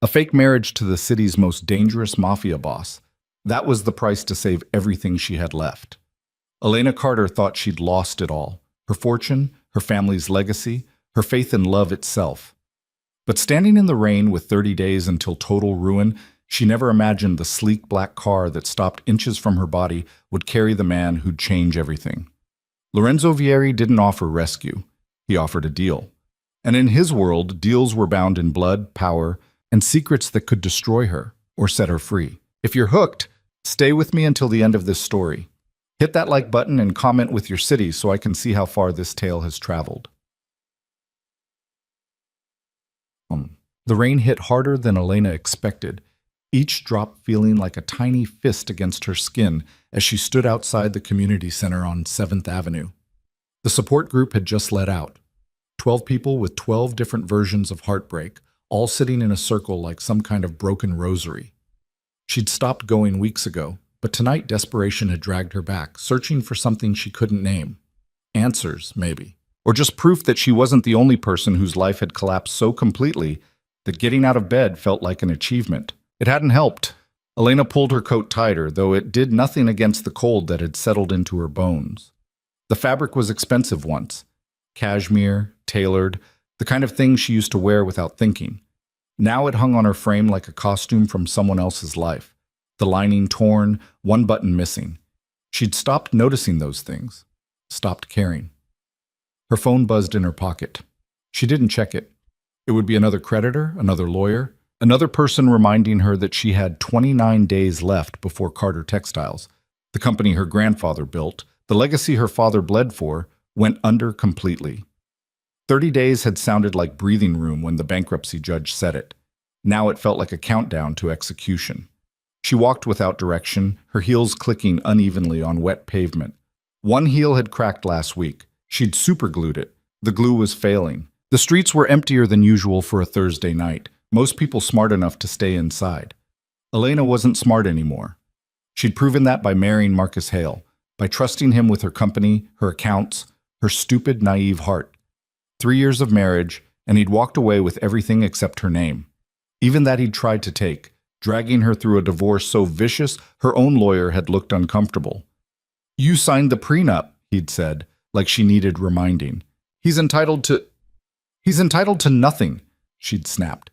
A fake marriage to the city's most dangerous mafia boss. That was the price to save everything she had left. Elena Carter thought she'd lost it all. Her fortune, her family's legacy, her faith in love itself. But standing in the rain with 30 days until total ruin, she never imagined the sleek black car that stopped inches from her body would carry the man who'd change everything. Lorenzo Vieri didn't offer rescue. He offered a deal. And in his world, deals were bound in blood, power, and secrets that could destroy her or set her free. If you're hooked, stay with me until the end of this story. Hit that like button and comment with your city so I can see how far this tale has traveled. The rain hit harder than Elena expected, each drop feeling like a tiny fist against her skin as she stood outside the community center on 7th Avenue. The support group had just let out. 12 people with 12 different versions of heartbreak, all sitting in a circle like some kind of broken rosary. She'd stopped going weeks ago, but tonight desperation had dragged her back, searching for something she couldn't name. Answers, maybe. Or just proof that she wasn't the only person whose life had collapsed so completely that getting out of bed felt like an achievement. It hadn't helped. Elena pulled her coat tighter, though it did nothing against the cold that had settled into her bones. The fabric was expensive once. Cashmere, tailored, the kind of thing she used to wear without thinking. Now it hung on her frame like a costume from someone else's life. The lining torn, one button missing. She'd stopped noticing those things. Stopped caring. Her phone buzzed in her pocket. She didn't check it. It would be another creditor, another lawyer, another person reminding her that she had 29 days left before Carter Textiles, the company her grandfather built, the legacy her father bled for, went under completely. 30 days had sounded like breathing room when the bankruptcy judge said it. Now it felt like a countdown to execution. She walked without direction, her heels clicking unevenly on wet pavement. One heel had cracked last week. She'd superglued it. The glue was failing. The streets were emptier than usual for a Thursday night, most people smart enough to stay inside. Elena wasn't smart anymore. She'd proven that by marrying Marcus Hale, by trusting him with her company, her accounts, her stupid, naive heart. 3 years of marriage, and he'd walked away with everything except her name. Even that he'd tried to take, dragging her through a divorce so vicious her own lawyer had looked uncomfortable. "You signed the prenup," he'd said, like she needed reminding. He's entitled to nothing," she'd snapped.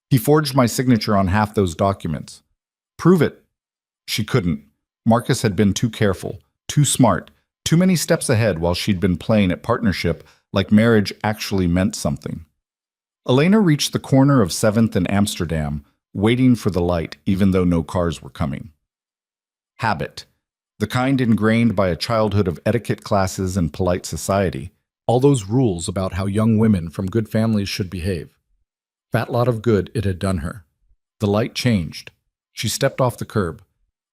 "He forged my signature on half those documents." "Prove it." She couldn't. Marcus had been too careful, too smart, too many steps ahead while she'd been playing at partnership like marriage actually meant something. Elena reached the corner of 7th and Amsterdam, waiting for the light even though no cars were coming. Habit. The kind ingrained by a childhood of etiquette classes and polite society. All those rules about how young women from good families should behave. Fat lot of good it had done her. The light changed. She stepped off the curb.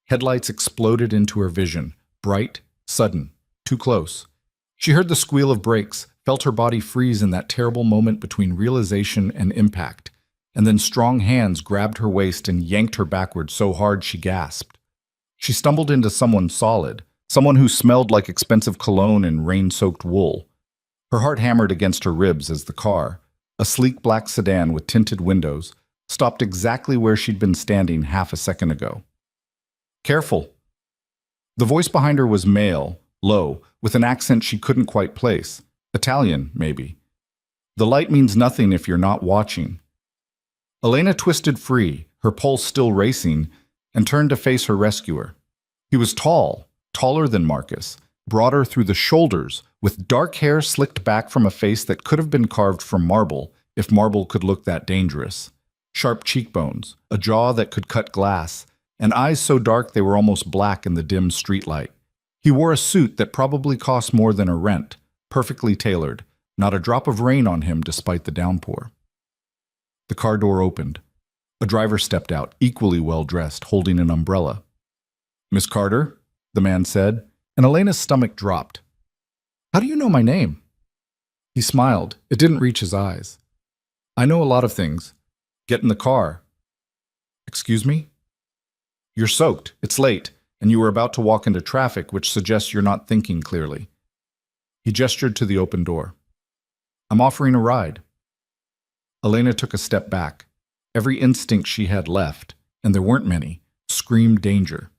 Headlights exploded into her vision, bright, sudden, too close. She heard the squeal of brakes, felt her body freeze in that terrible moment between realization and impact, and then strong hands grabbed her waist and yanked her backward so hard she gasped. She stumbled into someone solid, someone who smelled like expensive cologne and rain-soaked wool. Her heart hammered against her ribs as the car, a sleek black sedan with tinted windows, stopped exactly where she'd been standing half a second ago. "Careful." The voice behind her was male, low, with an accent she couldn't quite place. Italian, maybe. The light means nothing if you're not watching. Elena twisted free, her pulse still racing, and turned to face her rescuer. He was tall, taller than Marcus, broader through the shoulders, with dark hair slicked back from a face that could have been carved from marble, if marble could look that dangerous. Sharp cheekbones, a jaw that could cut glass, and eyes so dark they were almost black in the dim streetlight. He wore a suit that probably cost more than a rent, perfectly tailored, not a drop of rain on him despite the downpour. The car door opened. A driver stepped out, equally well-dressed, holding an umbrella. "Miss Carter," the man said, and Elena's stomach dropped. "How do you know my name?" He smiled. It didn't reach his eyes. "I know a lot of things. Get in the car." "Excuse me?" "You're soaked. It's late, and you were about to walk into traffic, which suggests you're not thinking clearly." He gestured to the open door. "I'm offering a ride." Elena took a step back. Every instinct she had left, and there weren't many, screamed danger.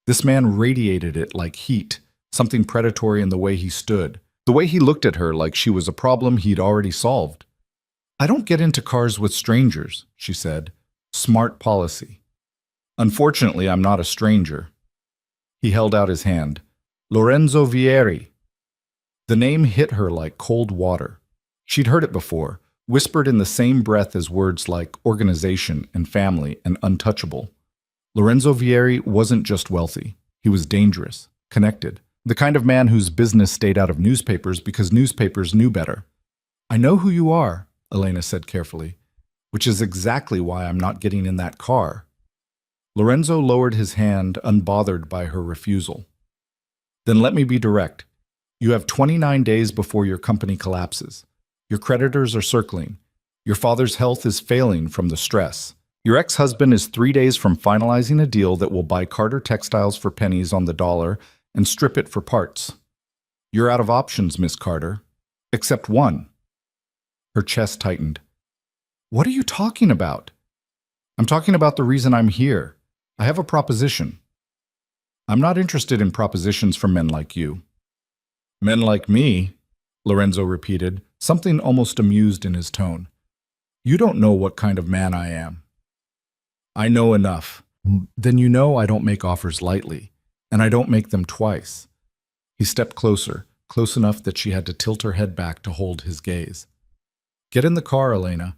This man radiated it like heat, something predatory in the way he stood, the way he looked at her like she was a problem he'd already solved. "I don't get into cars with strangers," she said. "Smart policy." "Unfortunately, I'm not a stranger." He held out his hand. "Lorenzo Vieri." The name hit her like cold water. She'd heard it before, whispered in the same breath as words like organization and family and untouchable. Lorenzo Vieri wasn't just wealthy. He was dangerous, connected, the kind of man whose business stayed out of newspapers because newspapers knew better. "I know who you are," Elena said carefully, "which is exactly why I'm not getting in that car." Lorenzo lowered his hand, unbothered by her refusal. "Then let me be direct. You have 29 days before your company collapses. Your creditors are circling. Your father's health is failing from the stress. Your ex-husband is 3 days from finalizing a deal that will buy Carter textiles for pennies on the dollar and strip it for parts. You're out of options, Miss Carter. Except one." Her chest tightened. "What are you talking about?" "I'm talking about the reason I'm here. I have a proposition." "I'm not interested in propositions from men like you." "Men like me?" Lorenzo repeated, something almost amused in his tone. "You don't know what kind of man I am." "I know enough." "Then you know I don't make offers lightly, and I don't make them twice." He stepped closer, close enough that she had to tilt her head back to hold his gaze. "Get in the car, Elena,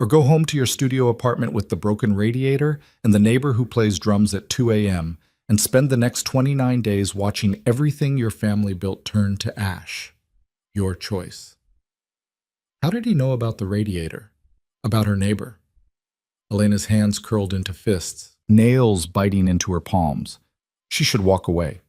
or go home to your studio apartment with the broken radiator and the neighbor who plays drums at 2 a.m. and spend the next 29 days watching everything your family built turn to ash. Your choice." How did he know about the radiator? About her neighbor? Elena's hands curled into fists, nails biting into her palms. She should walk away.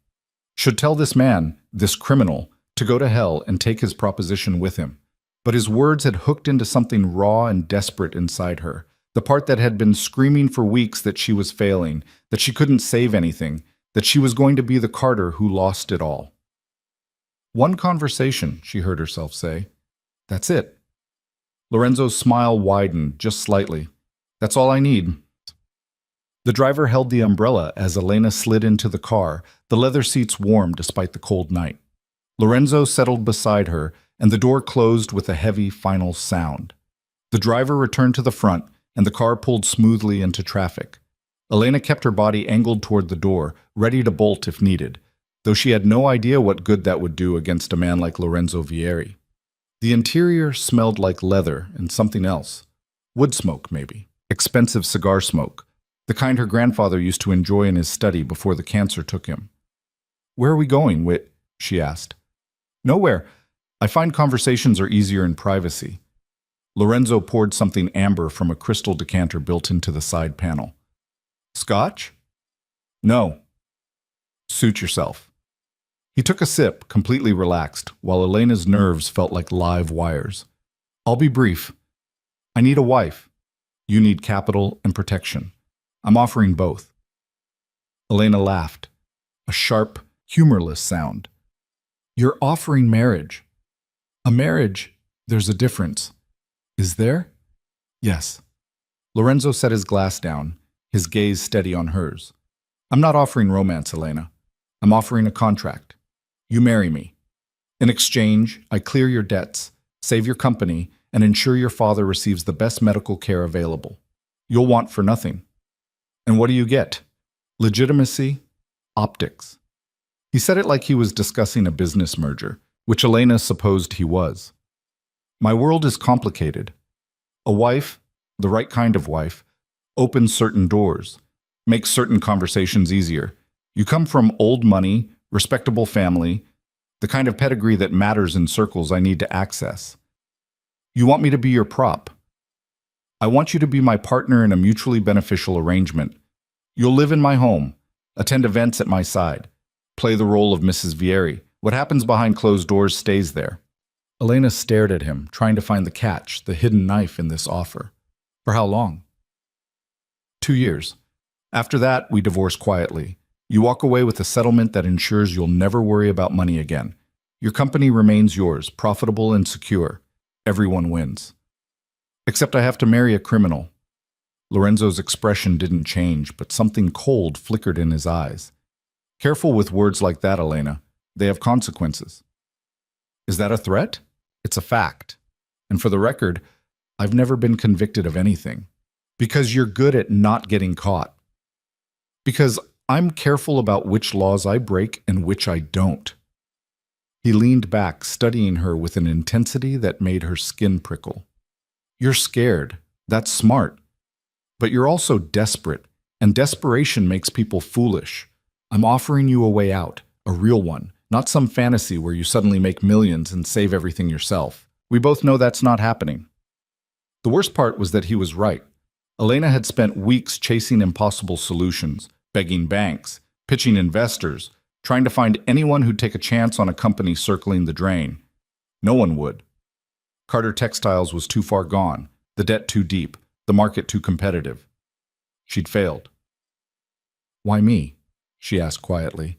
Should tell this man, this criminal, to go to hell and take his proposition with him. But his words had hooked into something raw and desperate inside her, the part that had been screaming for weeks that she was failing, that she couldn't save anything, that she was going to be the Carter who lost it all. "One conversation," she heard herself say. "That's it." Lorenzo's smile widened just slightly. "That's all I need." The driver held the umbrella as Elena slid into the car, the leather seats warm despite the cold night. Lorenzo settled beside her, and the door closed with a heavy final sound. The driver returned to the front, and the car pulled smoothly into traffic. Elena kept her body angled toward the door, ready to bolt if needed, though she had no idea what good that would do against a man like Lorenzo Vieri. The interior smelled like leather and something else. Wood smoke, maybe. Expensive cigar smoke. The kind her grandfather used to enjoy in his study before the cancer took him. "Where are we going, Whit?" she asked. "Nowhere. I find conversations are easier in privacy." Lorenzo poured something amber from a crystal decanter built into the side panel. "Scotch?" "No." "Suit yourself." He took a sip, completely relaxed, while Elena's nerves felt like live wires. "I'll be brief. I need a wife. You need capital and protection. I'm offering both." Elena laughed, a sharp, humorless sound. "You're offering marriage." "A marriage, there's a difference." "Is there?" "Yes." Lorenzo set his glass down, his gaze steady on hers. "I'm not offering romance, Elena. I'm offering a contract. You marry me. In exchange, I clear your debts, save your company, and ensure your father receives the best medical care available. You'll want for nothing. And what do you get? Legitimacy, optics." He said it like he was discussing a business merger, which Elena supposed he was. "My world is complicated. A wife, the right kind of wife, opens certain doors, makes certain conversations easier. You come from old money, respectable family, the kind of pedigree that matters in circles I need to access. You want me to be your prop. I want you to be my partner in a mutually beneficial arrangement. You'll live in my home, attend events at my side, play the role of Mrs. Vieri. What happens behind closed doors stays there." Elena stared at him, trying to find the catch, the hidden knife in this offer. "For how long?" 2 years. After that, we divorce quietly. You walk away with a settlement that ensures you'll never worry about money again. Your company remains yours, profitable and secure. Everyone wins. Except I have to marry a criminal." Lorenzo's expression didn't change, but something cold flickered in his eyes. Careful with words like that, Elena. They have consequences. Is that a threat? It's a fact. And for the record, I've never been convicted of anything. Because you're good at not getting caught. Because I'm careful about which laws I break and which I don't. He leaned back, studying her with an intensity that made her skin prickle. You're scared. That's smart. But you're also desperate, and desperation makes people foolish. I'm offering you a way out, a real one, not some fantasy where you suddenly make millions and save everything yourself. We both know that's not happening. The worst part was that he was right. Elena had spent weeks chasing impossible solutions, begging banks, pitching investors, trying to find anyone who'd take a chance on a company circling the drain. No one would. Carter Textiles was too far gone, the debt too deep, the market too competitive. She'd failed. Why me? She asked quietly.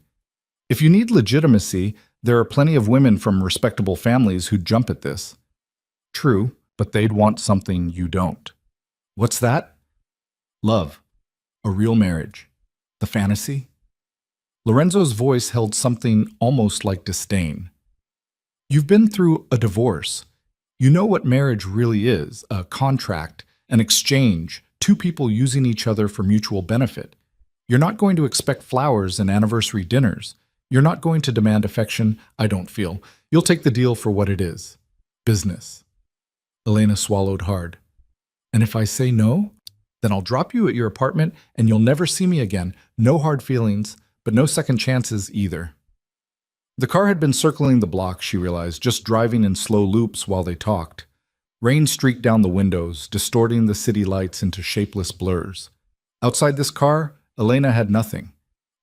If you need legitimacy, there are plenty of women from respectable families who'd jump at this. True, but they'd want something you don't. What's that? Love. A real marriage. The fantasy? Lorenzo's voice held something almost like disdain. You've been through a divorce. You know what marriage really is, a contract, an exchange, two people using each other for mutual benefit. You're not going to expect flowers and anniversary dinners. You're not going to demand affection, I don't feel. You'll take the deal for what it is. Business. Elena swallowed hard. And if I say no, then I'll drop you at your apartment and you'll never see me again. No hard feelings, but no second chances either. The car had been circling the block, she realized, just driving in slow loops while they talked. Rain streaked down the windows, distorting the city lights into shapeless blurs. Outside this car, Elena had nothing.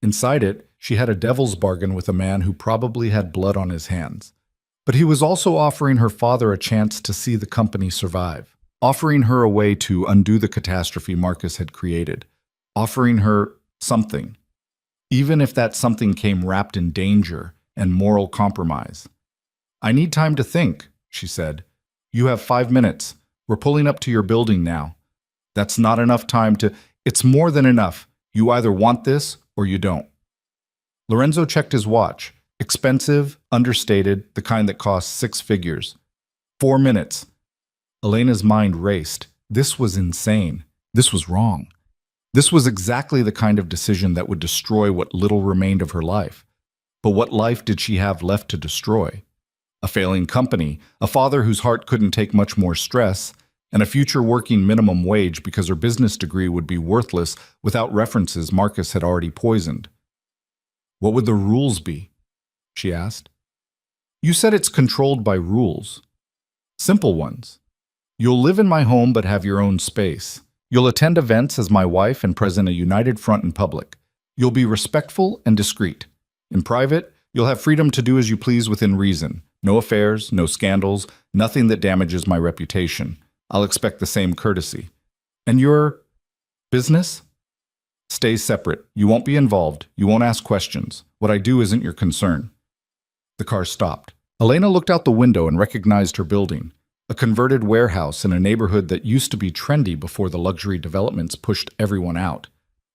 Inside it, she had a devil's bargain with a man who probably had blood on his hands. But he was also offering her father a chance to see the company survive, offering her a way to undo the catastrophe Marcus had created, offering her something, even if that something came wrapped in danger and moral compromise. I need time to think, she said. You have 5 minutes. We're pulling up to your building now. That's not enough time to... It's more than enough. You either want this or you don't. Lorenzo checked his watch. Expensive, understated, the kind that cost 6 figures. 4 minutes. Elena's mind raced. This was insane. This was wrong. This was exactly the kind of decision that would destroy what little remained of her life. But what life did she have left to destroy? A failing company, a father whose heart couldn't take much more stress, and a future working minimum wage because her business degree would be worthless without references Marcus had already poisoned. What would the rules be? She asked. You said it's controlled by rules. Simple ones. You'll live in my home but have your own space. You'll attend events as my wife and present a united front in public. You'll be respectful and discreet. In private, you'll have freedom to do as you please within reason. No affairs, no scandals, nothing that damages my reputation. I'll expect the same courtesy. And your business? Stays separate. You won't be involved. You won't ask questions. What I do isn't your concern. The car stopped. Elena looked out the window and recognized her building. A converted warehouse in a neighborhood that used to be trendy before the luxury developments pushed everyone out.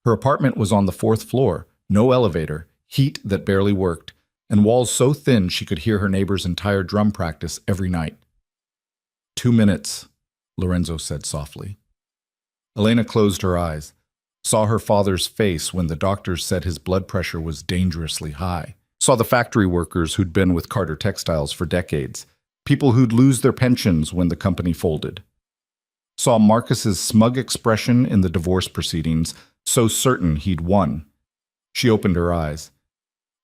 Her apartment was on the 4th floor, no elevator, heat that barely worked, and walls so thin she could hear her neighbor's entire drum practice every night. 2 minutes, Lorenzo said softly. Elena closed her eyes, saw her father's face when the doctors said his blood pressure was dangerously high, saw the factory workers who'd been with Carter Textiles for decades, people who'd lose their pensions when the company folded. Saw Marcus's smug expression in the divorce proceedings, so certain he'd won. She opened her eyes.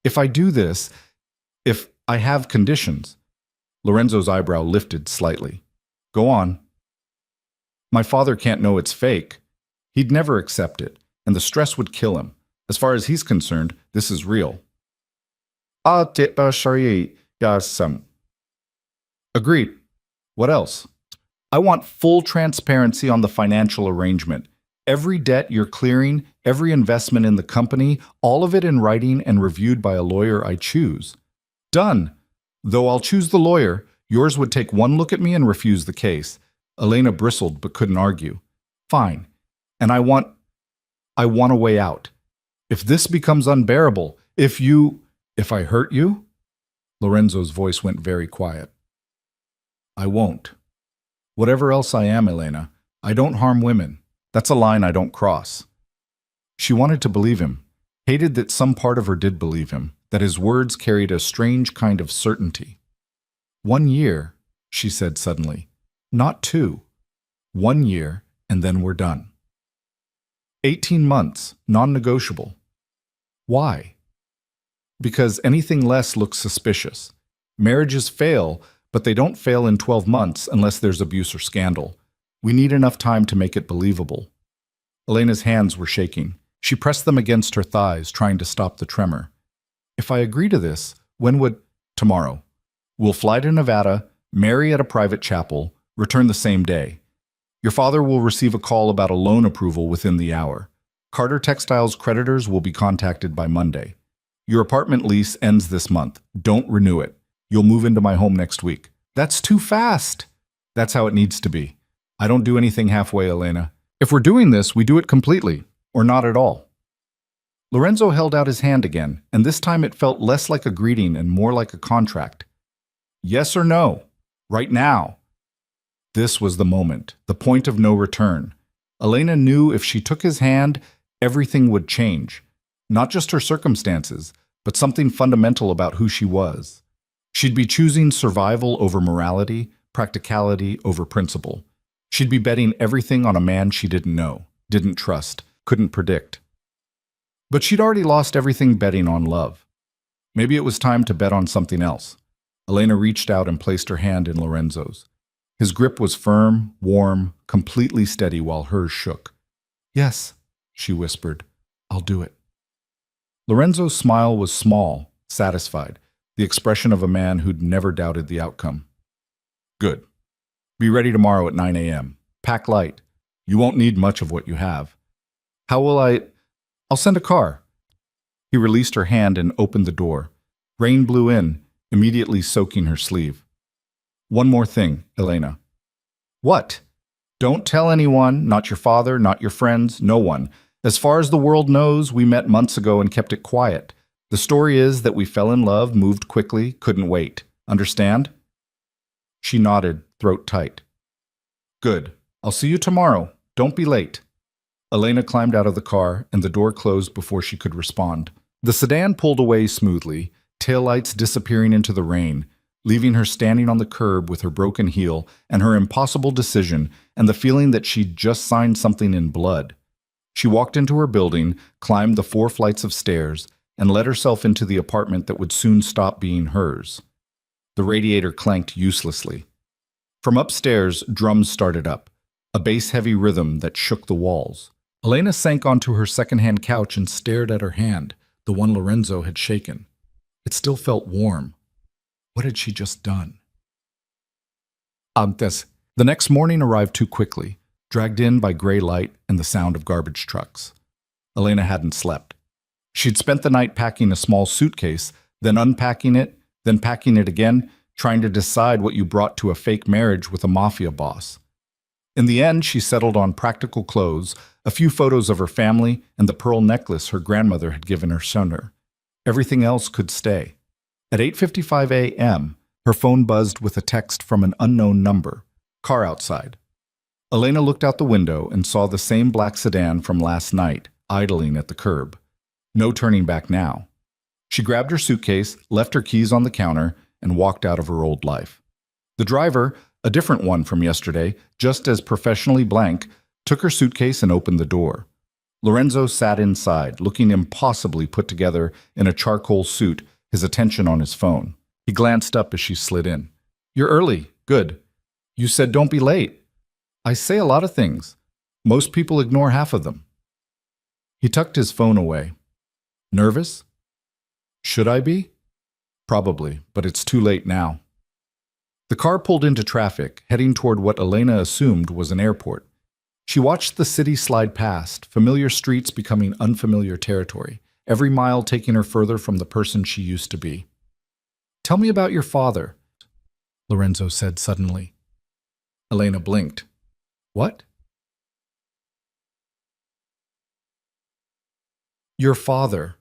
If I do this, if I have conditions... Lorenzo's eyebrow lifted slightly. Go on. My father can't know it's fake. He'd never accept it, and the stress would kill him. As far as he's concerned, this is real. Agreed. What else? I want full transparency on the financial arrangement. Every debt you're clearing, every investment in the company, all of it in writing and reviewed by a lawyer I choose. Done. Though I'll choose the lawyer, yours would take one look at me and refuse the case. Elena bristled but couldn't argue. Fine. And I want a way out. If this becomes unbearable, if I hurt you, Lorenzo's voice went very quiet. I won't. Whatever else I am, Elena, I don't harm women. That's a line I don't cross. She wanted to believe him, hated that some part of her did believe him, that his words carried a strange kind of certainty. 1 year, she said suddenly. Not 2. 1 year, and then we're done. 18 months, non-negotiable. Why? Because anything less looks suspicious. Marriages fail, but they don't fail in 12 months unless there's abuse or scandal. We need enough time to make it believable. Elena's hands were shaking. She pressed them against her thighs, trying to stop the tremor. If I agree to this, when would... Tomorrow. We'll fly to Nevada, marry at a private chapel, return the same day. Your father will receive a call about a loan approval within the hour. Carter Textiles creditors will be contacted by Monday. Your apartment lease ends this month. Don't renew it. You'll move into my home next week. That's too fast. That's how it needs to be. I don't do anything halfway, Elena. If we're doing this, we do it completely, or not at all. Lorenzo held out his hand again, and this time it felt less like a greeting and more like a contract. Yes or no? Right now. This was the moment, the point of no return. Elena knew if she took his hand, everything would change. Not just her circumstances, but something fundamental about who she was. She'd be choosing survival over morality, practicality over principle. She'd be betting everything on a man she didn't know, didn't trust, couldn't predict. But she'd already lost everything betting on love. Maybe it was time to bet on something else. Elena reached out and placed her hand in Lorenzo's. His grip was firm, warm, completely steady while hers shook. Yes, she whispered. I'll do it. Lorenzo's smile was small, satisfied, the expression of a man who'd never doubted the outcome. Good. Be ready tomorrow at 9 a.m. Pack light. You won't need much of what you have. How will I... I'll send a car. He released her hand and opened the door. Rain blew in, immediately soaking her sleeve. One more thing, Elena. What? Don't tell anyone, not your father, not your friends, no one. As far as the world knows, we met months ago and kept it quiet. The story is that we fell in love, moved quickly, couldn't wait. Understand? She nodded, throat tight. Good. I'll see you tomorrow. Don't be late. Elena climbed out of the car, and the door closed before she could respond. The sedan pulled away smoothly, taillights disappearing into the rain, leaving her standing on the curb with her broken heel and her impossible decision and the feeling that she'd just signed something in blood. She walked into her building, climbed the 4 flights of stairs, and let herself into the apartment that would soon stop being hers. The radiator clanked uselessly. From upstairs, drums started up, a bass-heavy rhythm that shook the walls. Elena sank onto her second-hand couch and stared at her hand, the one Lorenzo had shaken. It still felt warm. What had she just done? The next morning arrived too quickly, dragged in by gray light and the sound of garbage trucks. Elena hadn't slept. She'd spent the night packing a small suitcase, then unpacking it, then packing it again, trying to decide what you brought to a fake marriage with a mafia boss. In the end, she settled on practical clothes, a few photos of her family, and the pearl necklace her grandmother had given her son. Everything else could stay. At 8:55 a.m., her phone buzzed with a text from an unknown number. Car outside. Elena looked out the window and saw the same black sedan from last night, idling at the curb. No turning back now. She grabbed her suitcase, left her keys on the counter, and walked out of her old life. The driver, a different one from yesterday, just as professionally blank, took her suitcase and opened the door. Lorenzo sat inside, looking impossibly put together in a charcoal suit, his attention on his phone. He glanced up as she slid in. You're early. Good. You said don't be late. I say a lot of things. Most people ignore half of them. He tucked his phone away. Nervous? Should I be? Probably, but it's too late now. The car pulled into traffic, heading toward what Elena assumed was an airport. She watched the city slide past, familiar streets becoming unfamiliar territory, every mile taking her further from the person she used to be. Tell me about your father, Lorenzo said suddenly. Elena blinked. What? Your father,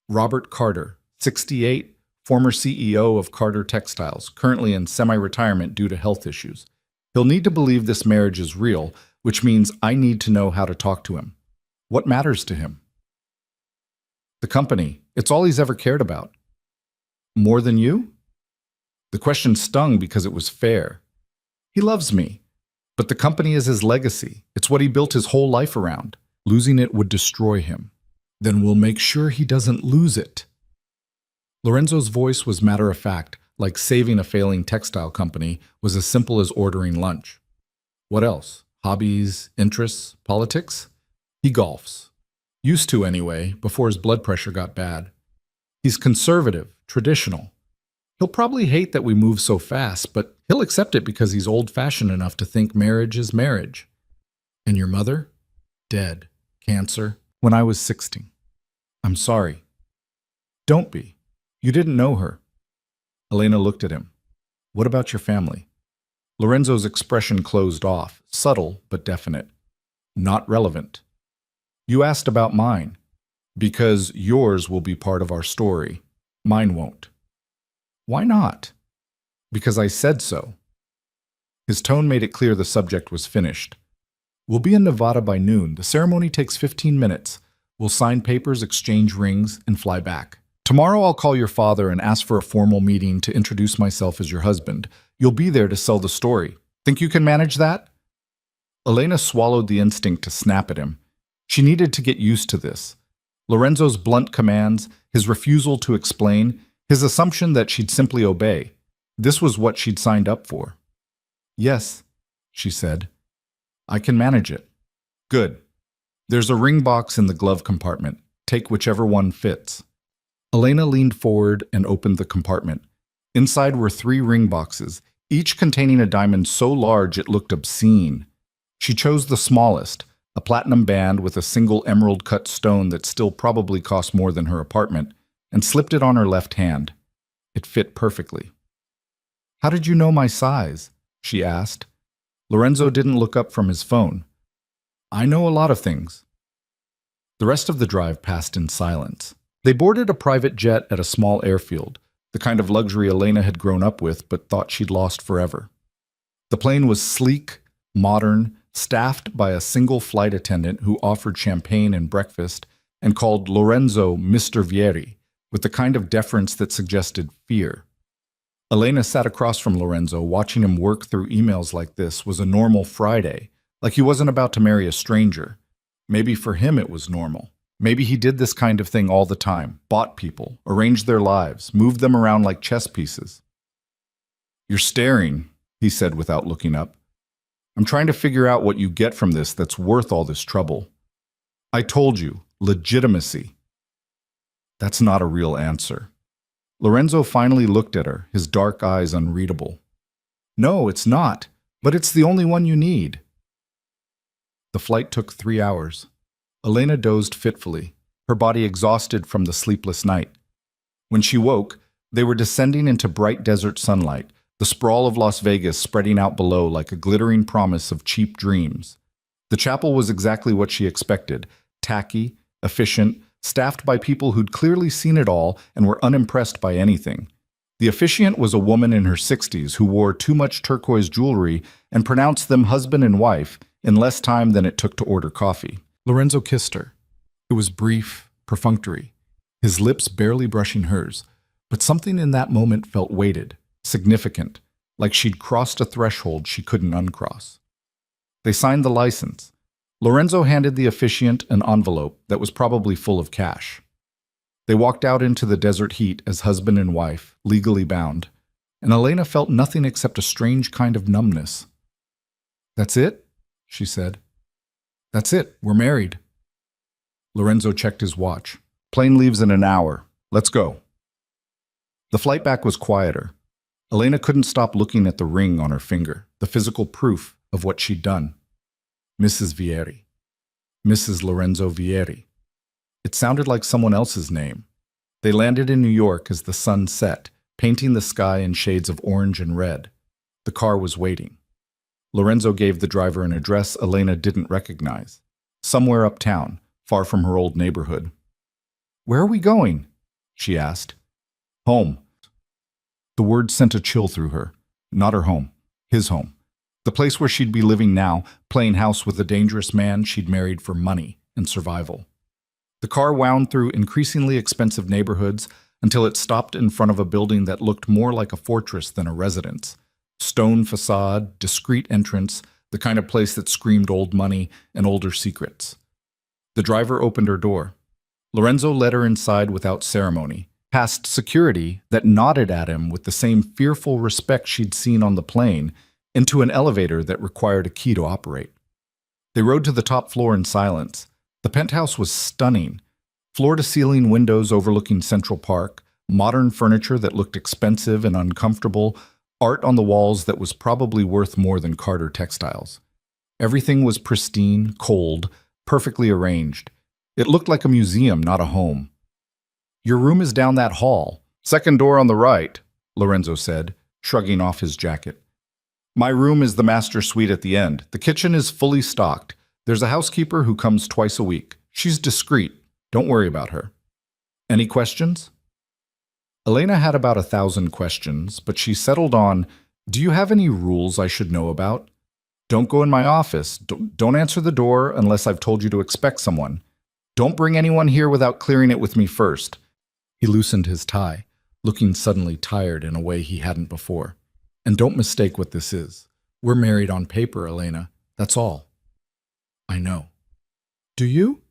Robert Carter, 68, former CEO of Carter Textiles, currently in semi-retirement due to health issues. He'll need to believe this marriage is real, which means I need to know how to talk to him. What matters to him? The company. It's all he's ever cared about. More than you? The question stung because it was fair. He loves me, but the company is his legacy. It's what he built his whole life around. Losing it would destroy him. Then we'll make sure he doesn't lose it. Lorenzo's voice was matter of fact, like saving a failing textile company was as simple as ordering lunch. What else? Hobbies, interests, politics? He golfs. Used to anyway, before his blood pressure got bad. He's conservative, traditional. He'll probably hate that we move so fast, but he'll accept it because he's old-fashioned enough to think marriage is marriage. And your mother? Dead. Cancer. When I was 16. I'm sorry. Don't be. You didn't know her. Elena looked at him. What about your family? Lorenzo's expression closed off, subtle but definite. Not relevant. You asked about mine. Because yours will be part of our story. Mine won't. Why not? Because I said so. His tone made it clear the subject was finished. We'll be in Nevada by noon. The ceremony takes 15 minutes. We'll sign papers, exchange rings, and fly back. Tomorrow I'll call your father and ask for a formal meeting to introduce myself as your husband. You'll be there to sell the story. Think you can manage that? Elena swallowed the instinct to snap at him. She needed to get used to this. Lorenzo's blunt commands, his refusal to explain, his assumption that she'd simply obey. This was what she'd signed up for. Yes, she said. I can manage it. Good. There's a ring box in the glove compartment. Take whichever one fits. Elena leaned forward and opened the compartment. Inside were 3 ring boxes, each containing a diamond so large it looked obscene. She chose the smallest, a platinum band with a single emerald-cut stone that still probably cost more than her apartment, and slipped it on her left hand. It fit perfectly. How did you know my size? She asked. Lorenzo didn't look up from his phone. I know a lot of things. The rest of the drive passed in silence. They boarded a private jet at a small airfield, the kind of luxury Elena had grown up with but thought she'd lost forever. The plane was sleek, modern, staffed by a single flight attendant who offered champagne and breakfast and called Lorenzo Mr. Vieri, with the kind of deference that suggested fear. Elena sat across from Lorenzo, watching him work through emails like this was a normal Friday, like he wasn't about to marry a stranger. Maybe for him it was normal. Maybe he did this kind of thing all the time, bought people, arranged their lives, moved them around like chess pieces. You're staring, he said without looking up. I'm trying to figure out what you get from this that's worth all this trouble. I told you, legitimacy. That's not a real answer. Lorenzo finally looked at her, his dark eyes unreadable. No, it's not, but it's the only one you need. The flight took 3 hours. Elena dozed fitfully, her body exhausted from the sleepless night. When she woke, they were descending into bright desert sunlight, the sprawl of Las Vegas spreading out below like a glittering promise of cheap dreams. The chapel was exactly what she expected, tacky, efficient, staffed by people who'd clearly seen it all and were unimpressed by anything. The officiant was a woman in her 60s who wore too much turquoise jewelry and pronounced them husband and wife in less time than it took to order coffee. Lorenzo kissed her. It was brief, perfunctory, his lips barely brushing hers, but something in that moment felt weighted, significant, like she'd crossed a threshold she couldn't uncross. They signed the license. Lorenzo handed the officiant an envelope that was probably full of cash. They walked out into the desert heat as husband and wife, legally bound, and Elena felt nothing except a strange kind of numbness. That's it? She said. That's it. We're married. Lorenzo checked his watch. Plane leaves in an hour. Let's go. The flight back was quieter. Elena couldn't stop looking at the ring on her finger, the physical proof of what she'd done. Mrs. Vieri. Mrs. Lorenzo Vieri. It sounded like someone else's name. They landed in New York as the sun set, painting the sky in shades of orange and red. The car was waiting. Lorenzo gave the driver an address Elena didn't recognize. Somewhere uptown, far from her old neighborhood. Where are we going? She asked. Home. The word sent a chill through her. Not her home. His home. The place where she'd be living now, playing house with a dangerous man she'd married for money and survival. The car wound through increasingly expensive neighborhoods until it stopped in front of a building that looked more like a fortress than a residence. Stone facade, discreet entrance, the kind of place that screamed old money and older secrets. The driver opened her door. Lorenzo led her inside without ceremony, past security that nodded at him with the same fearful respect she'd seen on the plane, into an elevator that required a key to operate. They rode to the top floor in silence. The penthouse was stunning. Floor-to-ceiling windows overlooking Central Park, modern furniture that looked expensive and uncomfortable, art on the walls that was probably worth more than Carter textiles. Everything was pristine, cold, perfectly arranged. It looked like a museum, not a home. Your room is down that hall. Second door on the right, Lorenzo said, shrugging off his jacket. My room is the master suite at the end. The kitchen is fully stocked. There's a housekeeper who comes twice a week. She's discreet. Don't worry about her. Any questions? Elena had about 1,000 questions, but she settled on, do you have any rules I should know about? Don't go in my office. Don't answer the door unless I've told you to expect someone. Don't bring anyone here without clearing it with me first. He loosened his tie, looking suddenly tired in a way he hadn't before. And don't mistake what this is. We're married on paper, Elena. That's all. I know. Do you?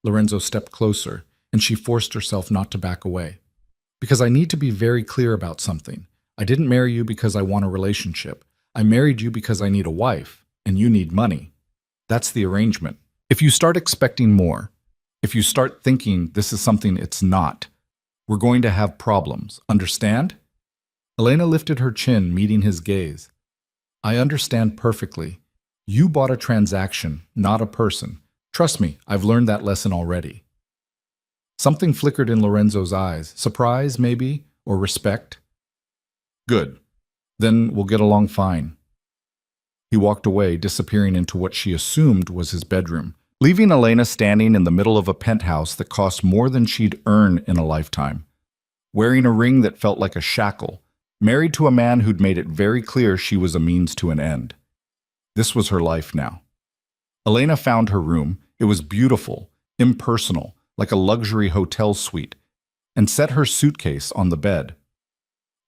Lorenzo stepped closer, and she forced herself not to back away. Because I need to be very clear about something. I didn't marry you because I want a relationship. I married you because I need a wife, and you need money. That's the arrangement. If you start expecting more, if you start thinking this is something it's not, we're going to have problems. Understand? Elena lifted her chin, meeting his gaze. I understand perfectly. You bought a transaction, not a person. Trust me, I've learned that lesson already. Something flickered in Lorenzo's eyes. Surprise, maybe, or respect? Good. Then we'll get along fine. He walked away, disappearing into what she assumed was his bedroom, leaving Elena standing in the middle of a penthouse that cost more than she'd earn in a lifetime, wearing a ring that felt like a shackle, married to a man who'd made it very clear she was a means to an end. This was her life now. Elena found her room. It was beautiful, impersonal, like a luxury hotel suite, and set her suitcase on the bed.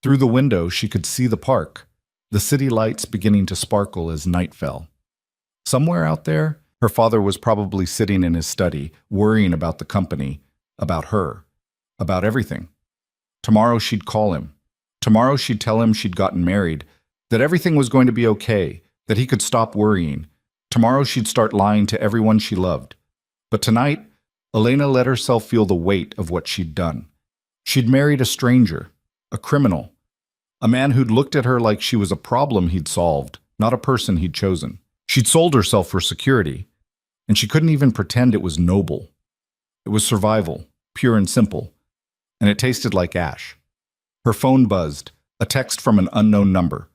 Through the window, she could see the park, the city lights beginning to sparkle as night fell. Somewhere out there, her father was probably sitting in his study, worrying about the company, about her, about everything. Tomorrow she'd call him. Tomorrow she'd tell him she'd gotten married, that everything was going to be okay, that he could stop worrying. Tomorrow she'd start lying to everyone she loved. But tonight, Elena let herself feel the weight of what she'd done. She'd married a stranger, a criminal, a man who'd looked at her like she was a problem he'd solved, not a person he'd chosen. She'd sold herself for security, and she couldn't even pretend it was noble. It was survival, pure and simple, and it tasted like ash. Her phone buzzed, a text from an unknown number.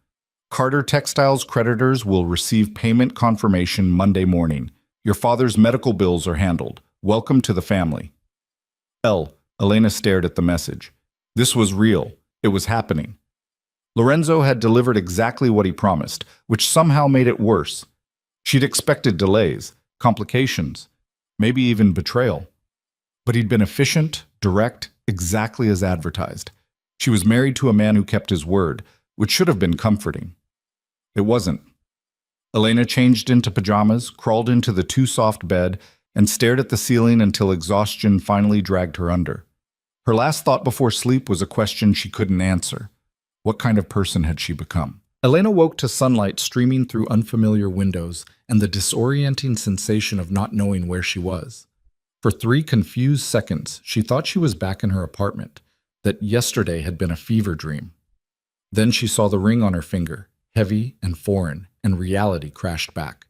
Carter Textiles creditors will receive payment confirmation Monday morning. Your father's medical bills are handled. Welcome to the family. Elena stared at the message. This was real. It was happening. Lorenzo had delivered exactly what he promised, which somehow made it worse. She'd expected delays, complications, maybe even betrayal. But he'd been efficient, direct, exactly as advertised. She was married to a man who kept his word, which should have been comforting. It wasn't. Elena changed into pajamas, crawled into the too-soft bed, and stared at the ceiling until exhaustion finally dragged her under. Her last thought before sleep was a question she couldn't answer. What kind of person had she become? Elena woke to sunlight streaming through unfamiliar windows and the disorienting sensation of not knowing where she was. For 3 confused seconds, she thought she was back in her apartment, that yesterday had been a fever dream. Then she saw the ring on her finger, heavy and foreign, and reality crashed back.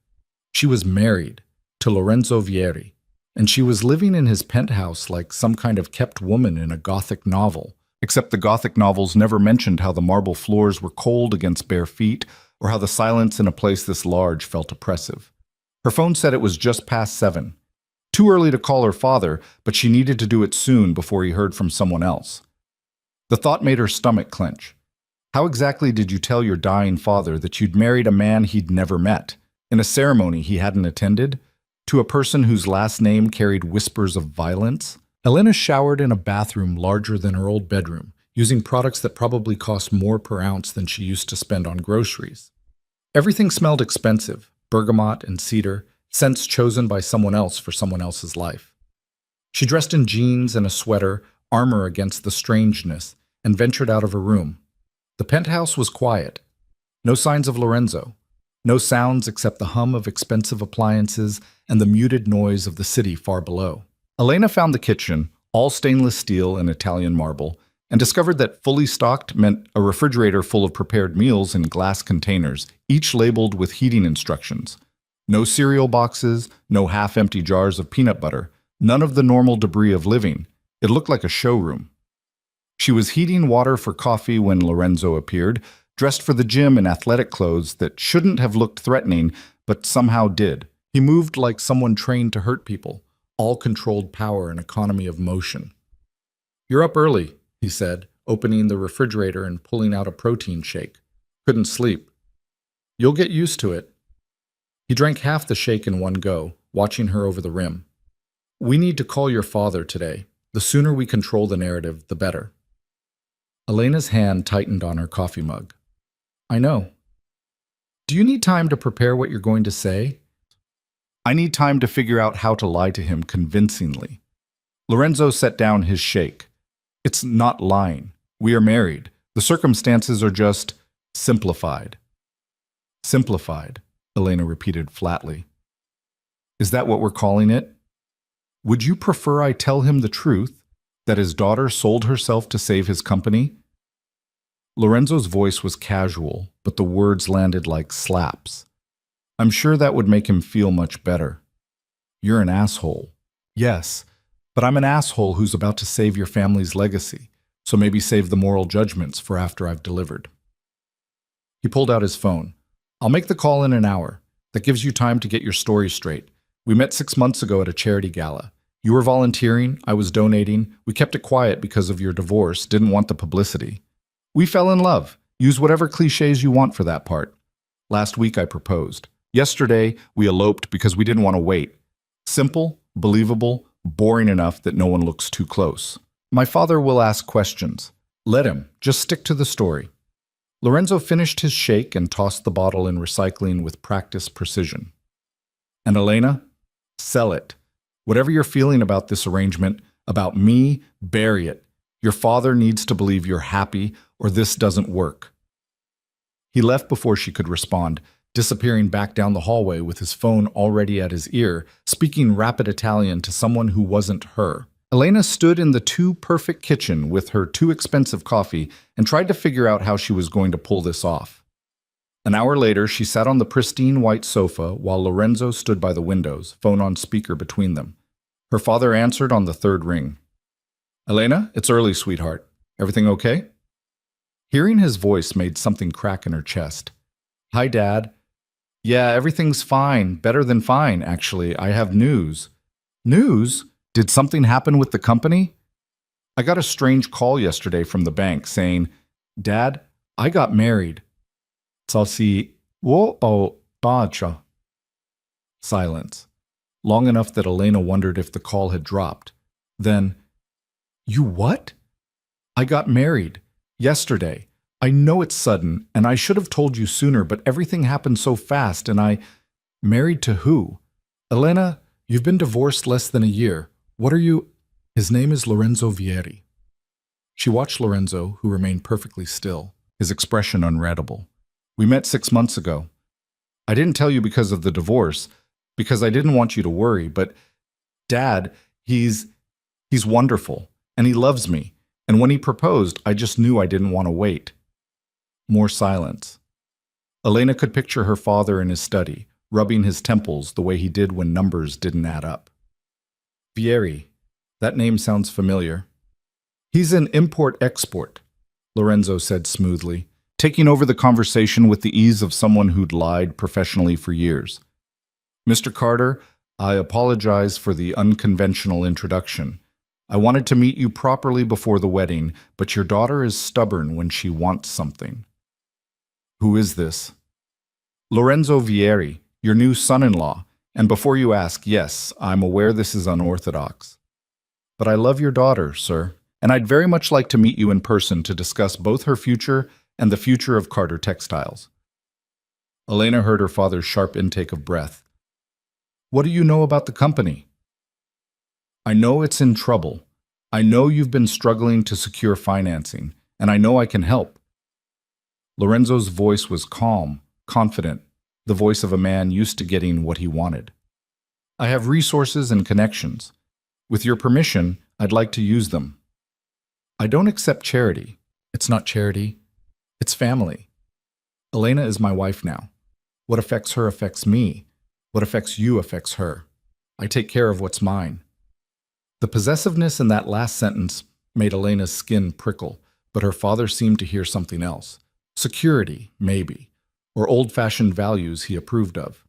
She was married to Lorenzo Vieri, and she was living in his penthouse like some kind of kept woman in a Gothic novel, except the Gothic novels never mentioned how the marble floors were cold against bare feet or how the silence in a place this large felt oppressive. Her phone said it was just past 7. Too early to call her father, but she needed to do it soon before he heard from someone else. The thought made her stomach clench. How exactly did you tell your dying father that you'd married a man he'd never met, in a ceremony he hadn't attended, to a person whose last name carried whispers of violence? Elena showered in a bathroom larger than her old bedroom, using products that probably cost more per ounce than she used to spend on groceries. Everything smelled expensive, bergamot and cedar, scents chosen by someone else for someone else's life. She dressed in jeans and a sweater, armor against the strangeness, and ventured out of her room. The penthouse was quiet. No signs of Lorenzo. No sounds except the hum of expensive appliances and the muted noise of the city far below. Elena found the kitchen, all stainless steel and Italian marble, and discovered that fully stocked meant a refrigerator full of prepared meals in glass containers, each labeled with heating instructions. No cereal boxes, no half-empty jars of peanut butter, none of the normal debris of living. It looked like a showroom. She was heating water for coffee when Lorenzo appeared, dressed for the gym in athletic clothes that shouldn't have looked threatening, but somehow did. He moved like someone trained to hurt people, all controlled power and economy of motion. "You're up early," he said, opening the refrigerator and pulling out a protein shake. "Couldn't sleep." "You'll get used to it." He drank half the shake in one go, watching her over the rim. "We need to call your father today. The sooner we control the narrative, the better." Elena's hand tightened on her coffee mug. "I know. Do you need time to prepare what you're going to say?" "I need time to figure out how to lie to him convincingly." Lorenzo set down his shake. "It's not lying. We are married. The circumstances are just simplified." "Simplified," Elena repeated flatly. "Is that what we're calling it? Would you prefer I tell him the truth, that his daughter sold herself to save his company?" Lorenzo's voice was casual, but the words landed like slaps. "I'm sure that would make him feel much better." "You're an asshole." "Yes, but I'm an asshole who's about to save your family's legacy, so maybe save the moral judgments for after I've delivered." He pulled out his phone. "I'll make the call in an hour. That gives you time to get your story straight. We met 6 months ago at a charity gala. You were volunteering, I was donating. We kept it quiet because of your divorce, didn't want the publicity. We fell in love. Use whatever cliches you want for that part. Last week I proposed. Yesterday we eloped because we didn't want to wait. Simple, believable, boring enough that no one looks too close. My father will ask questions. Let him. Just stick to the story." Lorenzo finished his shake and tossed the bottle in recycling with practiced precision. "And Elena, sell it. Whatever you're feeling about this arrangement, about me, bury it. Your father needs to believe you're happy, or this doesn't work." He left before she could respond, disappearing back down the hallway with his phone already at his ear, speaking rapid Italian to someone who wasn't her. Elena stood in the too-perfect kitchen with her too-expensive coffee and tried to figure out how she was going to pull this off. An hour later, she sat on the pristine white sofa while Lorenzo stood by the windows, phone on speaker between them. Her father answered on the third ring. "Elena, it's early, sweetheart. Everything okay?" Hearing his voice made something crack in her chest. "Hi, Dad. Yeah, everything's fine. Better than fine, actually. I have news." "News? Did something happen with the company?" "I got a strange call yesterday from the bank saying, 'Dad, I got married.'" "Salsi, wo o bacha." Silence. Long enough that Elena wondered if the call had dropped. Then, "You what?" "I got married. Yesterday. I know it's sudden, and I should have told you sooner, but everything happened so fast, and I—" "Married to who?" "Elena, you've been divorced less than a year. What are you—" "His name is Lorenzo Vieri." She watched Lorenzo, who remained perfectly still, his expression unreadable. "We met 6 months ago. I didn't tell you because of the divorce, because I didn't want you to worry, but Dad, he's wonderful, and he loves me, and when he proposed, I just knew I didn't want to wait." More silence. Elena could picture her father in his study, rubbing his temples the way he did when numbers didn't add up. "Vieri, that name sounds familiar." "He's an import-export," Lorenzo said smoothly, taking over the conversation with the ease of someone who'd lied professionally for years. "Mr. Carter, I apologize for the unconventional introduction. I wanted to meet you properly before the wedding, but your daughter is stubborn when she wants something. Who is this? Lorenzo Vieri, your new son-in-law. And before you ask, yes, I'm aware this is unorthodox. But I love your daughter, sir, and I'd very much like to meet you in person to discuss both her future and the future of Carter Textiles. Elena heard her father's sharp intake of breath. What do you know about the company? I know it's in trouble. I know you've been struggling to secure financing, and I know I can help. Lorenzo's voice was calm, confident, the voice of a man used to getting what he wanted. I have resources and connections. With your permission, I'd like to use them. I don't accept charity. It's not charity. It's family. Elena is my wife now. What affects her affects me. What affects you affects her. I take care of what's mine. The possessiveness in that last sentence made Elena's skin prickle, but her father seemed to hear something else. Security, maybe, or old-fashioned values he approved of.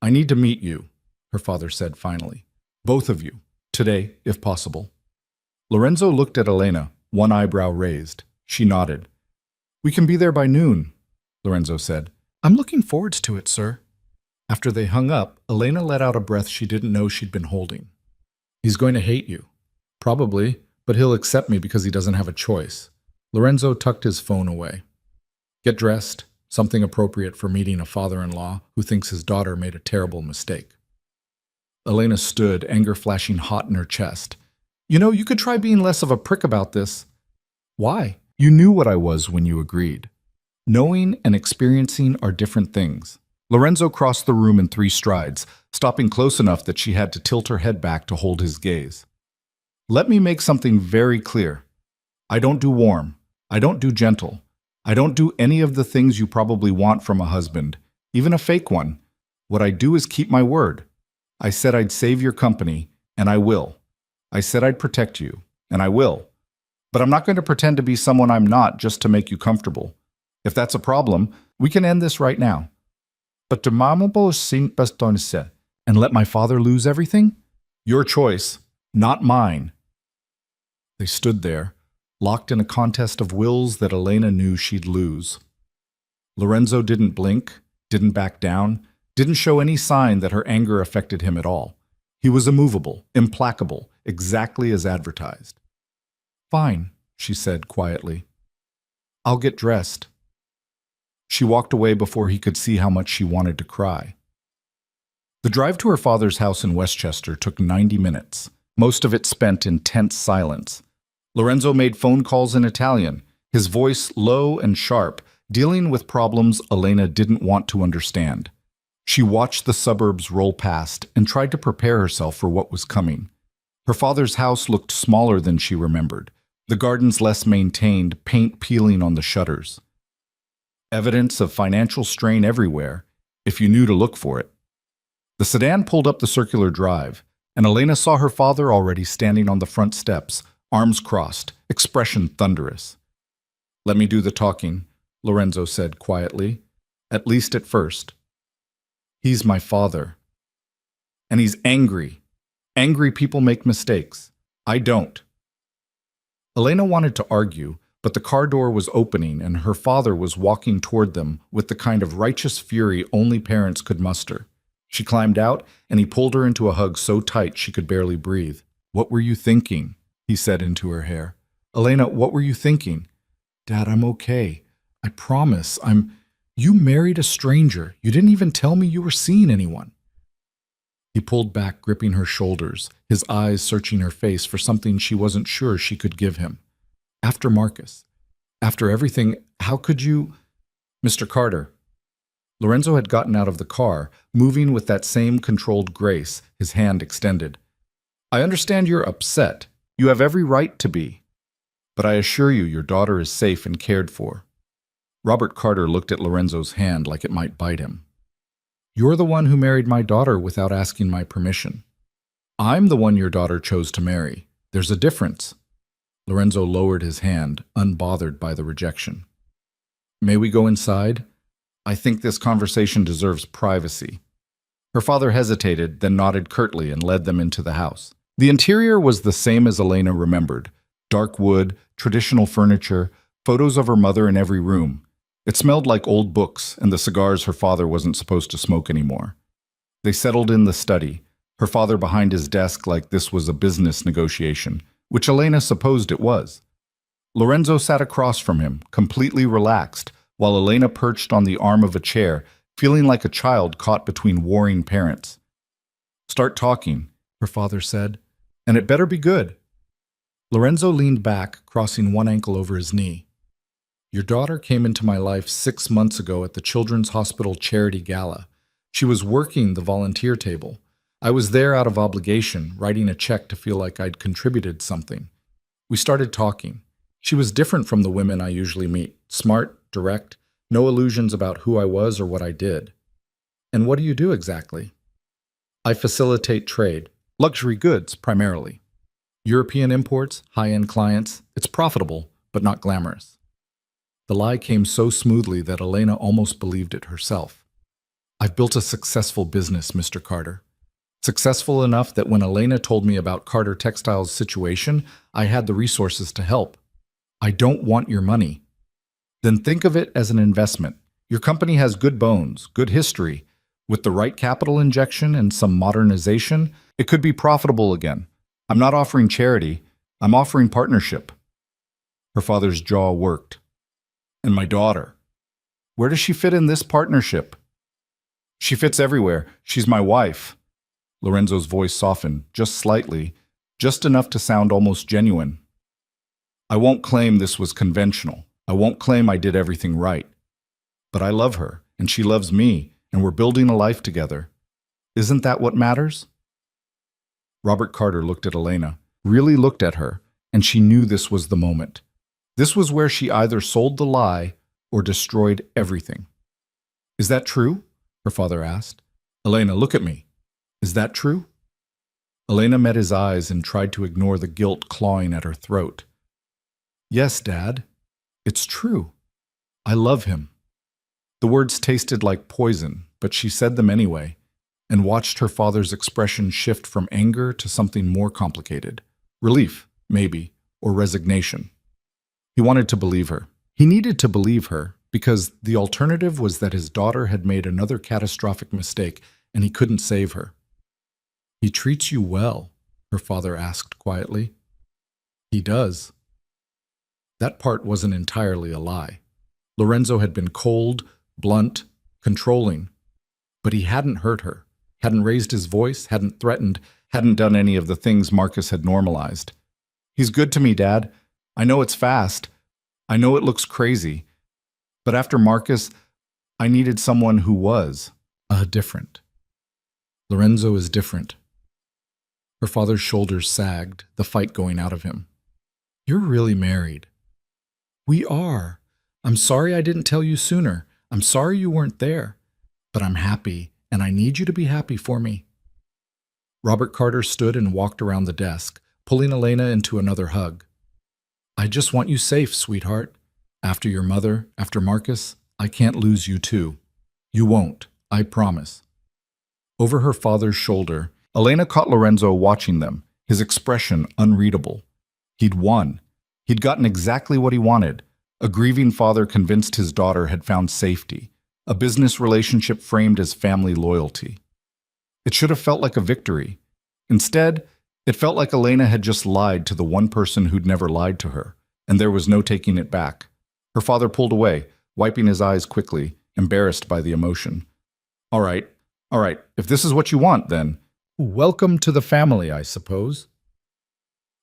I need to meet you, her father said finally. Both of you, today, if possible. Lorenzo looked at Elena, one eyebrow raised. She nodded. We can be there by noon, Lorenzo said. I'm looking forward to it, sir. After they hung up, Elena let out a breath she didn't know she'd been holding. He's going to hate you. Probably, but he'll accept me because he doesn't have a choice. Lorenzo tucked his phone away. Get dressed, something appropriate for meeting a father-in-law who thinks his daughter made a terrible mistake. Elena stood, anger flashing hot in her chest. You know, you could try being less of a prick about this. Why? You knew what I was when you agreed. Knowing and experiencing are different things. Lorenzo crossed the room in 3 strides, stopping close enough that she had to tilt her head back to hold his gaze. Let me make something very clear. I don't do warm. I don't do gentle. I don't do any of the things you probably want from a husband, even a fake one. What I do is keep my word. I said I'd save your company, and I will. I said I'd protect you, and I will. But I'm not going to pretend to be someone I'm not just to make you comfortable. If that's a problem, we can end this right now. But and let my father lose everything? Your choice, not mine. They stood there, locked in a contest of wills that Elena knew she'd lose. Lorenzo didn't blink, didn't back down, didn't show any sign that her anger affected him at all. He was immovable, implacable, exactly as advertised. Fine, she said quietly. I'll get dressed. She walked away before he could see how much she wanted to cry. The drive to her father's house in Westchester took 90 minutes, most of it spent in tense silence. Lorenzo made phone calls in Italian, his voice low and sharp, dealing with problems Elena didn't want to understand. She watched the suburbs roll past and tried to prepare herself for what was coming. Her father's house looked smaller than she remembered, the gardens less maintained, paint peeling on the shutters. Evidence of financial strain everywhere, if you knew to look for it. The sedan pulled up the circular drive, and Elena saw her father already standing on the front steps, arms crossed, expression thunderous. Let me do the talking, Lorenzo said quietly, at least at first. He's my father. And he's angry. Angry people make mistakes. I don't. Elena wanted to argue, but the car door was opening and her father was walking toward them with the kind of righteous fury only parents could muster. She climbed out, and he pulled her into a hug so tight she could barely breathe. What were you thinking? He said into her hair. Elena, what were you thinking? Dad, I'm okay. I promise. You married a stranger. You didn't even tell me you were seeing anyone. He pulled back, gripping her shoulders, his eyes searching her face for something she wasn't sure she could give him. After Marcus, after everything, how could you... Mr. Carter. Lorenzo had gotten out of the car, moving with that same controlled grace, his hand extended. I understand you're upset. You have every right to be. But I assure you your daughter is safe and cared for. Robert Carter looked at Lorenzo's hand like it might bite him. You're the one who married my daughter without asking my permission. I'm the one your daughter chose to marry. There's a difference. Lorenzo lowered his hand, unbothered by the rejection. May we go inside? I think this conversation deserves privacy. Her father hesitated, then nodded curtly and led them into the house. The interior was the same as Elena remembered. Dark wood, traditional furniture, photos of her mother in every room. It smelled like old books and the cigars her father wasn't supposed to smoke anymore. They settled in the study, her father behind his desk like this was a business negotiation, which Elena supposed it was. Lorenzo sat across from him, completely relaxed, while Elena perched on the arm of a chair, feeling like a child caught between warring parents. "Start talking," her father said, "and it better be good." Lorenzo leaned back, crossing one ankle over his knee. "Your daughter came into my life 6 months ago at the Children's Hospital Charity Gala. She was working the volunteer table. I was there out of obligation, writing a check to feel like I'd contributed something. We started talking. She was different from the women I usually meet. Smart, direct, no illusions about who I was or what I did." "And what do you do exactly?" "I facilitate trade. Luxury goods, primarily. European imports, high-end clients. It's profitable, but not glamorous." The lie came so smoothly that Elena almost believed it herself. "I've built a successful business, Mr. Carter. Successful enough that when Elena told me about Carter Textiles' situation, I had the resources to help. I don't want your money." "Then think of it as an investment. Your company has good bones, good history. With the right capital injection and some modernization, it could be profitable again. I'm not offering charity. I'm offering partnership." Her father's jaw worked. "And my daughter? Where does she fit in this partnership?" "She fits everywhere. She's my wife." Lorenzo's voice softened, just slightly, just enough to sound almost genuine. "I won't claim this was conventional. I won't claim I did everything right. But I love her, and she loves me, and we're building a life together. Isn't that what matters?" Robert Carter looked at Elena, really looked at her, and she knew this was the moment. This was where she either sold the lie or destroyed everything. "Is that true?" her father asked. "Elena, look at me. Is that true?" Elena met his eyes and tried to ignore the guilt clawing at her throat. "Yes, Dad. It's true. I love him." The words tasted like poison, but she said them anyway, and watched her father's expression shift from anger to something more complicated. Relief, maybe, or resignation. He wanted to believe her. He needed to believe her, because the alternative was that his daughter had made another catastrophic mistake and he couldn't save her. "He treats you well?" her father asked quietly. "He does." That part wasn't entirely a lie. Lorenzo had been cold, blunt, controlling, but he hadn't hurt her, hadn't raised his voice, hadn't threatened, hadn't done any of the things Marcus had normalized. "He's good to me, Dad. I know it's fast. I know it looks crazy. But after Marcus, I needed someone who was different. Lorenzo is different." Her father's shoulders sagged, the fight going out of him. "You're really married." "We are. I'm sorry I didn't tell you sooner. I'm sorry you weren't there. But I'm happy, and I need you to be happy for me." Robert Carter stood and walked around the desk, pulling Elena into another hug. "I just want you safe, sweetheart. After your mother, after Marcus, I can't lose you too. You won't, I promise." Over her father's shoulder, Elena caught Lorenzo watching them, his expression unreadable. He'd won. He'd gotten exactly what he wanted. A grieving father convinced his daughter had found safety, a business relationship framed as family loyalty. It should have felt like a victory. Instead, it felt like Elena had just lied to the one person who'd never lied to her, and there was no taking it back. Her father pulled away, wiping his eyes quickly, embarrassed by the emotion. All right, if this is what you want, then welcome to the family, I suppose."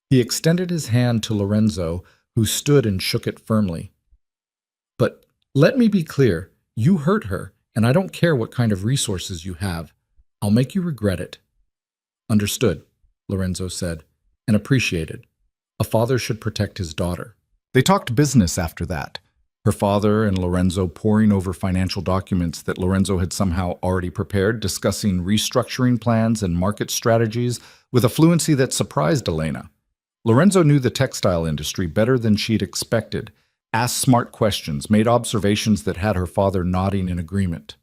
He extended his hand to Lorenzo, who stood and shook it firmly. "But let me be clear, you hurt her, and I don't care what kind of resources you have. I'll make you regret it." "Understood," Lorenzo said, "and appreciated. A father should protect his daughter." They talked business after that, her father and Lorenzo poring over financial documents that Lorenzo had somehow already prepared, discussing restructuring plans and market strategies with a fluency that surprised Elena. Lorenzo knew the textile industry better than she'd expected, asked smart questions, made observations that had her father nodding in agreement.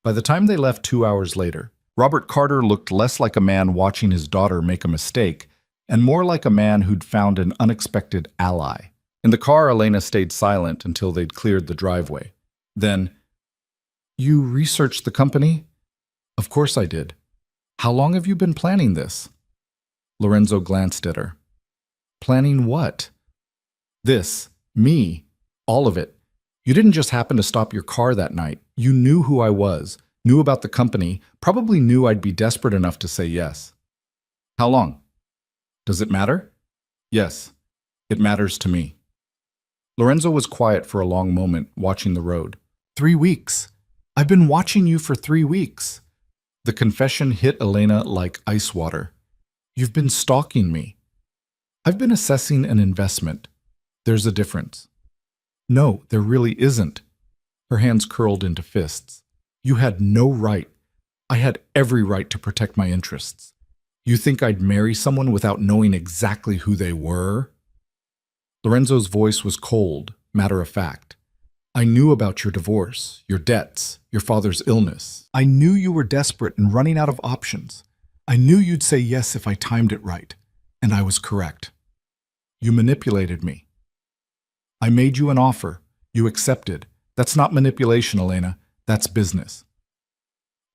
By the time they left 2 hours later, Robert Carter looked less like a man watching his daughter make a mistake and more like a man who'd found an unexpected ally. In the car, Elena stayed silent until they'd cleared the driveway. Then, "You researched the company?" "Of course I did. How long have you been planning this?" Lorenzo glanced at her. "Planning what?" "This. Me. All of it. You didn't just happen to stop your car that night. You knew who I was, knew about the company, probably knew I'd be desperate enough to say yes." "How long?" "Does it matter?" "Yes. It matters to me." Lorenzo was quiet for a long moment, watching the road. 3 weeks. I've been watching you for 3 weeks. The confession hit Elena like ice water. You've been stalking me. I've been assessing an investment. There's a difference. No, there really isn't. Her hands curled into fists. You had no right. I had every right to protect my interests. You think I'd marry someone without knowing exactly who they were? Lorenzo's voice was cold, matter of fact. I knew about your divorce, your debts, your father's illness. I knew you were desperate and running out of options. I knew you'd say yes if I timed it right, and I was correct. You manipulated me. I made you an offer. You accepted. That's not manipulation, Elena. That's business.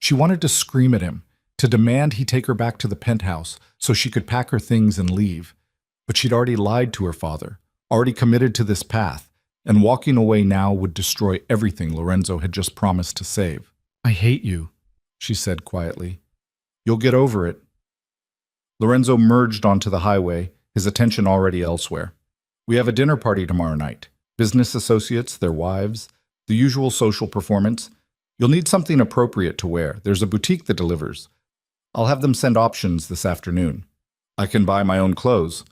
She wanted to scream at him, to demand he take her back to the penthouse so she could pack her things and leave. But she'd already lied to her father, already committed to this path, and walking away now would destroy everything Lorenzo had just promised to save. I hate you, she said quietly. You'll get over it. Lorenzo merged onto the highway, his attention already elsewhere. We have a dinner party tomorrow night. Business associates, their wives, the usual social performance. You'll need something appropriate to wear. There's a boutique that delivers. I'll have them send options this afternoon. I can buy my own clothes.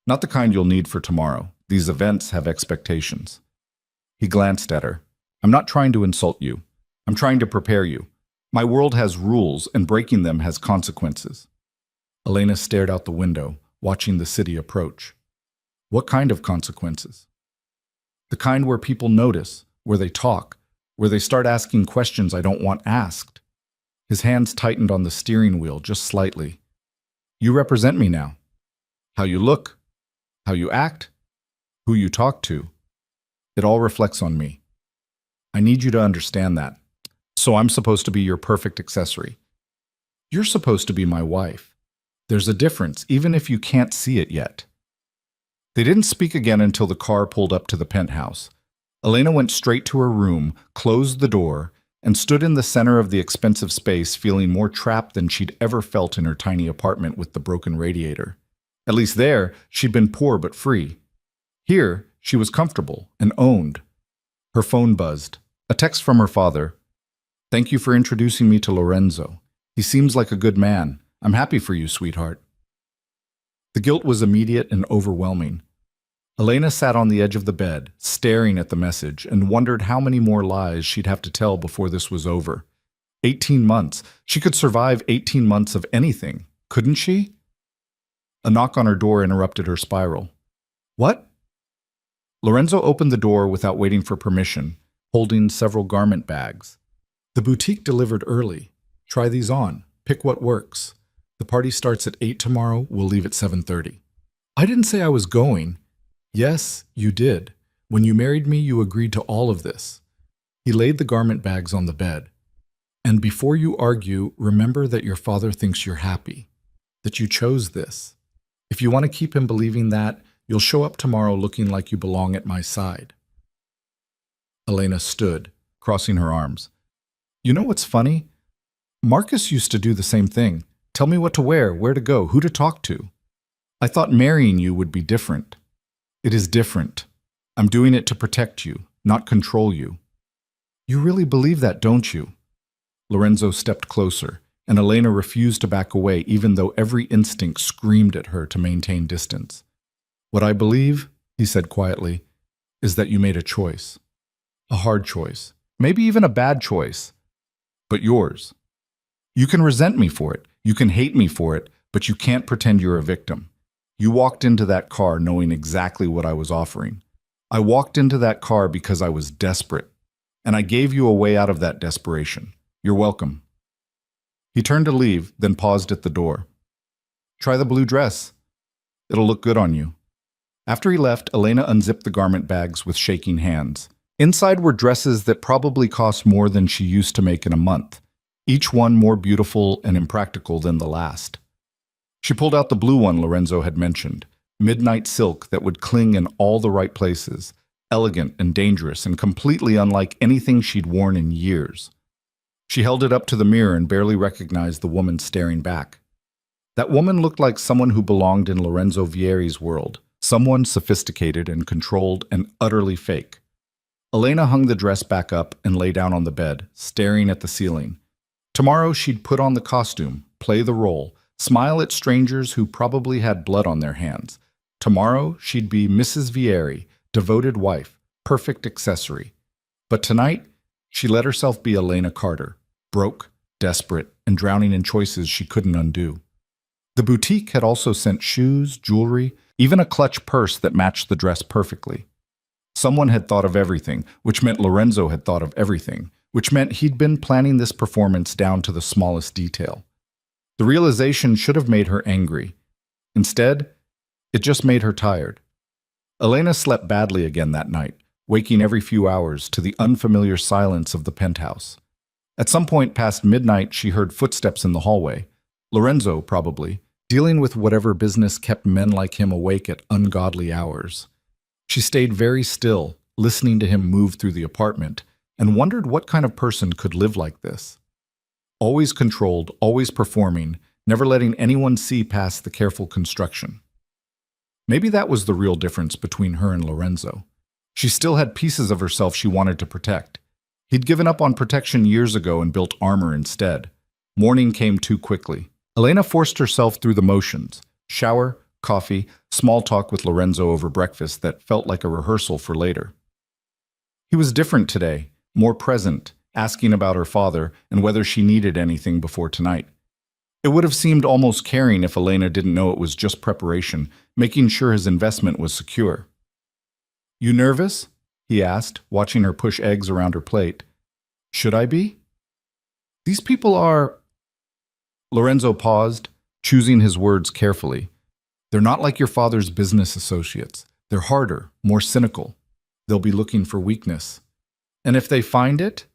Not the kind you'll need for tomorrow. These events have expectations. He glanced at her. I'm not trying to insult you. I'm trying to prepare you. My world has rules, and breaking them has consequences. Elena stared out the window, watching the city approach. What kind of consequences? The kind where people notice, where they talk, where they start asking questions I don't want asked. His hands tightened on the steering wheel just slightly. You represent me now. How you look, how you act, who you talk to. It all reflects on me. I need you to understand that. So I'm supposed to be your perfect accessory. You're supposed to be my wife. There's a difference, even if you can't see it yet. They didn't speak again until the car pulled up to the penthouse. Elena went straight to her room, closed the door, and stood in the center of the expensive space feeling more trapped than she'd ever felt in her tiny apartment with the broken radiator. At least there, she'd been poor but free. Here, she was comfortable and owned. Her phone buzzed. A text from her father. Thank you for introducing me to Lorenzo. He seems like a good man. I'm happy for you, sweetheart. The guilt was immediate and overwhelming. Elena sat on the edge of the bed, staring at the message, and wondered how many more lies she'd have to tell before this was over. 18 months. She could survive 18 months of anything, couldn't she? A knock on her door interrupted her spiral. What? Lorenzo opened the door without waiting for permission, holding several garment bags. The boutique delivered early. Try these on. Pick what works. The party starts at 8 tomorrow. We'll leave at 7:30. I didn't say I was going. Yes, you did. When you married me, you agreed to all of this. He laid the garment bags on the bed. And before you argue, remember that your father thinks you're happy, that you chose this. If you want to keep him believing that, you'll show up tomorrow looking like you belong at my side. Elena stood, crossing her arms. You know what's funny? Marcus used to do the same thing. Tell me what to wear, where to go, who to talk to. I thought marrying you would be different. It is different. I'm doing it to protect you, not control you. You really believe that, don't you? Lorenzo stepped closer, and Elena refused to back away even though every instinct screamed at her to maintain distance. What I believe, he said quietly, is that you made a choice. A hard choice. Maybe even a bad choice. But yours. You can resent me for it. You can hate me for it, but you can't pretend you're a victim. You walked into that car knowing exactly what I was offering. I walked into that car because I was desperate, and I gave you a way out of that desperation. You're welcome. He turned to leave, then paused at the door. Try the blue dress. It'll look good on you. After he left, Elena unzipped the garment bags with shaking hands. Inside were dresses that probably cost more than she used to make in a month, each one more beautiful and impractical than the last. She pulled out the blue one Lorenzo had mentioned, midnight silk that would cling in all the right places, elegant and dangerous and completely unlike anything she'd worn in years. She held it up to the mirror and barely recognized the woman staring back. That woman looked like someone who belonged in Lorenzo Vieri's world, someone sophisticated and controlled and utterly fake. Elena hung the dress back up and lay down on the bed, staring at the ceiling. Tomorrow she'd put on the costume, play the role, smile at strangers who probably had blood on their hands. Tomorrow she'd be Mrs. Vieri, devoted wife, perfect accessory. But tonight, she let herself be Elena Carter, broke, desperate, and drowning in choices she couldn't undo. The boutique had also sent shoes, jewelry, even a clutch purse that matched the dress perfectly. Someone had thought of everything, which meant Lorenzo had thought of everything, which meant he'd been planning this performance down to the smallest detail. The realization should have made her angry. Instead, it just made her tired. Elena slept badly again that night, waking every few hours to the unfamiliar silence of the penthouse. At some point past midnight, she heard footsteps in the hallway. Lorenzo, probably, dealing with whatever business kept men like him awake at ungodly hours. She stayed very still, listening to him move through the apartment, and wondered what kind of person could live like this. Always controlled, always performing, never letting anyone see past the careful construction. Maybe that was the real difference between her and Lorenzo. She still had pieces of herself she wanted to protect. He'd given up on protection years ago and built armor instead. Morning came too quickly. Elena forced herself through the motions. Shower, coffee, small talk with Lorenzo over breakfast that felt like a rehearsal for later. He was different today, more present, asking about her father and whether she needed anything before tonight. It would have seemed almost caring if Elena didn't know it was just preparation, making sure his investment was secure. You nervous? He asked, watching her push eggs around her plate. Should I be? These people are... Lorenzo paused, choosing his words carefully. They're not like your father's business associates. They're harder, more cynical. They'll be looking for weakness. And if they find it,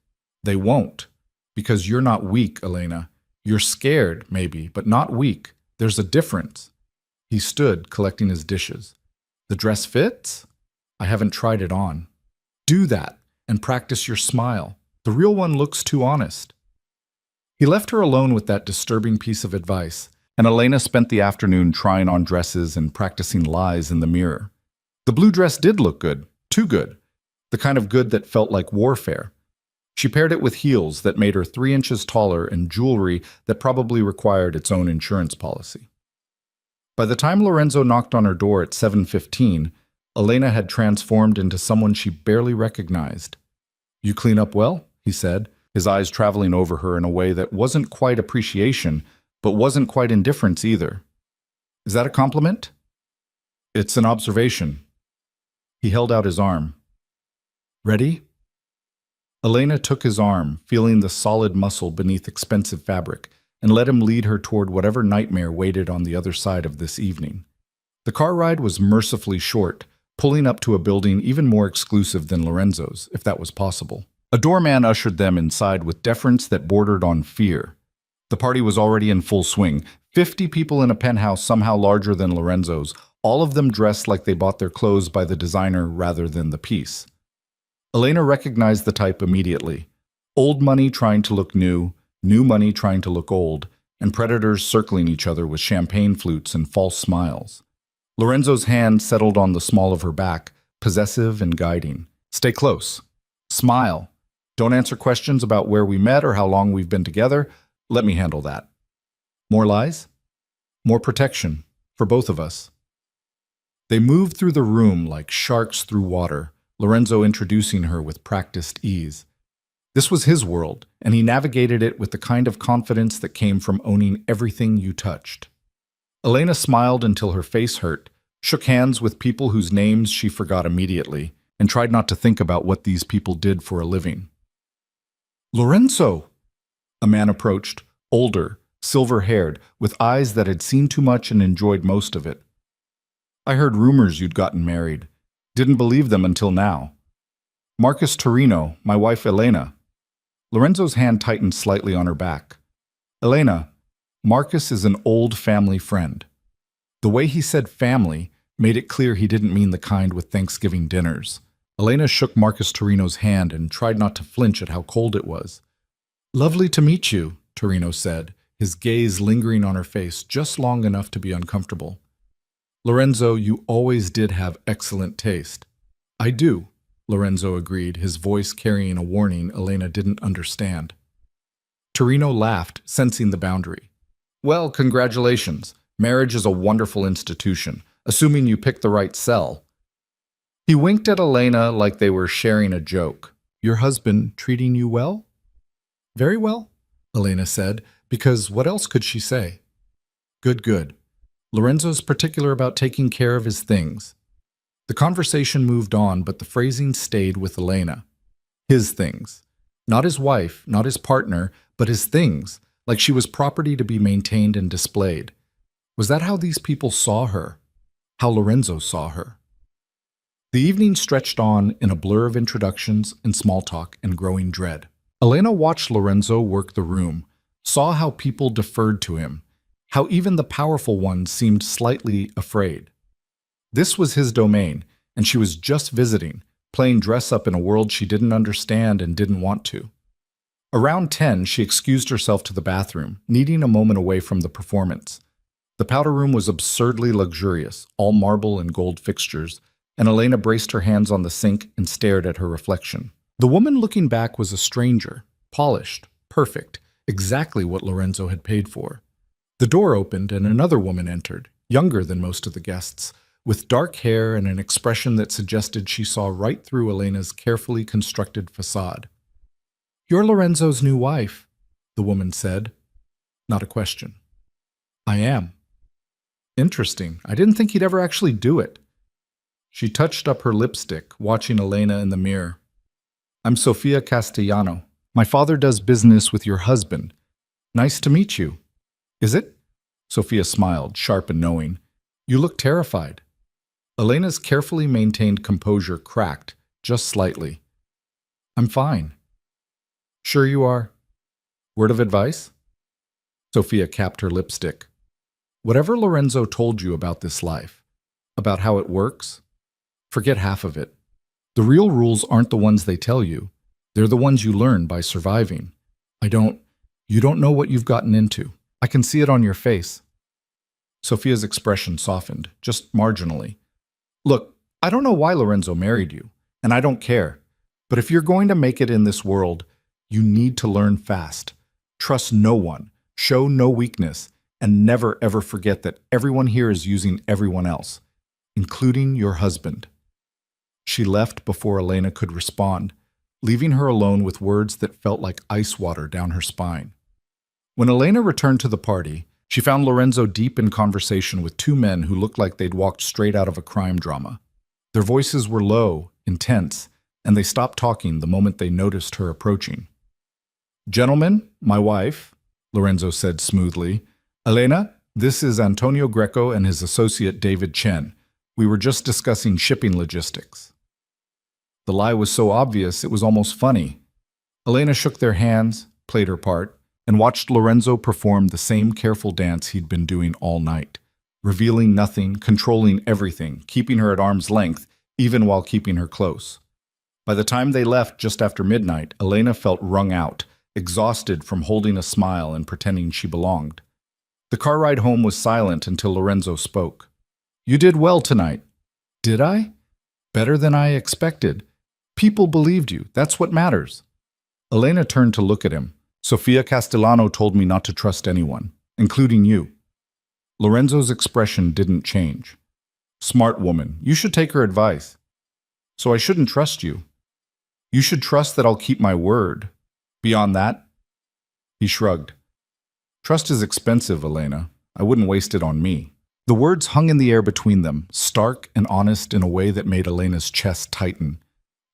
they won't. Because you're not weak, Elena. You're scared, maybe, but not weak. There's a difference. He stood, collecting his dishes. The dress fits? I haven't tried it on. Do that, and practice your smile. The real one looks too honest. He left her alone with that disturbing piece of advice, and Elena spent the afternoon trying on dresses and practicing lies in the mirror. The blue dress did look good, too good, the kind of good that felt like warfare. She paired it with heels that made her 3 inches taller and jewelry that probably required its own insurance policy. By the time Lorenzo knocked on her door at 7:15, Elena had transformed into someone she barely recognized. You clean up well, he said, his eyes traveling over her in a way that wasn't quite appreciation, but wasn't quite indifference either. Is that a compliment? It's an observation. He held out his arm. Ready? Elena took his arm, feeling the solid muscle beneath expensive fabric, and let him lead her toward whatever nightmare waited on the other side of this evening. The car ride was mercifully short, pulling up to a building even more exclusive than Lorenzo's, if that was possible. A doorman ushered them inside with deference that bordered on fear. The party was already in full swing, 50 people in a penthouse somehow larger than Lorenzo's, all of them dressed like they bought their clothes by the designer rather than the piece. Elena recognized the type immediately. Old money trying to look new money trying to look old, and predators circling each other with champagne flutes and false smiles. Lorenzo's hand settled on the small of her back, possessive and guiding. Stay close. Smile. Don't answer questions about where we met or how long we've been together. Let me handle that. More lies? More protection, for both of us. They moved through the room like sharks through water, Lorenzo introducing her with practiced ease. This was his world, and he navigated it with the kind of confidence that came from owning everything you touched. Elena smiled until her face hurt, shook hands with people whose names she forgot immediately, and tried not to think about what these people did for a living. Lorenzo! A man approached, older, silver-haired, with eyes that had seen too much and enjoyed most of it. I heard rumors you'd gotten married. Didn't believe them until now. Marcus Torino, my wife Elena. Lorenzo's hand tightened slightly on her back. Elena, Marcus is an old family friend. The way he said family made it clear he didn't mean the kind with Thanksgiving dinners. Elena shook Marcus Torino's hand and tried not to flinch at how cold it was. Lovely to meet you, Torino said, his gaze lingering on her face just long enough to be uncomfortable. Lorenzo, you always did have excellent taste. I do, Lorenzo agreed, his voice carrying a warning Elena didn't understand. Torino laughed, sensing the boundary. Well, congratulations. Marriage is a wonderful institution, assuming you pick the right cell. He winked at Elena like they were sharing a joke. Your husband treating you well? Very well, Elena said, because what else could she say? Good, good. Lorenzo's particular about taking care of his things. The conversation moved on, but the phrasing stayed with Elena. His things. Not his wife, not his partner, but his things, like she was property to be maintained and displayed. Was that how these people saw her? How Lorenzo saw her? The evening stretched on in a blur of introductions and small talk and growing dread. Elena watched Lorenzo work the room, saw how people deferred to him, how even the powerful ones seemed slightly afraid. This was his domain, and she was just visiting, playing dress-up in a world she didn't understand and didn't want to. Around 10, she excused herself to the bathroom, needing a moment away from the performance. The powder room was absurdly luxurious, all marble and gold fixtures, and Elena braced her hands on the sink and stared at her reflection. The woman looking back was a stranger, polished, perfect, exactly what Lorenzo had paid for. The door opened and another woman entered, younger than most of the guests, with dark hair and an expression that suggested she saw right through Elena's carefully constructed facade. You're Lorenzo's new wife, the woman said. Not a question. I am. Interesting. I didn't think he'd ever actually do it. She touched up her lipstick, watching Elena in the mirror. I'm Sofia Castellano. My father does business with your husband. Nice to meet you. Is it? Sofia smiled, sharp and knowing. You look terrified. Elena's carefully maintained composure cracked, just slightly. I'm fine. Sure you are? Word of advice? Sofia capped her lipstick. Whatever Lorenzo told you about this life, about how it works, forget half of it. The real rules aren't the ones they tell you. They're the ones you learn by surviving. You don't know what you've gotten into. I can see it on your face. Sofia's expression softened, just marginally. Look, I don't know why Lorenzo married you, and I don't care. But if you're going to make it in this world, you need to learn fast. Trust no one, show no weakness, and never ever forget that everyone here is using everyone else, including your husband. She left before Elena could respond, leaving her alone with words that felt like ice water down her spine. When Elena returned to the party, she found Lorenzo deep in conversation with two men who looked like they'd walked straight out of a crime drama. Their voices were low, intense, and they stopped talking the moment they noticed her approaching. Gentlemen, my wife, Lorenzo said smoothly. Elena, this is Antonio Greco and his associate David Chen. We were just discussing shipping logistics. The lie was so obvious it was almost funny. Elena shook their hands, played her part, and watched Lorenzo perform the same careful dance he'd been doing all night, revealing nothing, controlling everything, keeping her at arm's length, even while keeping her close. By the time they left just after midnight, Elena felt wrung out, exhausted from holding a smile and pretending she belonged. The car ride home was silent until Lorenzo spoke. You did well tonight. Did I? Better than I expected. People believed you. That's what matters. Elena turned to look at him. Sofia Castellano told me not to trust anyone, including you. Lorenzo's expression didn't change. Smart woman. You should take her advice. So I shouldn't trust you. You should trust that I'll keep my word. Beyond that? He shrugged. Trust is expensive, Elena. I wouldn't waste it on me. The words hung in the air between them, stark and honest in a way that made Elena's chest tighten.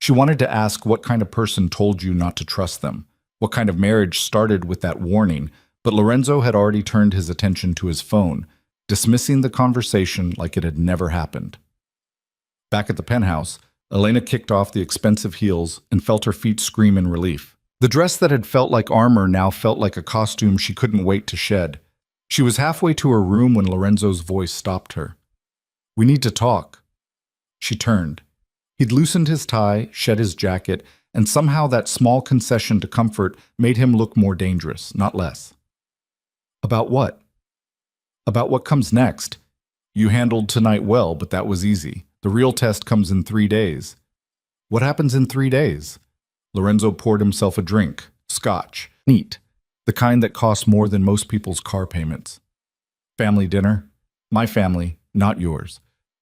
She wanted to ask what kind of person told you not to trust them, What kind of marriage started with that warning, but Lorenzo had already turned his attention to his phone, dismissing the conversation like it had never happened. Back at the penthouse, Elena kicked off the expensive heels and felt her feet scream in relief. The dress that had felt like armor now felt like a costume she couldn't wait to shed. She was halfway to her room when Lorenzo's voice stopped her. "We need to talk." She turned. He'd loosened his tie, shed his jacket, and somehow that small concession to comfort made him look more dangerous, not less. "About what?" "About what comes next. You handled tonight well, but that was easy. The real test comes in 3 days." "What happens in 3 days?" Lorenzo poured himself a drink, scotch, neat, the kind that costs more than most people's car payments. "Family dinner. My family, not yours.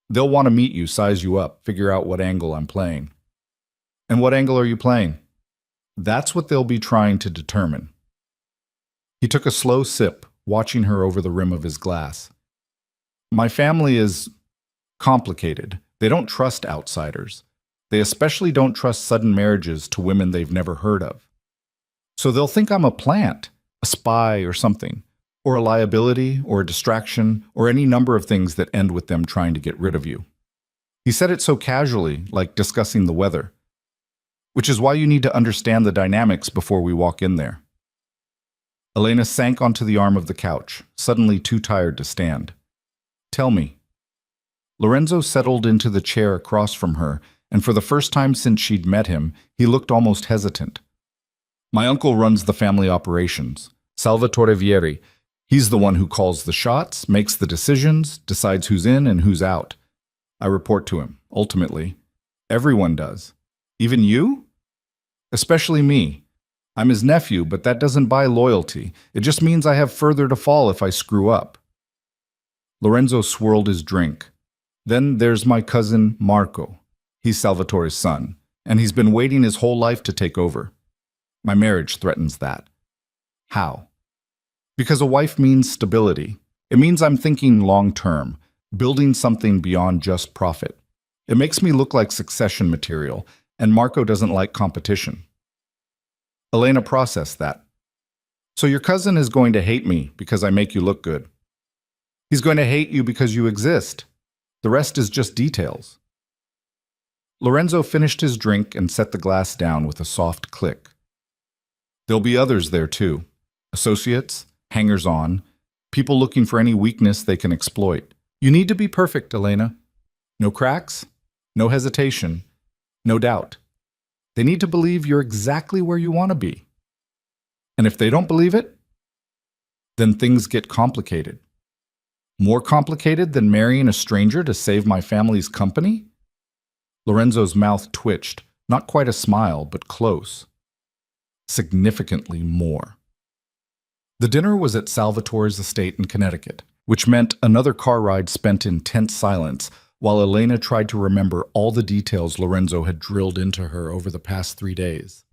They'll want to meet you, size you up, figure out what angle I'm playing." "And what angle are you playing?" "That's what they'll be trying to determine." He took a slow sip, watching her over the rim of his glass. "My family is complicated. They don't trust outsiders. They especially don't trust sudden marriages to women they've never heard of. So they'll think I'm a plant, a spy or something, or a liability or a distraction, or any number of things that end with them trying to get rid of you." He said it so casually, like discussing the weather. "Which is why you need to understand the dynamics before we walk in there." Elena sank onto the arm of the couch, suddenly too tired to stand. "Tell me." Lorenzo settled into the chair across from her, and for the first time since she'd met him, he looked almost hesitant. "My uncle runs the family operations, Salvatore Vieri. He's the one who calls the shots, makes the decisions, decides who's in and who's out. I report to him, ultimately. Everyone does. Even you? Especially me. I'm his nephew, but that doesn't buy loyalty. It just means I have further to fall if I screw up." Lorenzo swirled his drink. "Then there's my cousin, Marco. He's Salvatore's son, and he's been waiting his whole life to take over. My marriage threatens that." "How?" "Because a wife means stability. It means I'm thinking long-term, building something beyond just profit. It makes me look like succession material, and Marco doesn't like competition." Elena processed that. "So your cousin is going to hate me because I make you look good. He's going to hate you because you exist. The rest is just details." Lorenzo finished his drink and set the glass down with a soft click. "There'll be others there too. Associates, hangers-on, people looking for any weakness they can exploit. You need to be perfect, Elena. No cracks, no hesitation, no doubt. They need to believe you're exactly where you want to be. And if they don't believe it, then things get complicated. More complicated than marrying a stranger to save my family's company?" Lorenzo's mouth twitched, not quite a smile, but close. Significantly more. The dinner was at Salvatore's estate in Connecticut, which meant another car ride spent in tense silence while Elena tried to remember all the details Lorenzo had drilled into her over the past 3 days.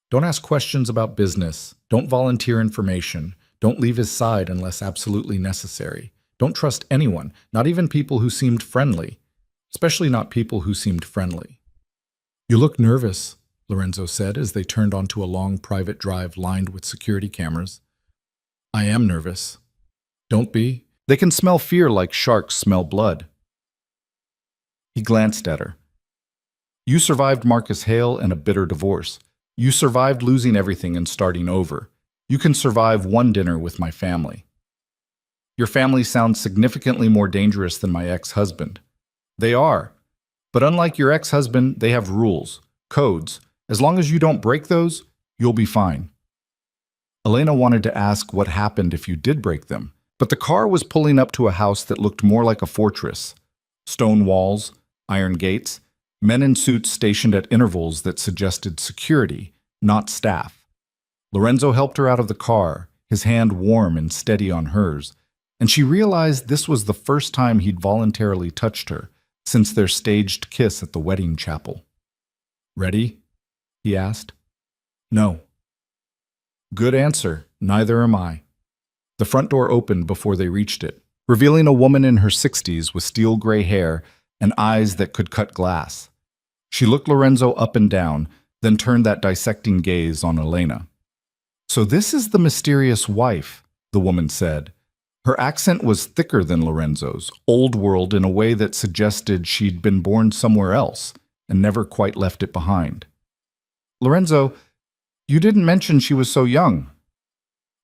Don't ask questions about business. Don't volunteer information. Don't leave his side unless absolutely necessary. Don't trust anyone, not even people who seemed friendly. Especially not people who seemed friendly. "You look nervous," Lorenzo said as they turned onto a long private drive lined with security cameras. "I am nervous." "Don't be. They can smell fear like sharks smell blood." He glanced at her. "You survived Marcus Hale and a bitter divorce. You survived losing everything and starting over. You can survive one dinner with my family." "Your family sounds significantly more dangerous than my ex-husband." "They are. But unlike your ex-husband, they have rules, codes. As long as you don't break those, you'll be fine." Elena wanted to ask what happened if you did break them, but the car was pulling up to a house that looked more like a fortress. Stone walls, iron gates, men in suits stationed at intervals that suggested security, not staff. Lorenzo helped her out of the car, his hand warm and steady on hers, and she realized this was the first time he'd voluntarily touched her since their staged kiss at the wedding chapel. "Ready?" he asked. "No." "Good answer. Neither am I." The front door opened before they reached it, revealing a woman in her 60s with steel gray hair and eyes that could cut glass. She looked Lorenzo up and down, then turned that dissecting gaze on Elena. "So this is the mysterious wife," the woman said. Her accent was thicker than Lorenzo's, old world in a way that suggested she'd been born somewhere else and never quite left it behind. "Lorenzo, you didn't mention she was so young."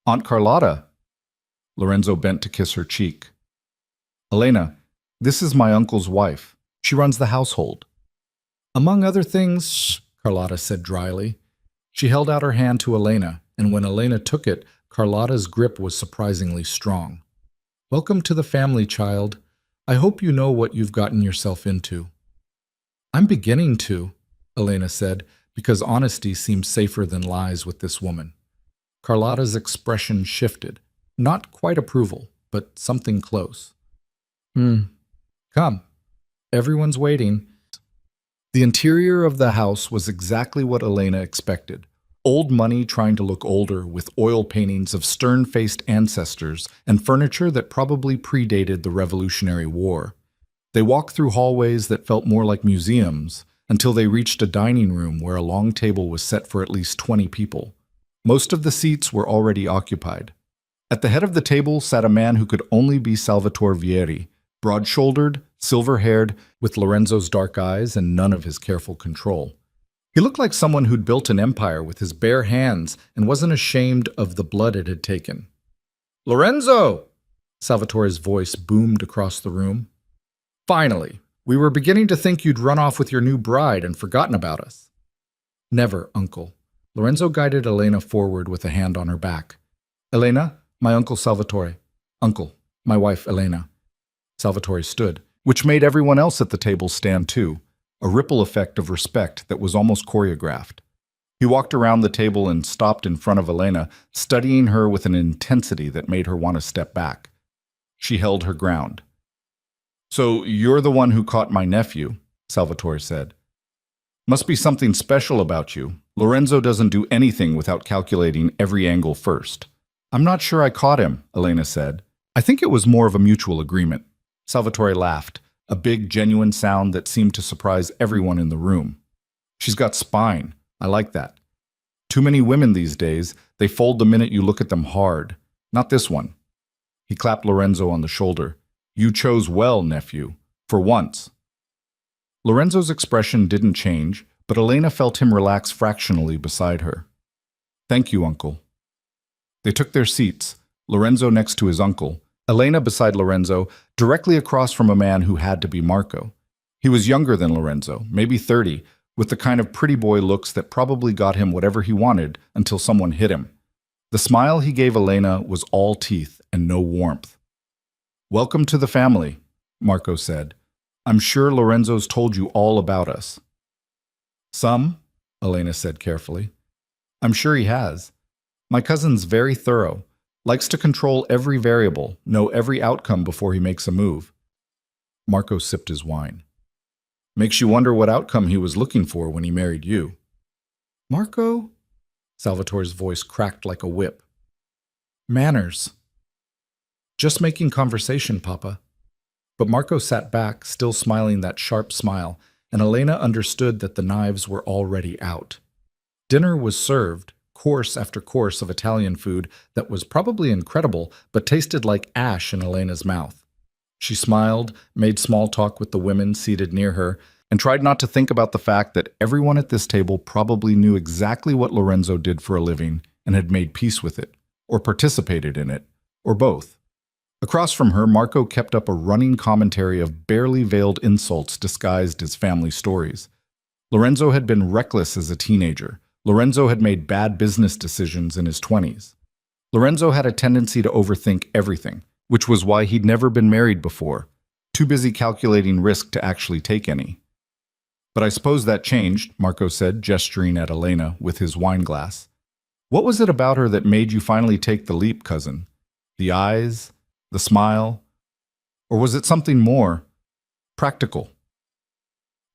"Aunt Carlotta." Lorenzo bent to kiss her cheek. "Elena, this is my uncle's wife. She runs the household." "Among other things," Carlotta said dryly. She held out her hand to Elena, and when Elena took it, Carlotta's grip was surprisingly strong. "Welcome to the family, child. I hope you know what you've gotten yourself into." "I'm beginning to," Elena said, because honesty seemed safer than lies with this woman. Carlotta's expression shifted. Not quite approval, but something close. Come. Everyone's waiting." The interior of the house was exactly what Elena expected. Old money trying to look older, with oil paintings of stern-faced ancestors and furniture that probably predated the Revolutionary War. They walked through hallways that felt more like museums until they reached a dining room where a long table was set for at least 20 people. Most of the seats were already occupied. At the head of the table sat a man who could only be Salvatore Vieri, broad-shouldered, silver-haired, with Lorenzo's dark eyes and none of his careful control. He looked like someone who'd built an empire with his bare hands and wasn't ashamed of the blood it had taken. "Lorenzo!" Salvatore's voice boomed across the room. "Finally! We were beginning to think you'd run off with your new bride and forgotten about us." "Never, Uncle." Lorenzo guided Elena forward with a hand on her back. "Elena, my Uncle Salvatore. Uncle, my wife Elena." Salvatore stood, which made everyone else at the table stand too, a ripple effect of respect that was almost choreographed. He walked around the table and stopped in front of Elena, studying her with an intensity that made her want to step back. She held her ground. "So you're the one who caught my nephew," Salvatore said. "Must be something special about you. Lorenzo doesn't do anything without calculating every angle first." "I'm not sure I caught him," Elena said. "I think it was more of a mutual agreement." Salvatore laughed, a big, genuine sound that seemed to surprise everyone in the room. "She's got spine. I like that. Too many women these days, they fold the minute you look at them hard. Not this one." He clapped Lorenzo on the shoulder. "You chose well, nephew. For once." Lorenzo's expression didn't change, but Elena felt him relax fractionally beside her. "Thank you, Uncle." They took their seats, Lorenzo next to his uncle, Elena beside Lorenzo, directly across from a man who had to be Marco. He was younger than Lorenzo, maybe 30, with the kind of pretty boy looks that probably got him whatever he wanted until someone hit him. The smile he gave Elena was all teeth and no warmth. "Welcome to the family," Marco said. "I'm sure Lorenzo's told you all about us." "Some," Elena said carefully. "I'm sure he has. My cousin's very thorough. Likes to control every variable, know every outcome before he makes a move." Marco sipped his wine. "Makes you wonder what outcome he was looking for when he married you." "Marco?" Salvatore's voice cracked like a whip. "Manners." "Just making conversation, Papa." But Marco sat back, still smiling that sharp smile, and Elena understood that the knives were already out. Dinner was served, course after course of Italian food that was probably incredible, but tasted like ash in Elena's mouth. She smiled, made small talk with the women seated near her, and tried not to think about the fact that everyone at this table probably knew exactly what Lorenzo did for a living and had made peace with it, or participated in it, or both. Across from her, Marco kept up a running commentary of barely veiled insults disguised as family stories. Lorenzo had been reckless as a teenager. Lorenzo had made bad business decisions in his 20s. Lorenzo had a tendency to overthink everything, which was why he'd never been married before, too busy calculating risk to actually take any. "But I suppose that changed," Marco said, gesturing at Elena with his wine glass. "What was it about her that made you finally take the leap, cousin? The eyes? The smile? Or was it something more practical?"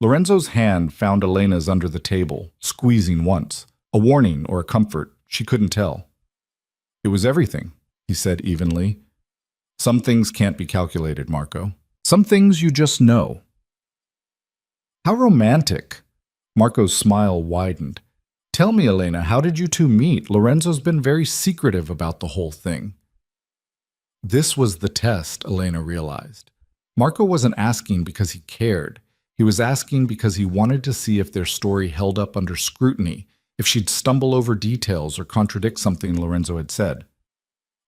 Lorenzo's hand found Elena's under the table, squeezing once, a warning or a comfort, she couldn't tell. "It was everything," he said evenly. "Some things can't be calculated, Marco. Some things you just know." "How romantic!" Marco's smile widened. Tell me, Elena, how did you two meet? Lorenzo's been very secretive about the whole thing. This was the test, Elena realized. Marco wasn't asking because he cared. He was asking because he wanted to see if their story held up under scrutiny, if she'd stumble over details or contradict something Lorenzo had said.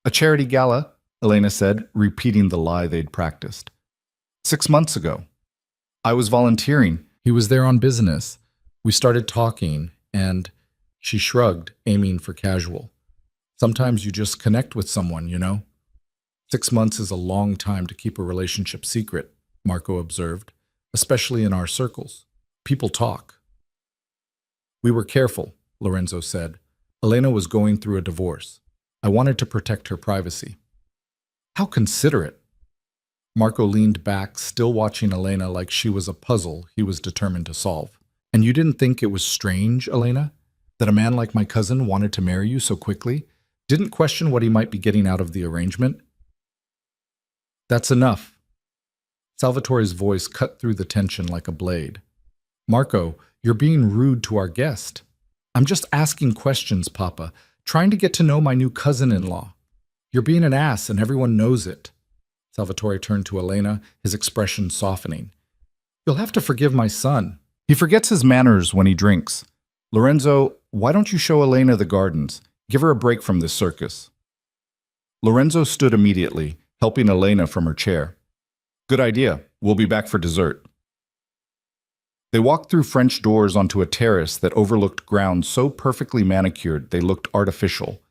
A charity gala, Elena said, repeating the lie they'd practiced. 6 months ago. I was volunteering. He was there on business. We started talking, and she shrugged, aiming for casual. Sometimes you just connect with someone, you know? 6 months is a long time to keep a relationship secret, Marco observed, especially in our circles. People talk. We were careful, Lorenzo said. Elena was going through a divorce. I wanted to protect her privacy. How considerate. Marco leaned back, still watching Elena like she was a puzzle he was determined to solve. And you didn't think it was strange, Elena, that a man like my cousin wanted to marry you so quickly? Didn't question what he might be getting out of the arrangement? That's enough. Salvatore's voice cut through the tension like a blade. Marco, you're being rude to our guest. I'm just asking questions, Papa, trying to get to know my new cousin-in-law. You're being an ass and everyone knows it. Salvatore turned to Elena, his expression softening. You'll have to forgive my son. He forgets his manners when he drinks. Lorenzo, why don't you show Elena the gardens? Give her a break from this circus. Lorenzo stood immediately, helping Elena from her chair. Good idea. We'll be back for dessert. They walked through French doors onto a terrace that overlooked ground so perfectly manicured they looked artificial.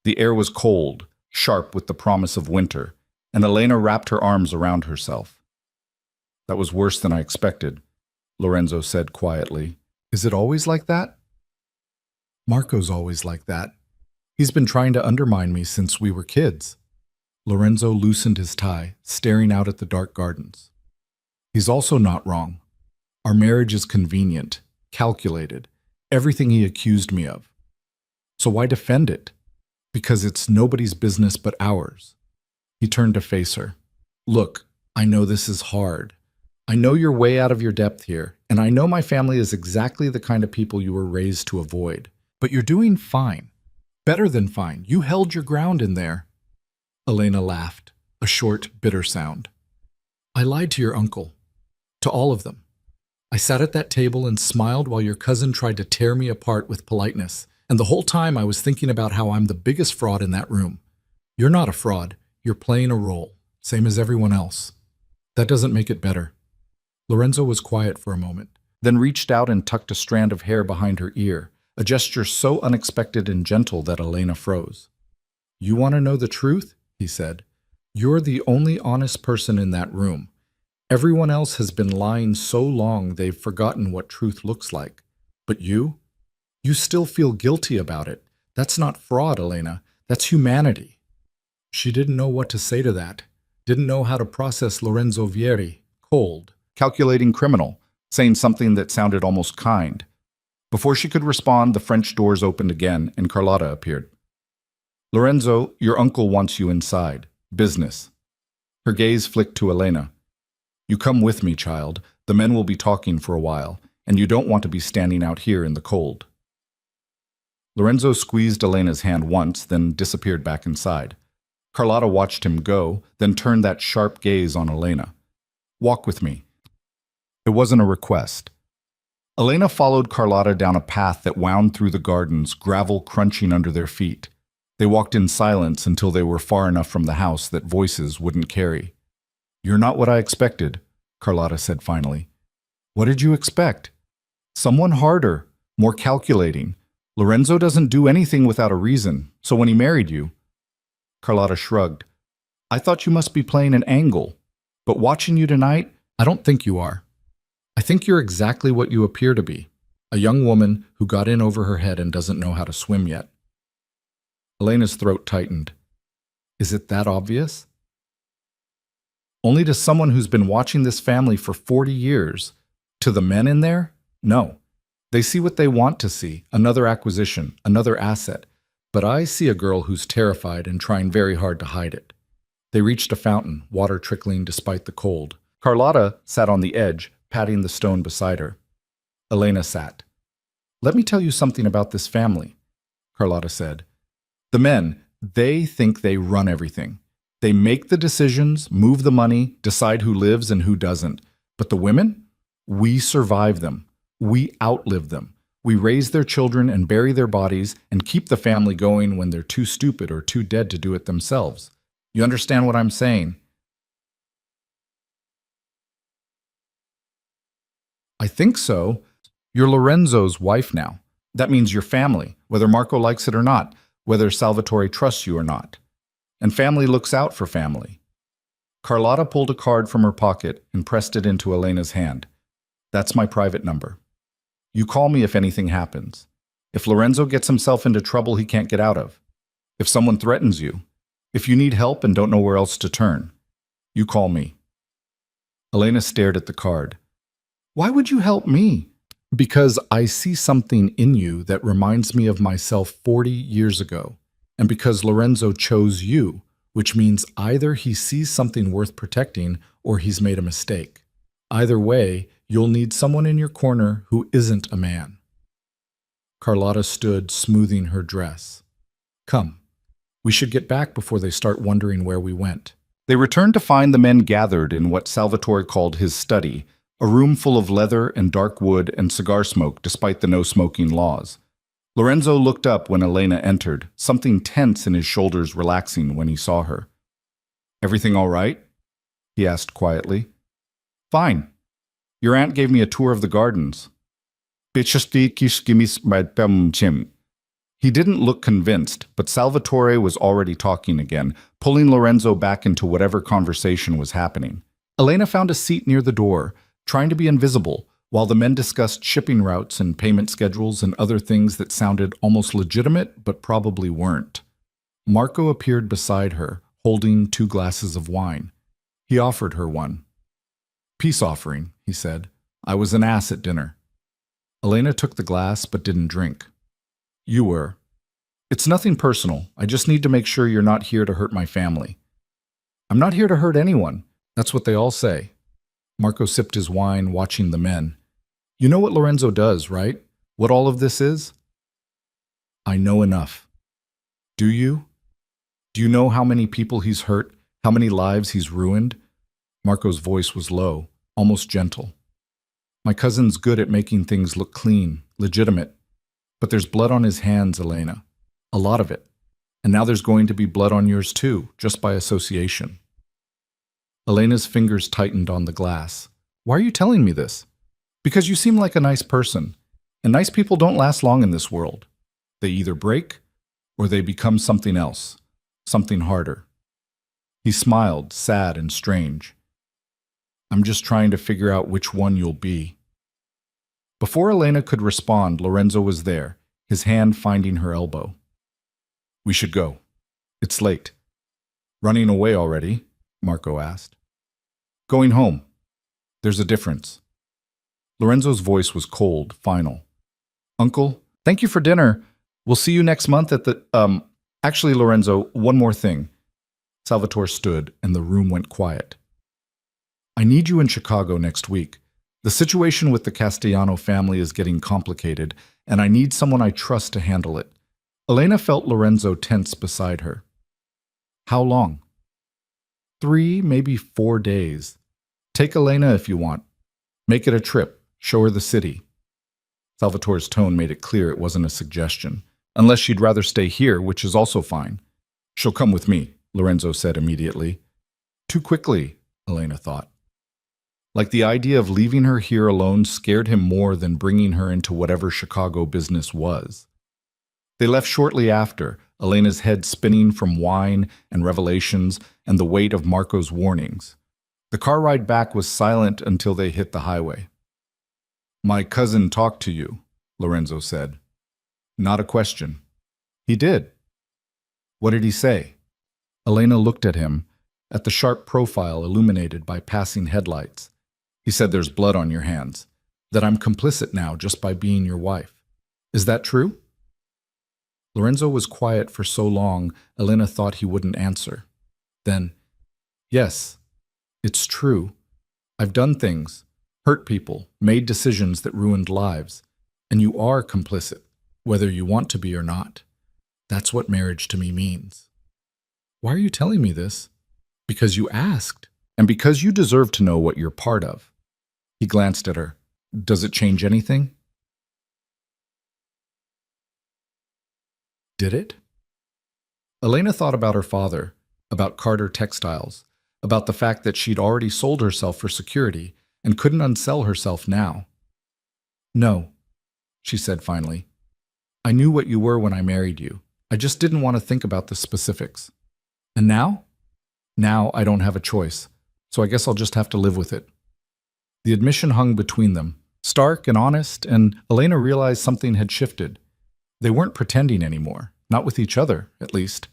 The air was cold, sharp with the promise of winter, and Elena wrapped her arms around herself. That was worse than I expected, Lorenzo said quietly. Is it always like that? Marco's always like that. He's been trying to undermine me since we were kids. Lorenzo loosened his tie, staring out at the dark gardens. He's also not wrong. Our marriage is convenient, calculated, everything he accused me of. So why defend it? Because it's nobody's business but ours. He turned to face her. Look, I know this is hard. I know you're way out of your depth here, and I know my family is exactly the kind of people you were raised to avoid. But you're doing fine. Better than fine. You held your ground in there. Elena laughed, a short, bitter sound. I lied to your uncle. To all of them. I sat at that table and smiled while your cousin tried to tear me apart with politeness, and the whole time I was thinking about how I'm the biggest fraud in that room. You're not a fraud. You're playing a role, same as everyone else. That doesn't make it better. Lorenzo was quiet for a moment, then reached out and tucked a strand of hair behind her ear, a gesture so unexpected and gentle that Elena froze. You want to know the truth? He said. You're the only honest person in that room. Everyone else has been lying so long they've forgotten what truth looks like. But you still feel guilty about it. That's not fraud, Elena. That's humanity. She didn't know what to say to that. Didn't know how to process Lorenzo Vieri, cold, calculating criminal, saying something that sounded almost kind. Before she could respond, the French doors opened again and Carlotta appeared. Lorenzo, your uncle wants you inside. Business. Her gaze flicked to Elena. You come with me, child. The men will be talking for a while, and you don't want to be standing out here in the cold. Lorenzo squeezed Elena's hand once, then disappeared back inside. Carlotta watched him go, then turned that sharp gaze on Elena. Walk with me. It wasn't a request. Elena followed Carlotta down a path that wound through the gardens, gravel crunching under their feet. They walked in silence until they were far enough from the house that voices wouldn't carry. You're not what I expected, Carlotta said finally. What did you expect? Someone harder, more calculating. Lorenzo doesn't do anything without a reason, so when he married you... Carlotta shrugged. I thought you must be playing an angle, but watching you tonight, I don't think you are. I think you're exactly what you appear to be, a young woman who got in over her head and doesn't know how to swim yet. Elena's throat tightened. Is it that obvious? Only to someone who's been watching this family for 40 years. To the men in there? No. They see what they want to see, another acquisition, another asset. But I see a girl who's terrified and trying very hard to hide it. They reached a fountain, water trickling despite the cold. Carlotta sat on the edge, patting the stone beside her. Elena sat. Let me tell you something about this family, Carlotta said. The men, they think they run everything. They make the decisions, move the money, decide who lives and who doesn't. But the women? We survive them. We outlive them. We raise their children and bury their bodies and keep the family going when they're too stupid or too dead to do it themselves. You understand what I'm saying? I think so. You're Lorenzo's wife now. That means your family, whether Marco likes it or not, whether Salvatore trusts you or not. And family looks out for family. Carlotta pulled a card from her pocket and pressed it into Elena's hand. That's my private number. You call me if anything happens. If Lorenzo gets himself into trouble he can't get out of. If someone threatens you. If you need help and don't know where else to turn. You call me. Elena stared at the card. Why would you help me? Because I see something in you that reminds me of myself 40 years ago. And because Lorenzo chose you, which means either he sees something worth protecting or he's made a mistake. Either way, you'll need someone in your corner who isn't a man. Carlotta stood, smoothing her dress. Come, we should get back before they start wondering where we went. They returned to find the men gathered in what Salvatore called his study, a room full of leather and dark wood and cigar smoke despite the no-smoking laws. Lorenzo looked up when Elena entered, something tense in his shoulders relaxing when he saw her. Everything all right? He asked quietly. Fine. Your aunt gave me a tour of the gardens. He didn't look convinced, but Salvatore was already talking again, pulling Lorenzo back into whatever conversation was happening. Elena found a seat near the door, trying to be invisible, while the men discussed shipping routes and payment schedules and other things that sounded almost legitimate but probably weren't. Marco appeared beside her, holding 2 glasses of wine. He offered her one. Peace offering, he said. I was an ass at dinner. Elena took the glass but didn't drink. You were. It's nothing personal. I just need to make sure you're not here to hurt my family. I'm not here to hurt anyone. That's what they all say. Marco sipped his wine, watching the men. You know what Lorenzo does, right? What all of this is? I know enough. Do you? Do you know how many people he's hurt, how many lives he's ruined? Marco's voice was low, almost gentle. My cousin's good at making things look clean, legitimate. But there's blood on his hands, Elena. A lot of it. And now there's going to be blood on yours too, just by association. Elena's fingers tightened on the glass. Why are you telling me this? Because you seem like a nice person. And nice people don't last long in this world. They either break, or they become something else. Something harder. He smiled, sad and strange. I'm just trying to figure out which one you'll be. Before Elena could respond, Lorenzo was there, his hand finding her elbow. We should go. It's late. Running away already? Marco asked. Going home. There's a difference. Lorenzo's voice was cold, final. Uncle, thank you for dinner. We'll see you next month at the, Actually, Lorenzo, one more thing. Salvatore stood, and the room went quiet. I need you in Chicago next week. The situation with the Castellano family is getting complicated, and I need someone I trust to handle it. Elena felt Lorenzo tense beside her. How long? 3, maybe 4 days. Take Elena if you want. Make it a trip. Show her the city. Salvatore's tone made it clear it wasn't a suggestion. Unless she'd rather stay here, which is also fine. She'll come with me, Lorenzo said immediately. Too quickly, Elena thought. Like the idea of leaving her here alone scared him more than bringing her into whatever Chicago business was. They left shortly after, Elena's head spinning from wine and revelations and the weight of Marco's warnings. The car ride back was silent until they hit the highway. My cousin talked to you, Lorenzo said. Not a question. He did. What did he say? Elena looked at him, at the sharp profile illuminated by passing headlights. He said there's blood on your hands, that I'm complicit now just by being your wife. Is that true? Lorenzo was quiet for so long, Elena thought he wouldn't answer. Then, yes, it's true. I've done things, hurt people, made decisions that ruined lives. And you are complicit, whether you want to be or not. That's what marriage to me means. Why are you telling me this? Because you asked, and because you deserve to know what you're part of. He glanced at her. Does it change anything? Did it? Elena thought about her father, about Carter Textiles, about the fact that she'd already sold herself for security and couldn't unsell herself now. No, she said finally. I knew what you were when I married you. I just didn't want to think about the specifics. And now? Now I don't have a choice, so I guess I'll just have to live with it. The admission hung between them, stark and honest, and Elena realized something had shifted. They weren't pretending anymore, not with each other, at least.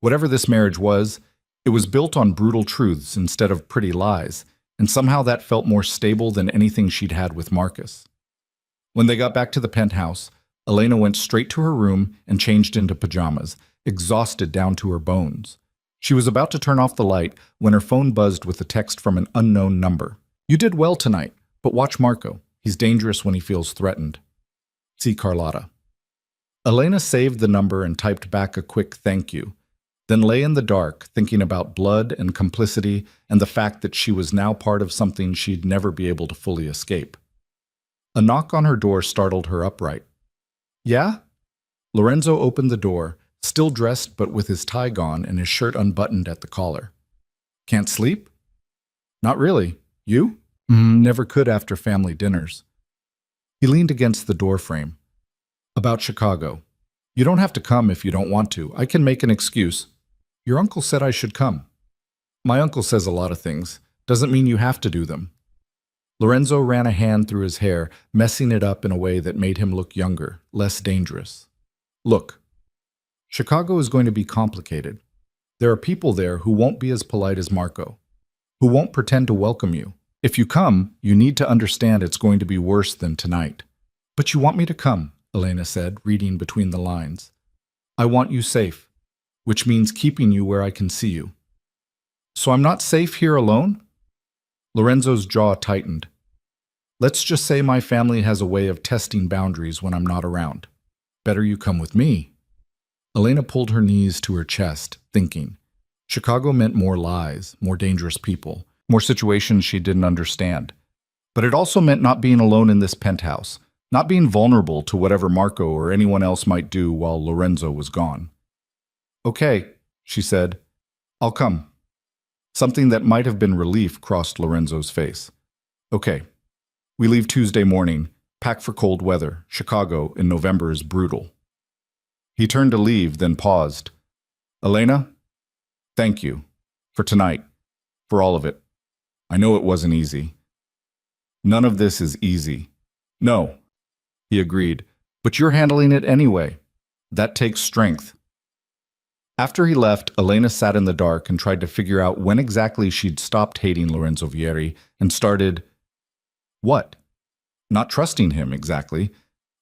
Whatever this marriage was, it was built on brutal truths instead of pretty lies, and somehow that felt more stable than anything she'd had with Marcus. When they got back to the penthouse, Elena went straight to her room and changed into pajamas, exhausted down to her bones. She was about to turn off the light when her phone buzzed with a text from an unknown number. You did well tonight, but watch Marco. He's dangerous when he feels threatened. See Carlotta. Elena saved the number and typed back a quick thank you, then lay in the dark thinking about blood and complicity and the fact that she was now part of something she'd never be able to fully escape. A knock on her door startled her upright. Yeah? Lorenzo opened the door, still dressed but with his tie gone and his shirt unbuttoned at the collar. Can't sleep? Not really. You? Never could after family dinners. He leaned against the doorframe. About Chicago. You don't have to come if you don't want to. I can make an excuse. Your uncle said I should come. My uncle says a lot of things. Doesn't mean you have to do them. Lorenzo ran a hand through his hair, messing it up in a way that made him look younger, less dangerous. Look, Chicago is going to be complicated. There are people there who won't be as polite as Marco, who won't pretend to welcome you. If you come, you need to understand it's going to be worse than tonight. But you want me to come, Elena said, reading between the lines. I want you safe, which means keeping you where I can see you. So I'm not safe here alone? Lorenzo's jaw tightened. Let's just say my family has a way of testing boundaries when I'm not around. Better you come with me. Elena pulled her knees to her chest, thinking. Chicago meant more lies, more dangerous people, more situations she didn't understand. But it also meant not being alone in this penthouse, not being vulnerable to whatever Marco or anyone else might do while Lorenzo was gone. Okay, she said. I'll come. Something that might have been relief crossed Lorenzo's face. Okay. We leave Tuesday morning. Pack for cold weather. Chicago in November is brutal. He turned to leave, then paused. Elena, thank you. For tonight. For all of it. I know it wasn't easy. None of this is easy. No, he agreed. But you're handling it anyway. That takes strength. After he left, Elena sat in the dark and tried to figure out when exactly she'd stopped hating Lorenzo Vieri and started... What? Not trusting him, exactly,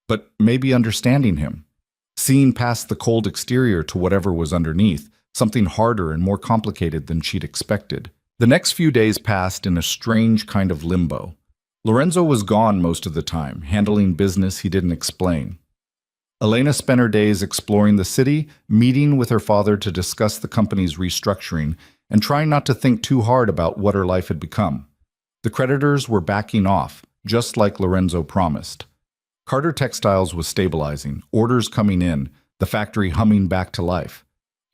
but maybe understanding him. Seeing past the cold exterior to whatever was underneath, something harder and more complicated than she'd expected. The next few days passed in a strange kind of limbo. Lorenzo was gone most of the time, handling business he didn't explain. Elena spent her days exploring the city, meeting with her father to discuss the company's restructuring, and trying not to think too hard about what her life had become. The creditors were backing off, just like Lorenzo promised. Carter Textiles was stabilizing, orders coming in, the factory humming back to life.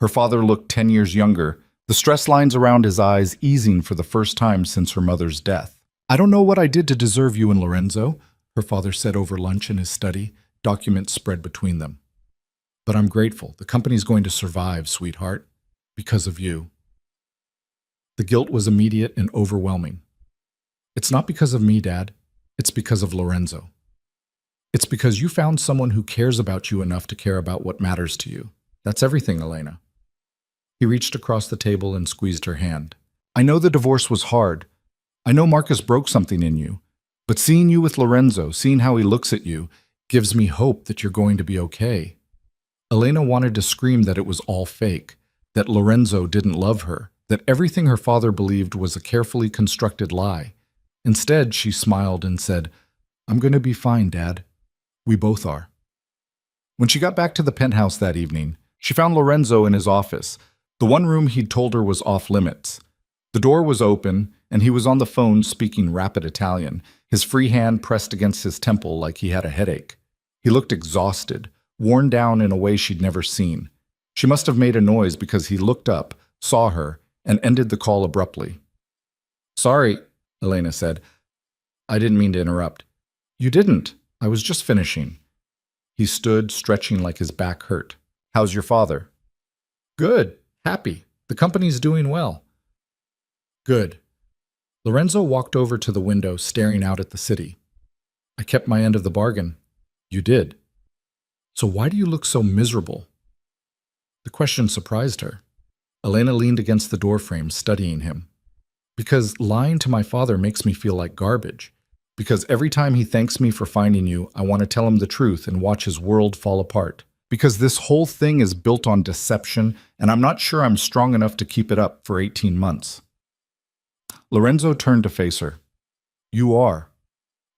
Her father looked 10 years younger, the stress lines around his eyes easing for the first time since her mother's death. I don't know what I did to deserve you and Lorenzo, her father said over lunch in his study, documents spread between them. But I'm grateful. The company's going to survive, sweetheart, because of you. The guilt was immediate and overwhelming. It's not because of me, Dad. It's because of Lorenzo. It's because you found someone who cares about you enough to care about what matters to you. That's everything, Elena. He reached across the table and squeezed her hand. I know the divorce was hard. I know Marcus broke something in you. But seeing you with Lorenzo, seeing how he looks at you, gives me hope that you're going to be okay. Elena wanted to scream that it was all fake, that Lorenzo didn't love her, that everything her father believed was a carefully constructed lie. Instead, she smiled and said, I'm going to be fine, Dad. We both are. When she got back to the penthouse that evening, she found Lorenzo in his office, the one room he'd told her was off limits. The door was open, and he was on the phone speaking rapid Italian, his free hand pressed against his temple like he had a headache. He looked exhausted, worn down in a way she'd never seen. She must have made a noise because he looked up, saw her, and ended the call abruptly. "Sorry," Elena said. "I didn't mean to interrupt." "You didn't. I was just finishing." He stood, stretching like his back hurt. "How's your father?" "Good. Happy. The company's doing well." "Good." Lorenzo walked over to the window, staring out at the city. "I kept my end of the bargain." "You did. So why do you look so miserable?" The question surprised her. Elena leaned against the doorframe, studying him. "Because lying to my father makes me feel like garbage. Because every time he thanks me for finding you, I want to tell him the truth and watch his world fall apart. Because this whole thing is built on deception, and I'm not sure I'm strong enough to keep it up for 18 months. Lorenzo turned to face her. "You are.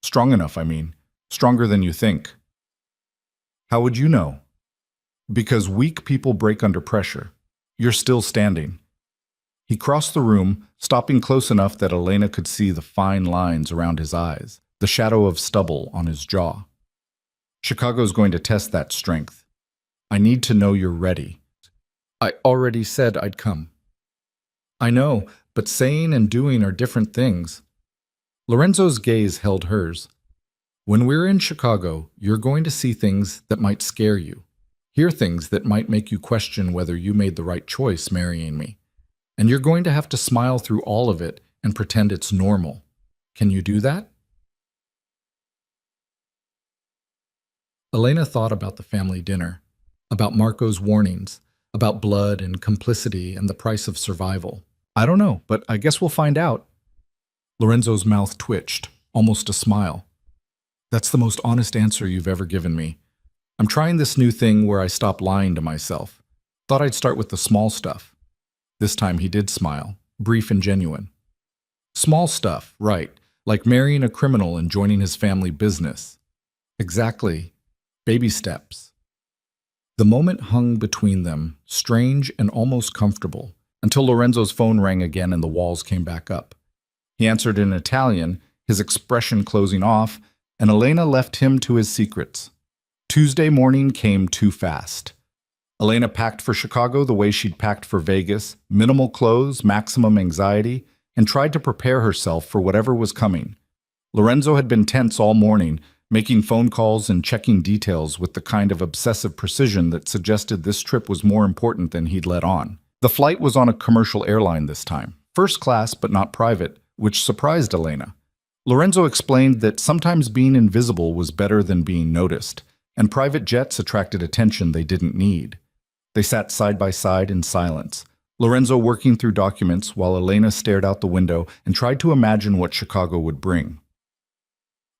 Strong enough, I mean. Stronger than you think." "How would you know?" "Because weak people break under pressure. You're still standing." He crossed the room, stopping close enough that Elena could see the fine lines around his eyes, the shadow of stubble on his jaw. "Chicago's going to test that strength. I need to know you're ready." "I already said I'd come." "I know, but saying and doing are different things." Lorenzo's gaze held hers. "When we're in Chicago, you're going to see things that might scare you, hear things that might make you question whether you made the right choice marrying me. And you're going to have to smile through all of it and pretend it's normal. Can you do that?" Elena thought about the family dinner, about Marco's warnings, about blood and complicity and the price of survival. "I don't know, but I guess we'll find out." Lorenzo's mouth twitched, almost a smile. "That's the most honest answer you've ever given me. I'm trying this new thing where I stop lying to myself. Thought I'd start with the small stuff." This time he did smile, brief and genuine. "Small stuff, right, like marrying a criminal and joining his family business." "Exactly. Baby steps." The moment hung between them, strange and almost comfortable, until Lorenzo's phone rang again and the walls came back up. He answered in Italian, his expression closing off, and Elena left him to his secrets. Tuesday morning came too fast. Elena packed for Chicago the way she'd packed for Vegas, minimal clothes, maximum anxiety, and tried to prepare herself for whatever was coming. Lorenzo had been tense all morning, making phone calls and checking details with the kind of obsessive precision that suggested this trip was more important than he'd let on. The flight was on a commercial airline this time, first class but not private, which surprised Elena. Lorenzo explained that sometimes being invisible was better than being noticed, and private jets attracted attention they didn't need. They sat side by side in silence, Lorenzo working through documents while Elena stared out the window and tried to imagine what Chicago would bring.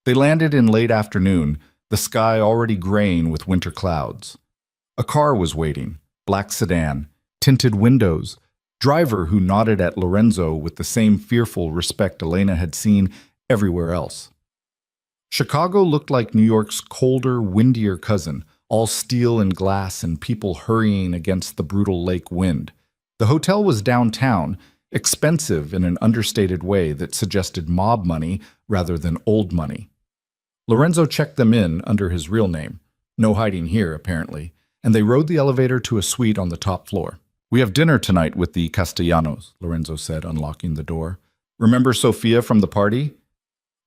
They landed in late afternoon, the sky already graying with winter clouds. A car was waiting, black sedan, tinted windows, driver who nodded at Lorenzo with the same fearful respect Elena had seen everywhere else. Chicago looked like New York's colder, windier cousin, all steel and glass and people hurrying against the brutal lake wind. The hotel was downtown, expensive in an understated way that suggested mob money rather than old money. Lorenzo checked them in under his real name, no hiding here apparently, and they rode the elevator to a suite on the top floor. "We have dinner tonight with the Castellanos," Lorenzo said, unlocking the door. "Remember Sophia from the party?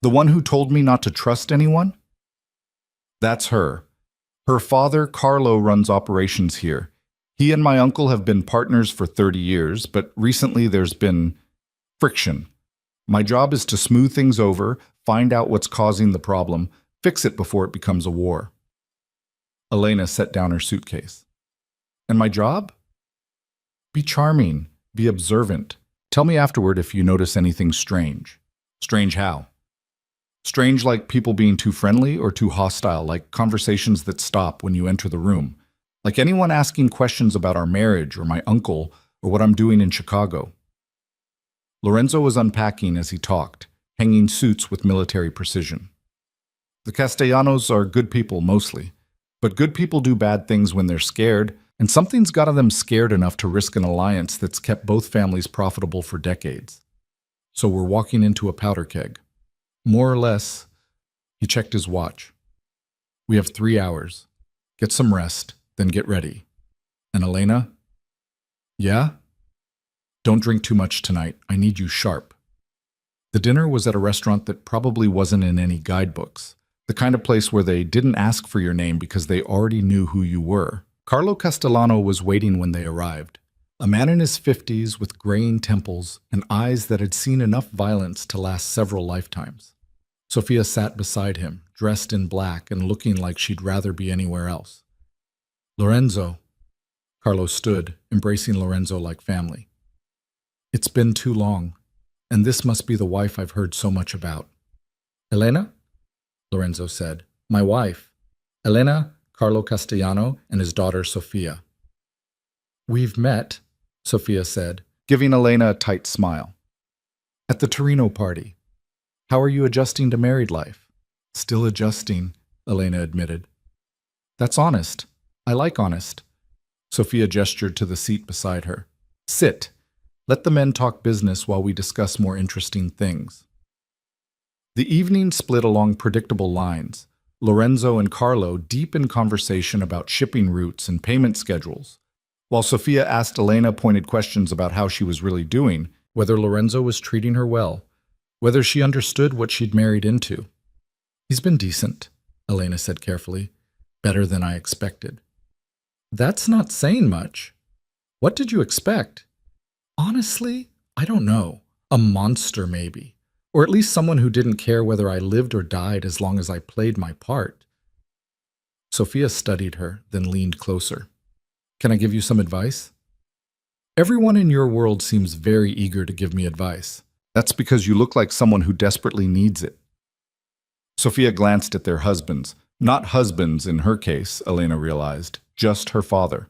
The one who told me not to trust anyone?" "That's her. Her father, Carlo, runs operations here. He and my uncle have been partners for 30 years, but recently there's been friction. My job is to smooth things over, find out what's causing the problem, fix it before it becomes a war." Elena set down her suitcase. "And my job?" "Be charming, be observant. Tell me afterward if you notice anything strange." "Strange how?" "Strange like people being too friendly or too hostile, like conversations that stop when you enter the room. Like anyone asking questions about our marriage or my uncle or what I'm doing in Chicago." Lorenzo was unpacking as he talked, hanging suits with military precision. The Castellanos are good people mostly, but good people do bad things when they're scared, and something's got them scared enough to risk an alliance that's kept both families profitable for decades. So we're walking into a powder keg. More or less, he checked his watch. We have 3 hours. Get some rest, then get ready. And Elena? Yeah? Don't drink too much tonight. I need you sharp. The dinner was at a restaurant that probably wasn't in any guidebooks. The kind of place where they didn't ask for your name because they already knew who you were. Carlo Castellano was waiting when they arrived. A man in his 50s with graying temples and eyes that had seen enough violence to last several lifetimes. Sofia sat beside him, dressed in black and looking like she'd rather be anywhere else. Lorenzo. Carlo stood, embracing Lorenzo like family. It's been too long, and this must be the wife I've heard so much about. Elena? Lorenzo said. My wife. Elena, Carlo Castellano, and his daughter Sofia. We've met, Sofia said, giving Elena a tight smile. At the Torino party. How are you adjusting to married life? Still adjusting, Elena admitted. That's honest. I like honest. Sofia gestured to the seat beside her. Sit. Let the men talk business while we discuss more interesting things. The evening split along predictable lines, Lorenzo and Carlo deep in conversation about shipping routes and payment schedules, while Sofia asked Elena pointed questions about how she was really doing, whether Lorenzo was treating her well, whether she understood what she'd married into. He's been decent, Elena said carefully. Better than I expected. That's not saying much. What did you expect? Honestly, I don't know. A monster, maybe. Or at least someone who didn't care whether I lived or died as long as I played my part. Sofia studied her, then leaned closer. Can I give you some advice? Everyone in your world seems very eager to give me advice. That's because you look like someone who desperately needs it. Sofia glanced at their husbands. Not husbands in her case, Elena realized, just her father.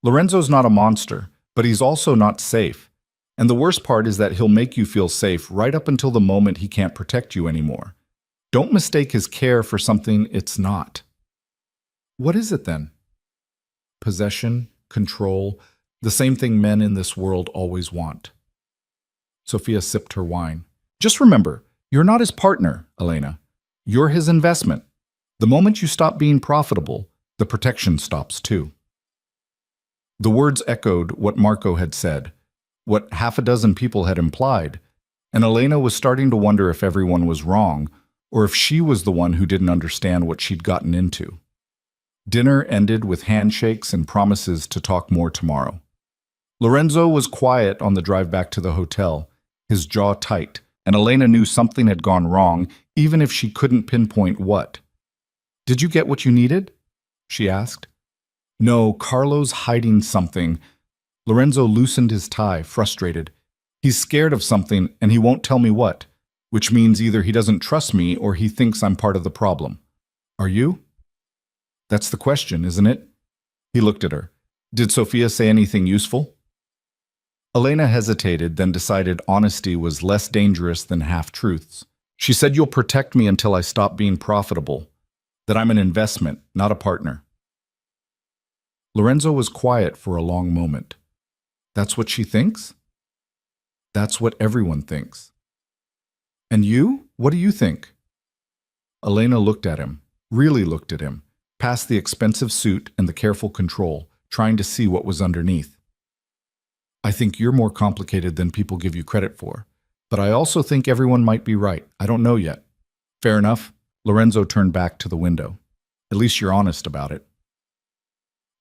Lorenzo's not a monster, but he's also not safe. And the worst part is that he'll make you feel safe right up until the moment he can't protect you anymore. Don't mistake his care for something it's not. What is it then? Possession, control, the same thing men in this world always want. Sofia sipped her wine. Just remember, you're not his partner, Elena. You're his investment. The moment you stop being profitable, the protection stops too. The words echoed what Marco had said, what half a dozen people had implied, and Elena was starting to wonder if everyone was wrong, or if she was the one who didn't understand what she'd gotten into. Dinner ended with handshakes and promises to talk more tomorrow. Lorenzo was quiet on the drive back to the hotel, his jaw tight, and Elena knew something had gone wrong, even if she couldn't pinpoint what. Did you get what you needed? She asked. No, Carlo's hiding something. Lorenzo loosened his tie, frustrated. He's scared of something, and he won't tell me what, which means either he doesn't trust me or he thinks I'm part of the problem. Are you? That's the question, isn't it? He looked at her. Did Sofia say anything useful? Elena hesitated, then decided honesty was less dangerous than half-truths. She said, you'll protect me until I stop being profitable, that I'm an investment, not a partner. Lorenzo was quiet for a long moment. That's what she thinks? That's what everyone thinks. And you? What do you think? Elena looked at him, really looked at him, past the expensive suit and the careful control, trying to see what was underneath. I think you're more complicated than people give you credit for, but I also think everyone might be right. I don't know yet. Fair enough. Lorenzo turned back to the window. At least you're honest about it.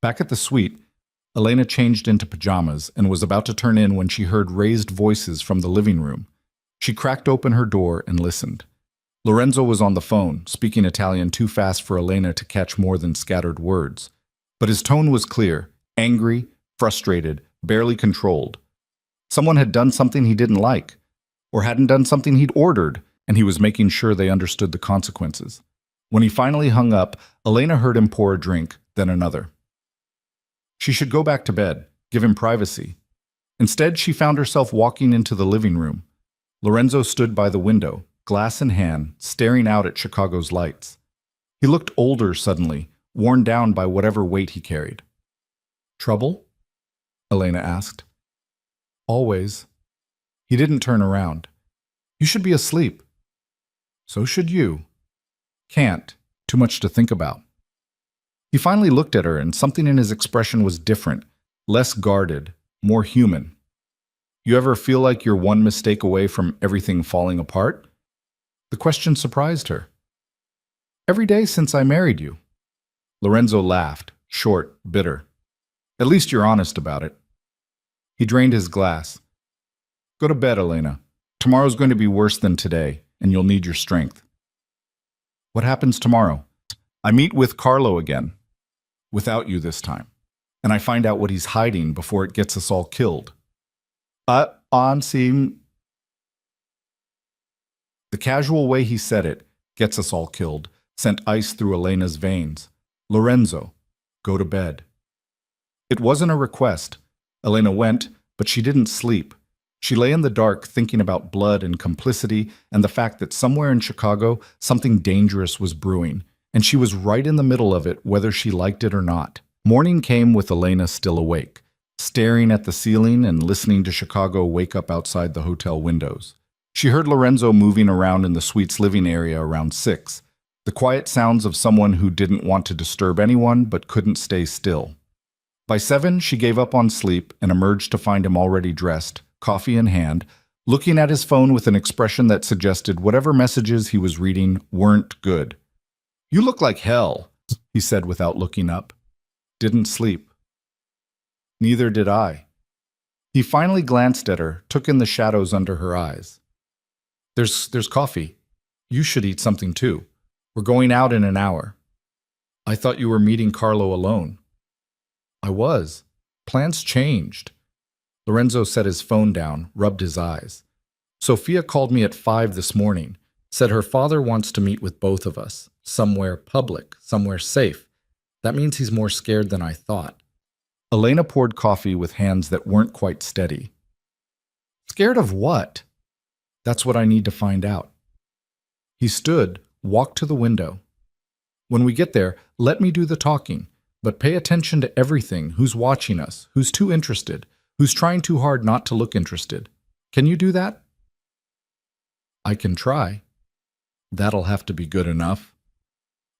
Back at the suite, Elena changed into pajamas and was about to turn in when she heard raised voices from the living room. She cracked open her door and listened. Lorenzo was on the phone, speaking Italian too fast for Elena to catch more than scattered words. But his tone was clear, angry, frustrated, barely controlled. Someone had done something he didn't like, or hadn't done something he'd ordered, and he was making sure they understood the consequences. When he finally hung up, Elena heard him pour a drink, then another. She should go back to bed, give him privacy. Instead, she found herself walking into the living room. Lorenzo stood by the window, glass in hand, staring out at Chicago's lights. He looked older suddenly, worn down by whatever weight he carried. "Trouble?" Elena asked. "Always." He didn't turn around. "You should be asleep." "So should you." "Can't. Too much to think about." He finally looked at her, and something in his expression was different, less guarded, more human. "You ever feel like you're one mistake away from everything falling apart?" The question surprised her. "Every day since I married you." Lorenzo laughed, short, bitter. "At least you're honest about it." He drained his glass. "Go to bed, Elena. Tomorrow's going to be worse than today, and you'll need your strength." "What happens tomorrow?" "I meet with Carlo again. Without you this time. And I find out what he's hiding before it gets us all killed." On seem. The casual way he said it, "gets us all killed," sent ice through Elena's veins. "Lorenzo, go to bed." It wasn't a request. Elena went, but she didn't sleep. She lay in the dark thinking about blood and complicity and the fact that somewhere in Chicago something dangerous was brewing, and she was right in the middle of it whether she liked it or not. Morning came with Elena still awake, staring at the ceiling and listening to Chicago wake up outside the hotel windows. She heard Lorenzo moving around in the suite's living area around 6, the quiet sounds of someone who didn't want to disturb anyone but couldn't stay still. By 7, she gave up on sleep and emerged to find him already dressed, coffee in hand, looking at his phone with an expression that suggested whatever messages he was reading weren't good. "You look like hell," he said without looking up. "Didn't sleep." "Neither did I." He finally glanced at her, took in the shadows under her eyes. There's coffee. You should eat something too. We're going out in an hour." "I thought you were meeting Carlo alone." "I was. Plans changed." Lorenzo set his phone down, rubbed his eyes. "Sophia called me at 5 this morning, said her father wants to meet with both of us, somewhere public, somewhere safe. That means he's more scared than I thought." Elena poured coffee with hands that weren't quite steady. "Scared of what?" "That's what I need to find out." He stood, walked to the window. "When we get there, let me do the talking, but pay attention to everything, who's watching us, who's too interested, who's trying too hard not to look interested. Can you do that?" "I can try." "That'll have to be good enough."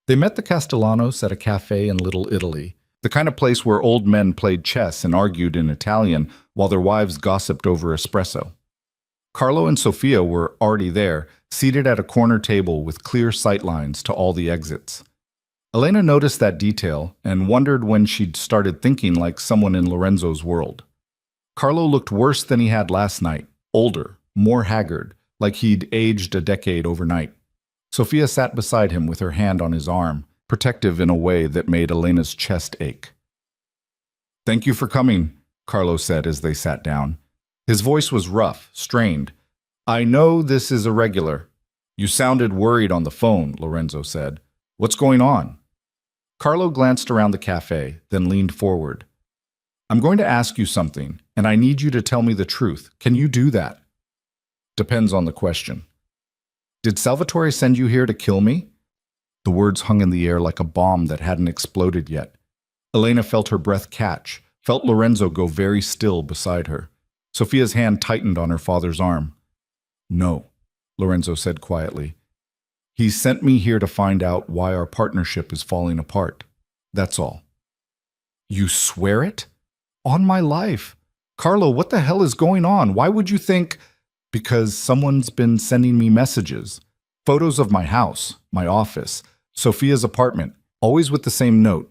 They met the Castellanos at a cafe in Little Italy, the kind of place where old men played chess and argued in Italian while their wives gossiped over espresso. Carlo and Sophia were already there, seated at a corner table with clear sightlines to all the exits. Elena noticed that detail and wondered when she'd started thinking like someone in Lorenzo's world. Carlo looked worse than he had last night, older, more haggard, like he'd aged a decade overnight. Sophia sat beside him with her hand on his arm, protective in a way that made Elena's chest ache. "Thank you for coming," Carlo said as they sat down. His voice was rough, strained. "I know this is irregular." "You sounded worried on the phone," Lorenzo said. "What's going on?" Carlo glanced around the cafe, then leaned forward. "I'm going to ask you something, and I need you to tell me the truth. Can you do that?" "Depends on the question." "Did Salvatore send you here to kill me?" The words hung in the air like a bomb that hadn't exploded yet. Elena felt her breath catch, felt Lorenzo go very still beside her. Sophia's hand tightened on her father's arm. "No," Lorenzo said quietly. "He sent me here to find out why our partnership is falling apart. That's all." "You swear it?" "On my life." "Carlo, what the hell is going on? Why would you think—" "Because someone's been sending me messages. Photos of my house, my office, Sophia's apartment, always with the same note.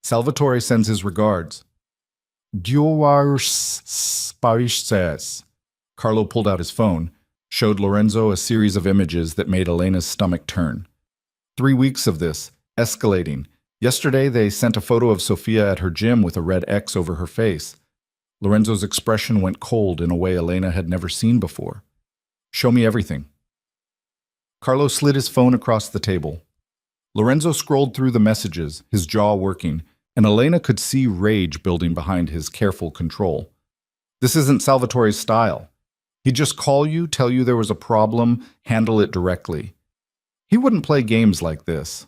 Salvatore sends his regards. Says. Carlo pulled out his phone, showed Lorenzo a series of images that made Elena's stomach turn. 3 weeks of this, escalating. Yesterday they sent a photo of Sophia at her gym with a red X over her face. Lorenzo's expression went cold in a way Elena had never seen before. "Show me everything." Carlo slid his phone across the table. Lorenzo scrolled through the messages, his jaw working, and Elena could see rage building behind his careful control. "This isn't Salvatore's style." He'd just call you, tell you there was a problem, handle it directly. He wouldn't play games like this.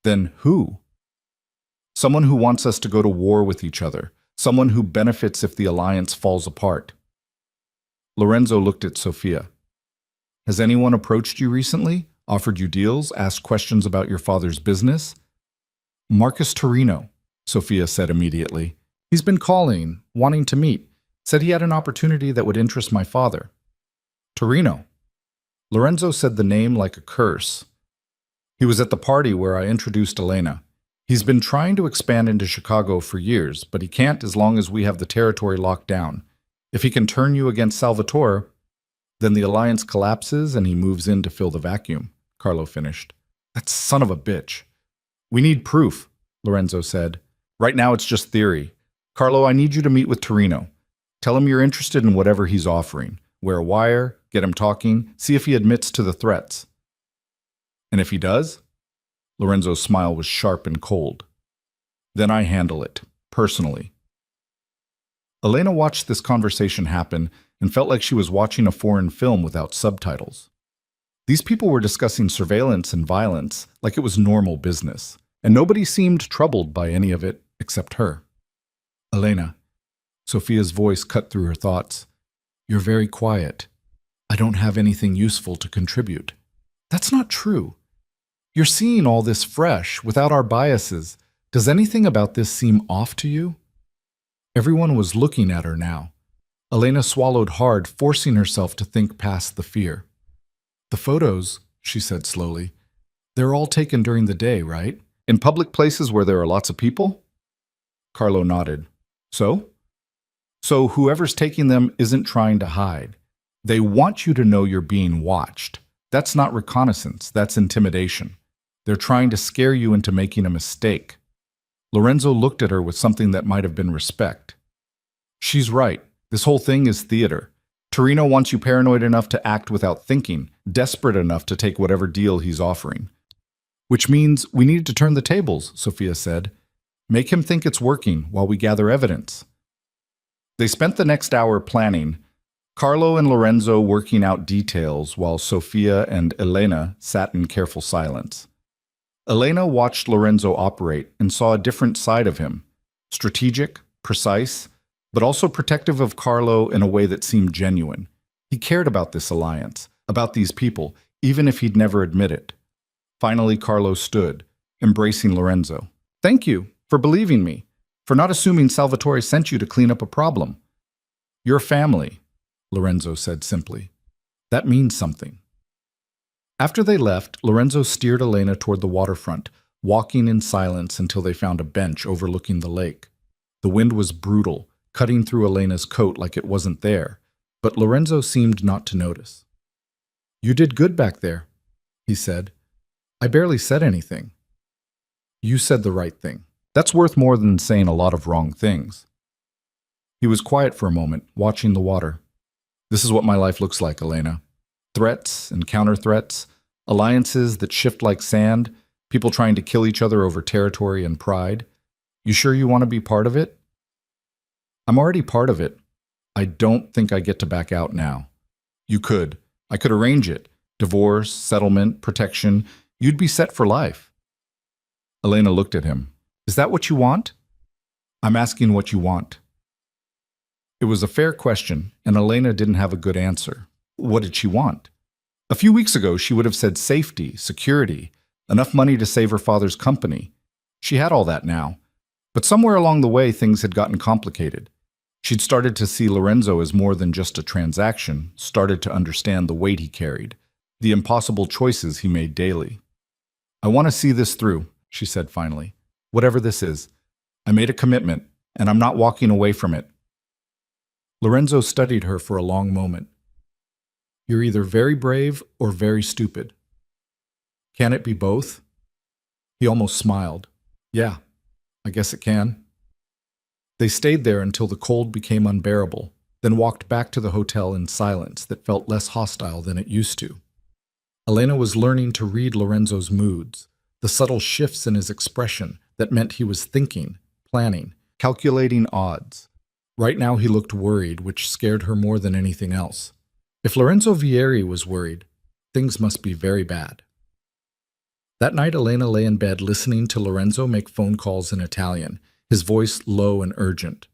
Then who? Someone who wants us to go to war with each other. Someone who benefits if the alliance falls apart. Lorenzo looked at Sophia. Has anyone approached you recently? Offered you deals? Asked questions about your father's business? Marcus Torino, Sophia said immediately. He's been calling, wanting to meet. Said he had an opportunity that would interest my father. Torino. Lorenzo said the name like a curse. He was at the party where I introduced Elena. He's been trying to expand into Chicago for years, but he can't as long as we have the territory locked down. If he can turn you against Salvatore, then the alliance collapses and he moves in to fill the vacuum, Carlo finished. That son of a bitch. We need proof, Lorenzo said. Right now it's just theory. Carlo, I need you to meet with Torino. Tell him you're interested in whatever he's offering. Wear a wire, get him talking, see if he admits to the threats. And if he does? Lorenzo's smile was sharp and cold. Then I handle it, personally. Elena watched this conversation happen and felt like she was watching a foreign film without subtitles. These people were discussing surveillance and violence like it was normal business, and nobody seemed troubled by any of it except her. Elena, Sophia's voice cut through her thoughts. You're very quiet. I don't have anything useful to contribute. That's not true. You're seeing all this fresh, without our biases. Does anything about this seem off to you? Everyone was looking at her now. Elena swallowed hard, forcing herself to think past the fear. The photos, she said slowly, they're all taken during the day, right? In public places where there are lots of people? Carlo nodded. So? So whoever's taking them isn't trying to hide. They want you to know you're being watched. That's not reconnaissance, that's intimidation. They're trying to scare you into making a mistake. Lorenzo looked at her with something that might have been respect. She's right. This whole thing is theater. Torino wants you paranoid enough to act without thinking, desperate enough to take whatever deal he's offering. Which means we need to turn the tables, Sophia said. Make him think it's working while we gather evidence. They spent the next hour planning, Carlo and Lorenzo working out details while Sophia and Elena sat in careful silence. Elena watched Lorenzo operate and saw a different side of him, strategic, precise, but also protective of Carlo in a way that seemed genuine. He cared about this alliance, about these people, even if he'd never admit it. Finally, Carlo stood, embracing Lorenzo. Thank you for believing me, for not assuming Salvatore sent you to clean up a problem. Your family, Lorenzo said simply. That means something. After they left, Lorenzo steered Elena toward the waterfront, walking in silence until they found a bench overlooking the lake. The wind was brutal, cutting through Elena's coat like it wasn't there, but Lorenzo seemed not to notice. You did good back there, he said. I barely said anything. You said the right thing. That's worth more than saying a lot of wrong things. He was quiet for a moment, watching the water. This is what my life looks like, Elena. Threats and counter-threats, alliances that shift like sand, people trying to kill each other over territory and pride. You sure you want to be part of it? I'm already part of it. I don't think I get to back out now. You could. I could arrange it. Divorce, settlement, protection. You'd be set for life. Elena looked at him. Is that what you want? I'm asking what you want. It was a fair question, and Elena didn't have a good answer. What did she want? A few weeks ago, she would have said safety, security, enough money to save her father's company. She had all that now. But somewhere along the way, things had gotten complicated. She'd started to see Lorenzo as more than just a transaction, started to understand the weight he carried, the impossible choices he made daily. I want to see this through, she said finally. Whatever this is. I made a commitment, and I'm not walking away from it. Lorenzo studied her for a long moment. You're either very brave or very stupid. Can it be both? He almost smiled. Yeah, I guess it can. They stayed there until the cold became unbearable, then walked back to the hotel in silence that felt less hostile than it used to. Elena was learning to read Lorenzo's moods, the subtle shifts in his expression that meant he was thinking, planning, calculating odds. Right now he looked worried, which scared her more than anything else. If Lorenzo Vieri was worried, things must be very bad. That night, Elena lay in bed listening to Lorenzo make phone calls in Italian, his voice low and urgent.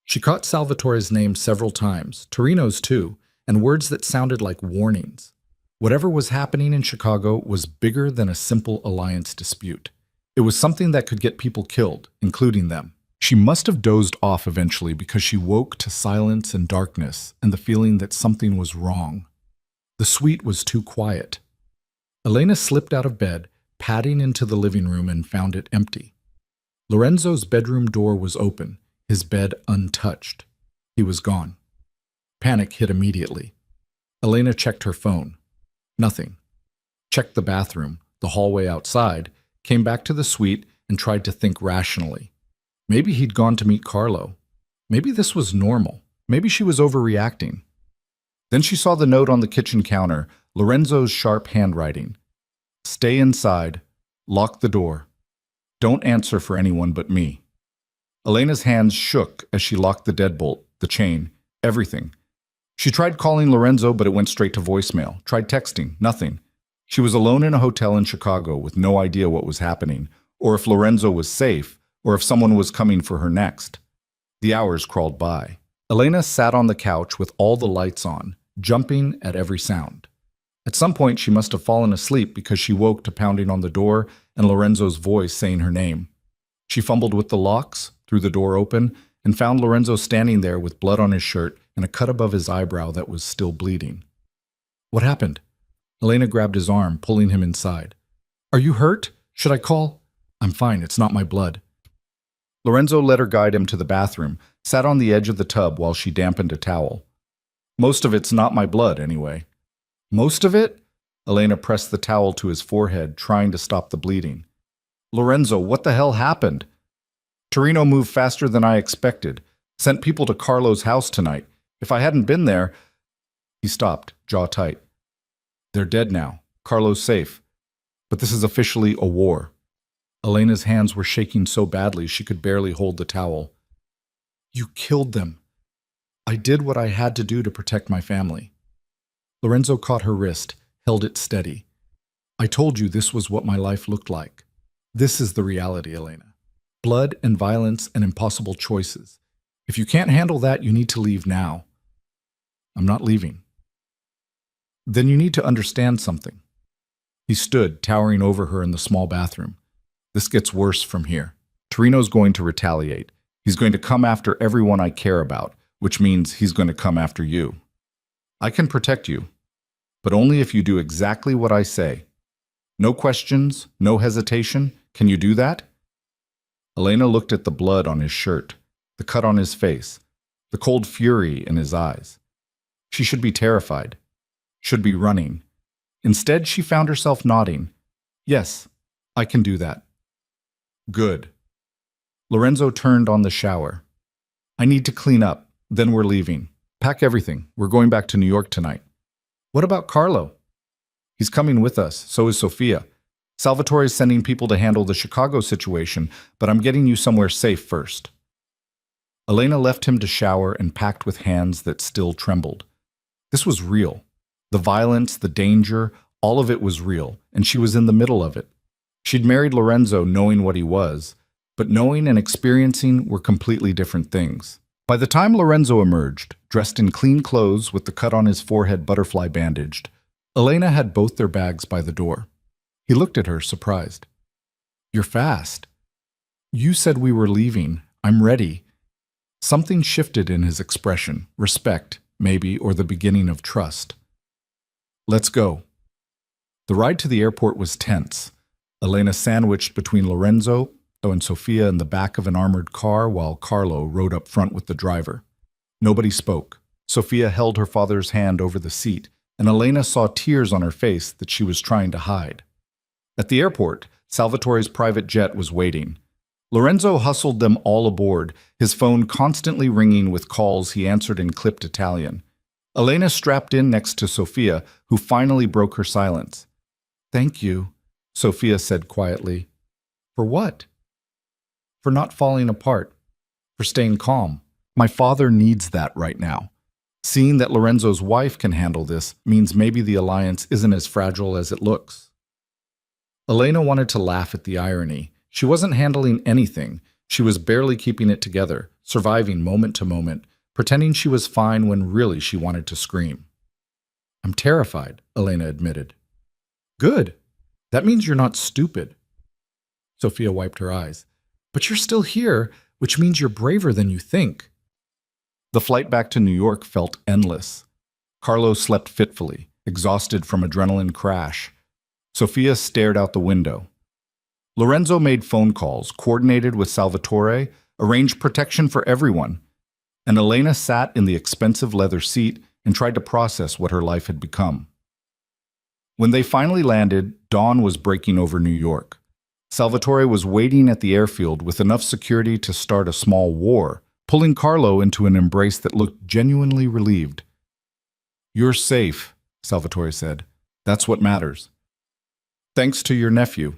She caught Salvatore's name several times, Torino's too, and words that sounded like warnings. Whatever was happening in Chicago was bigger than a simple alliance dispute. It was something that could get people killed, including them. She must have dozed off eventually because she woke to silence and darkness and the feeling that something was wrong. The suite was too quiet. Elena slipped out of bed, padding into the living room, and found it empty. Lorenzo's bedroom door was open, his bed untouched. He was gone. Panic hit immediately. Elena checked her phone. Nothing. Checked the bathroom, the hallway outside, came back to the suite, and tried to think rationally. Maybe he'd gone to meet Carlo. Maybe this was normal. Maybe she was overreacting. Then she saw the note on the kitchen counter, Lorenzo's sharp handwriting. Stay inside. Lock the door. Don't answer for anyone but me. Elena's hands shook as she locked the deadbolt, the chain, everything. She tried calling Lorenzo, but it went straight to voicemail. Tried texting, nothing. She was alone in a hotel in Chicago with no idea what was happening, or if Lorenzo was safe, or if someone was coming for her next. The hours crawled by. Elena sat on the couch with all the lights on, jumping at every sound. At some point, she must have fallen asleep because she woke to pounding on the door and Lorenzo's voice saying her name. She fumbled with the locks, threw the door open, and found Lorenzo standing there with blood on his shirt and a cut above his eyebrow that was still bleeding. What happened? Elena grabbed his arm, pulling him inside. Are you hurt? Should I call? I'm fine, it's not my blood. Lorenzo let her guide him to the bathroom, sat on the edge of the tub while she dampened a towel. Most of it's not my blood, anyway. Most of it? Elena pressed the towel to his forehead, trying to stop the bleeding. Lorenzo, what the hell happened? Torino moved faster than I expected. Sent people to Carlo's house tonight. If I hadn't been there... He stopped, jaw tight. They're dead now. Carlo's safe. But this is officially a war. Elena's hands were shaking so badly she could barely hold the towel. You killed them. I did what I had to do to protect my family. Lorenzo caught her wrist, held it steady. I told you this was what my life looked like. This is the reality, Elena. Blood and violence and impossible choices. If you can't handle that, you need to leave now. I'm not leaving. Then you need to understand something. He stood, towering over her in the small bathroom. This gets worse from here. Torino's going to retaliate. He's going to come after everyone I care about, which means he's going to come after you. I can protect you, but only if you do exactly what I say. No questions, no hesitation. Can you do that? Elena looked at the blood on his shirt, the cut on his face, the cold fury in his eyes. She should be terrified, should be running. Instead, she found herself nodding. Yes, I can do that. Good. Lorenzo turned on the shower. I need to clean up, then we're leaving. Pack everything. We're going back to New York tonight. What about Carlo? He's coming with us, so is Sofia. Salvatore is sending people to handle the Chicago situation, but I'm getting you somewhere safe first. Elena left him to shower and packed with hands that still trembled. This was real. The violence, the danger, all of it was real, and she was in the middle of it. She'd married Lorenzo knowing what he was, but knowing and experiencing were completely different things. By the time Lorenzo emerged, dressed in clean clothes with the cut on his forehead butterfly bandaged, Elena had both their bags by the door. He looked at her, surprised. You're fast. You said we were leaving. I'm ready. Something shifted in his expression, respect, maybe, or the beginning of trust. Let's go. The ride to the airport was tense. Elena sandwiched between Lorenzo and Sofia in the back of an armored car while Carlo rode up front with the driver. Nobody spoke. Sofia held her father's hand over the seat, and Elena saw tears on her face that she was trying to hide. At the airport, Salvatore's private jet was waiting. Lorenzo hustled them all aboard, his phone constantly ringing with calls he answered in clipped Italian. Elena strapped in next to Sofia, who finally broke her silence. Thank you, Sofia said quietly. For what? For not falling apart. For staying calm. My father needs that right now. Seeing that Lorenzo's wife can handle this means maybe the alliance isn't as fragile as it looks. Elena wanted to laugh at the irony. She wasn't handling anything. She was barely keeping it together, surviving moment to moment, pretending she was fine when really she wanted to scream. I'm terrified, Elena admitted. Good. That means you're not stupid. Sophia wiped her eyes. But you're still here, which means you're braver than you think. The flight back to New York felt endless. Carlo slept fitfully, exhausted from adrenaline crash. Sophia stared out the window. Lorenzo made phone calls, coordinated with Salvatore, arranged protection for everyone, and Elena sat in the expensive leather seat and tried to process what her life had become. When they finally landed, dawn was breaking over New York. Salvatore was waiting at the airfield with enough security to start a small war, pulling Carlo into an embrace that looked genuinely relieved. You're safe, Salvatore said. That's what matters. Thanks to your nephew.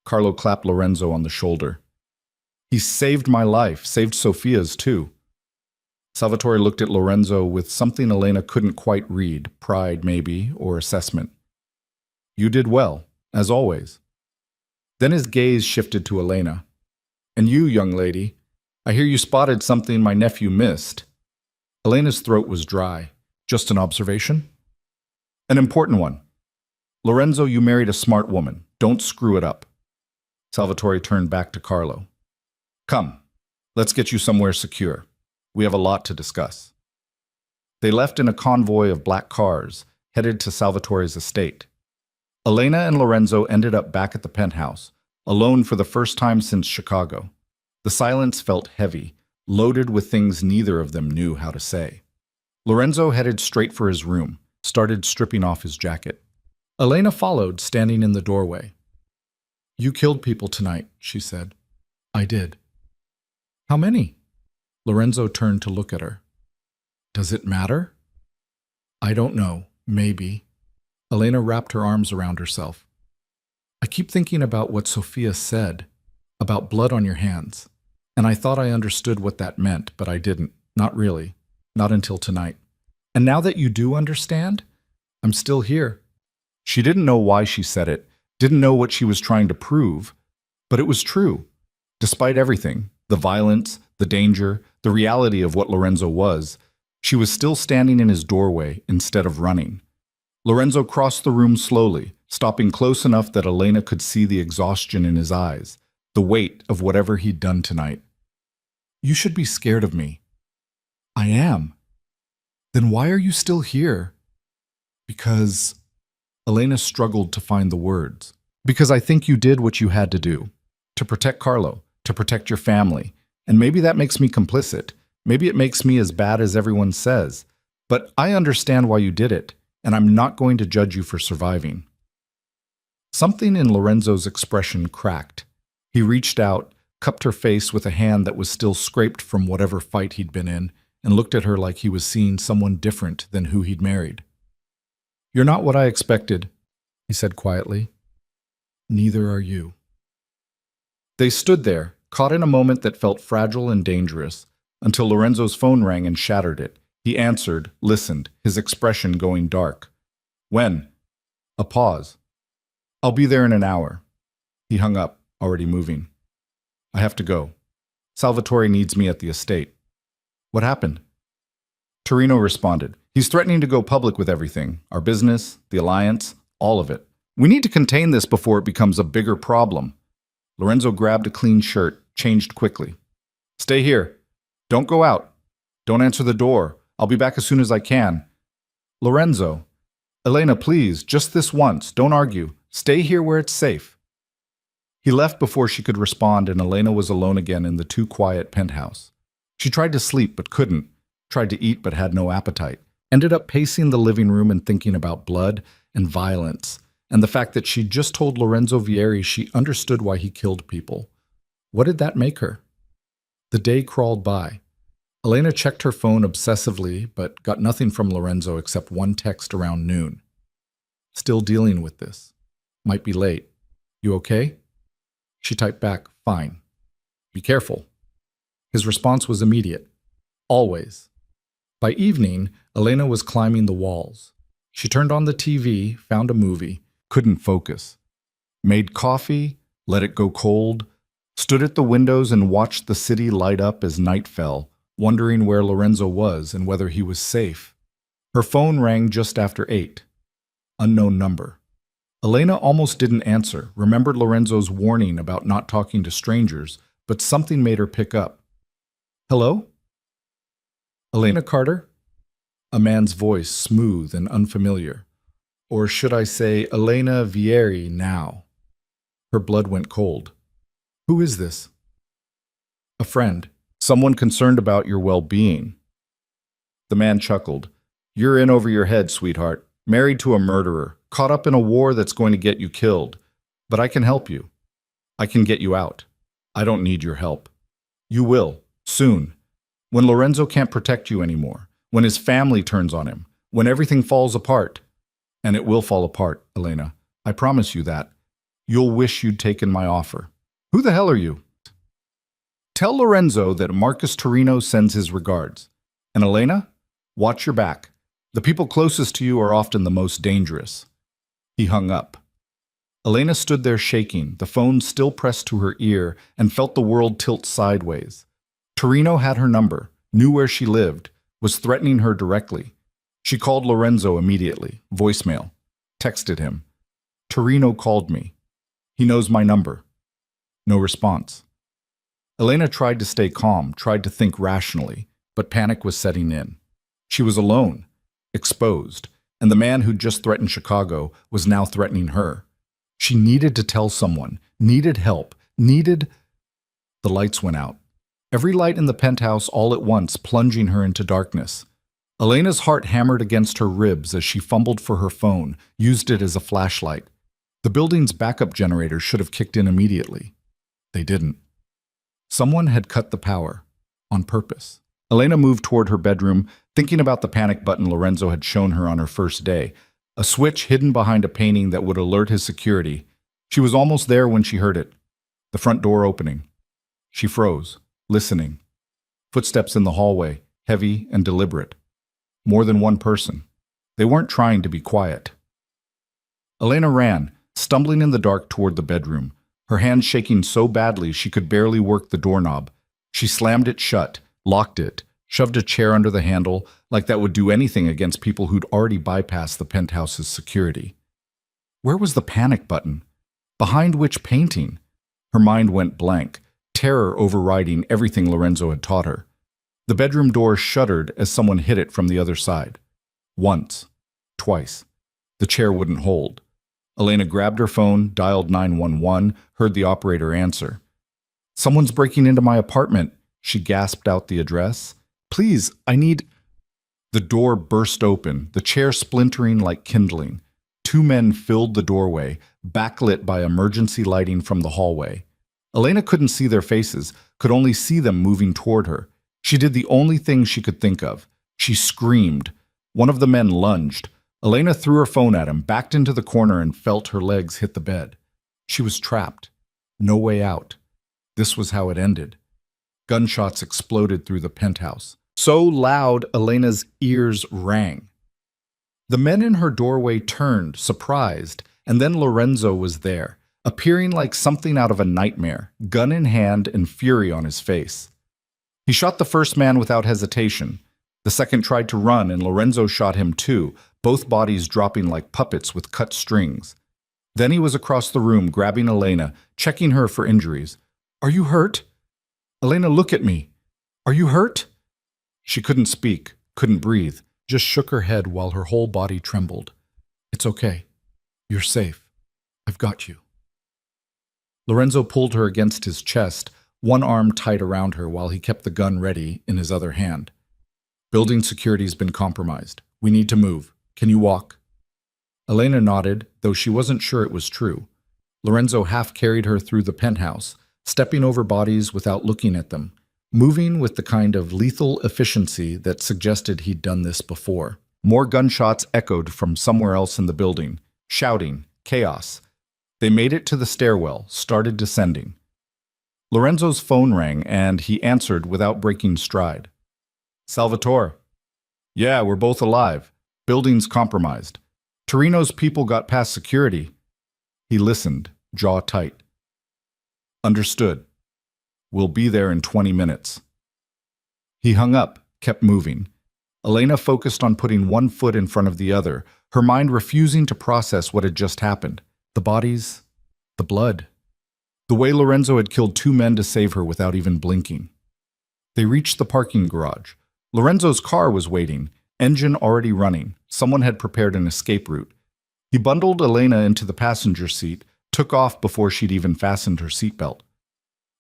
Carlo clapped Lorenzo on the shoulder. He saved my life, saved Sophia's too. Salvatore looked at Lorenzo with something Elena couldn't quite read, pride maybe, or assessment. You did well, as always. Then his gaze shifted to Elena. And you, young lady, I hear you spotted something my nephew missed. Elena's throat was dry. Just an observation? An important one. Lorenzo, you married a smart woman. Don't screw it up. Salvatore turned back to Carlo. Come, let's get you somewhere secure. We have a lot to discuss. They left in a convoy of black cars, headed to Salvatore's estate. Elena and Lorenzo ended up back at the penthouse, alone for the first time since Chicago. The silence felt heavy, loaded with things neither of them knew how to say. Lorenzo headed straight for his room, started stripping off his jacket. Elena followed, standing in the doorway. You killed people tonight, she said. I did. How many? Lorenzo turned to look at her. Does it matter? I don't know. Maybe. Elena wrapped her arms around herself. I keep thinking about what Sophia said, about blood on your hands. And I thought I understood what that meant, but I didn't. Not really. Not until tonight. And now that you do understand, I'm still here. She didn't know why she said it, didn't know what she was trying to prove, but it was true. Despite everything, the violence, the danger, the reality of what Lorenzo was, she was still standing in his doorway instead of running. Lorenzo crossed the room slowly, stopping close enough that Elena could see the exhaustion in his eyes, the weight of whatever he'd done tonight. You should be scared of me. I am. Then why are you still here? Because... Elena struggled to find the words. Because I think you did what you had to do. To protect Carlo, to protect your family. And maybe that makes me complicit. Maybe it makes me as bad as everyone says. But I understand why you did it, and I'm not going to judge you for surviving. Something in Lorenzo's expression cracked. He reached out, cupped her face with a hand that was still scraped from whatever fight he'd been in, and looked at her like he was seeing someone different than who he'd married. You're not what I expected, he said quietly. Neither are you. They stood there, caught in a moment that felt fragile and dangerous, until Lorenzo's phone rang and shattered it. He answered, listened, his expression going dark. When? A pause. I'll be there in an hour. He hung up, already moving. I have to go. Salvatore needs me at the estate. What happened? Torino responded. He's threatening to go public with everything. Our business, the alliance, all of it. We need to contain this before it becomes a bigger problem. Lorenzo grabbed a clean shirt, changed quickly. Stay here. Don't go out. Don't answer the door. I'll be back as soon as I can. Lorenzo. Elena, please, just this once. Don't argue. Stay here where it's safe. He left before she could respond, and Elena was alone again in the too quiet penthouse. She tried to sleep but couldn't. Tried to eat but had no appetite. Ended up pacing the living room and thinking about blood and violence, and the fact that she'd just told Lorenzo Vieri she understood why he killed people. What did that make her? The day crawled by. Elena checked her phone obsessively, but got nothing from Lorenzo except one text around noon. Still dealing with this. Might be late. You okay? She typed back, fine. Be careful. His response was immediate. Always. By evening, Elena was climbing the walls. She turned on the TV, found a movie, couldn't focus. Made coffee, let it go cold, stood at the windows and watched the city light up as night fell, wondering where Lorenzo was and whether he was safe. Her phone rang just after 8. Unknown number. Elena almost didn't answer, remembered Lorenzo's warning about not talking to strangers, but something made her pick up. Hello? Elena Carter? A man's voice, smooth and unfamiliar. Or should I say Elena Vieri now? Her blood went cold. Who is this? A friend. Someone concerned about your well-being. The man chuckled. You're in over your head, sweetheart. Married to a murderer. Caught up in a war that's going to get you killed. But I can help you. I can get you out. I don't need your help. You will. Soon. When Lorenzo can't protect you anymore. When his family turns on him. When everything falls apart. And it will fall apart, Elena. I promise you that. You'll wish you'd taken my offer. Who the hell are you? Tell Lorenzo that Marcus Torino sends his regards. And Elena, watch your back. The people closest to you are often the most dangerous. He hung up. Elena stood there shaking, the phone still pressed to her ear, and felt the world tilt sideways. Torino had her number, knew where she lived, was threatening her directly. She called Lorenzo immediately, voicemail, texted him. Torino called me. He knows my number. No response. Elena tried to stay calm, tried to think rationally, but panic was setting in. She was alone, exposed, and the man who'd just threatened Chicago was now threatening her. She needed to tell someone, needed help, needed... The lights went out. Every light in the penthouse all at once, plunging her into darkness. Elena's heart hammered against her ribs as she fumbled for her phone, used it as a flashlight. The building's backup generator should have kicked in immediately. They didn't. Someone had cut the power, on purpose. Elena moved toward her bedroom, thinking about the panic button Lorenzo had shown her on her first day, a switch hidden behind a painting that would alert his security. She was almost there when she heard it, the front door opening. She froze, listening. Footsteps in the hallway, heavy and deliberate. More than one person. They weren't trying to be quiet. Elena ran, stumbling in the dark toward the bedroom, her hands shaking so badly she could barely work the doorknob. She slammed it shut, locked it, shoved a chair under the handle, like that would do anything against people who'd already bypassed the penthouse's security. Where was the panic button? Behind which painting? Her mind went blank, terror overriding everything Lorenzo had taught her. The bedroom door shuddered as someone hit it from the other side. Once. Twice. The chair wouldn't hold. Elena grabbed her phone, dialed 911, heard the operator answer. Someone's breaking into my apartment. She gasped out the address. Please, I need... The door burst open, the chair splintering like kindling. Two men filled the doorway, backlit by emergency lighting from the hallway. Elena couldn't see their faces, could only see them moving toward her. She did the only thing she could think of. She screamed. One of the men lunged. Elena threw her phone at him, backed into the corner, and felt her legs hit the bed. She was trapped. No way out. This was how it ended. Gunshots exploded through the penthouse. So loud, Elena's ears rang. The men in her doorway turned, surprised, and then Lorenzo was there, appearing like something out of a nightmare, gun in hand and fury on his face. He shot the first man without hesitation. The second tried to run, and Lorenzo shot him too, both bodies dropping like puppets with cut strings. Then he was across the room, grabbing Elena, checking her for injuries. Are you hurt? Elena, look at me. Are you hurt? She couldn't speak, couldn't breathe, just shook her head while her whole body trembled. It's okay. You're safe. I've got you. Lorenzo pulled her against his chest, one arm tight around her while he kept the gun ready in his other hand. Building security's been compromised. We need to move. Can you walk? Elena nodded, though she wasn't sure it was true. Lorenzo half carried her through the penthouse, stepping over bodies without looking at them, moving with the kind of lethal efficiency that suggested he'd done this before. More gunshots echoed from somewhere else in the building, shouting, chaos. They made it to the stairwell, started descending. Lorenzo's phone rang, and he answered without breaking stride. Salvatore. Yeah, we're both alive. Building's compromised. Torino's people got past security. He listened, jaw tight. Understood. We'll be there in 20 minutes. He hung up, kept moving. Elena focused on putting one foot in front of the other, her mind refusing to process what had just happened. The bodies, the blood. The way Lorenzo had killed 2 men to save her without even blinking. They reached the parking garage. Lorenzo's car was waiting, engine already running. Someone had prepared an escape route. He bundled Elena into the passenger seat, took off before she'd even fastened her seatbelt.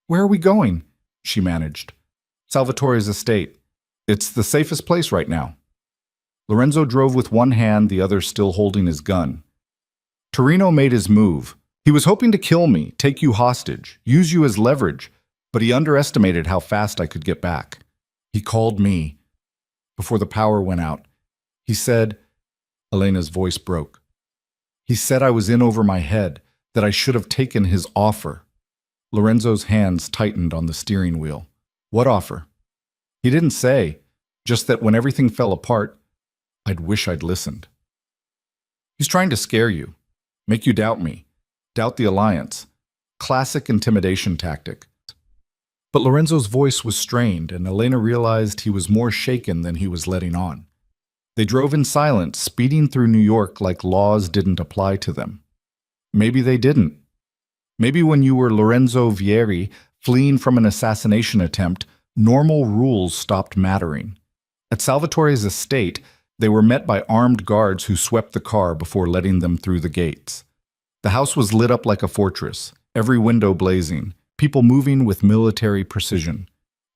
Where are we going? She managed. Salvatore's estate. It's the safest place right now. Lorenzo drove with one hand, the other still holding his gun. Torino made his move. He was hoping to kill me, take you hostage, use you as leverage, but he underestimated how fast I could get back. He called me. Before the power went out, he said, Elena's voice broke. He said I was in over my head, that I should have taken his offer. Lorenzo's hands tightened on the steering wheel. What offer? He didn't say, just that when everything fell apart, I'd wish I'd listened. He's trying to scare you, make you doubt me, doubt the alliance. Classic intimidation tactic. But Lorenzo's voice was strained, and Elena realized he was more shaken than he was letting on. They drove in silence, speeding through New York like laws didn't apply to them. Maybe they didn't. Maybe when you were Lorenzo Vieri, fleeing from an assassination attempt, normal rules stopped mattering. At Salvatore's estate, they were met by armed guards who swept the car before letting them through the gates. The house was lit up like a fortress, every window blazing, people moving with military precision.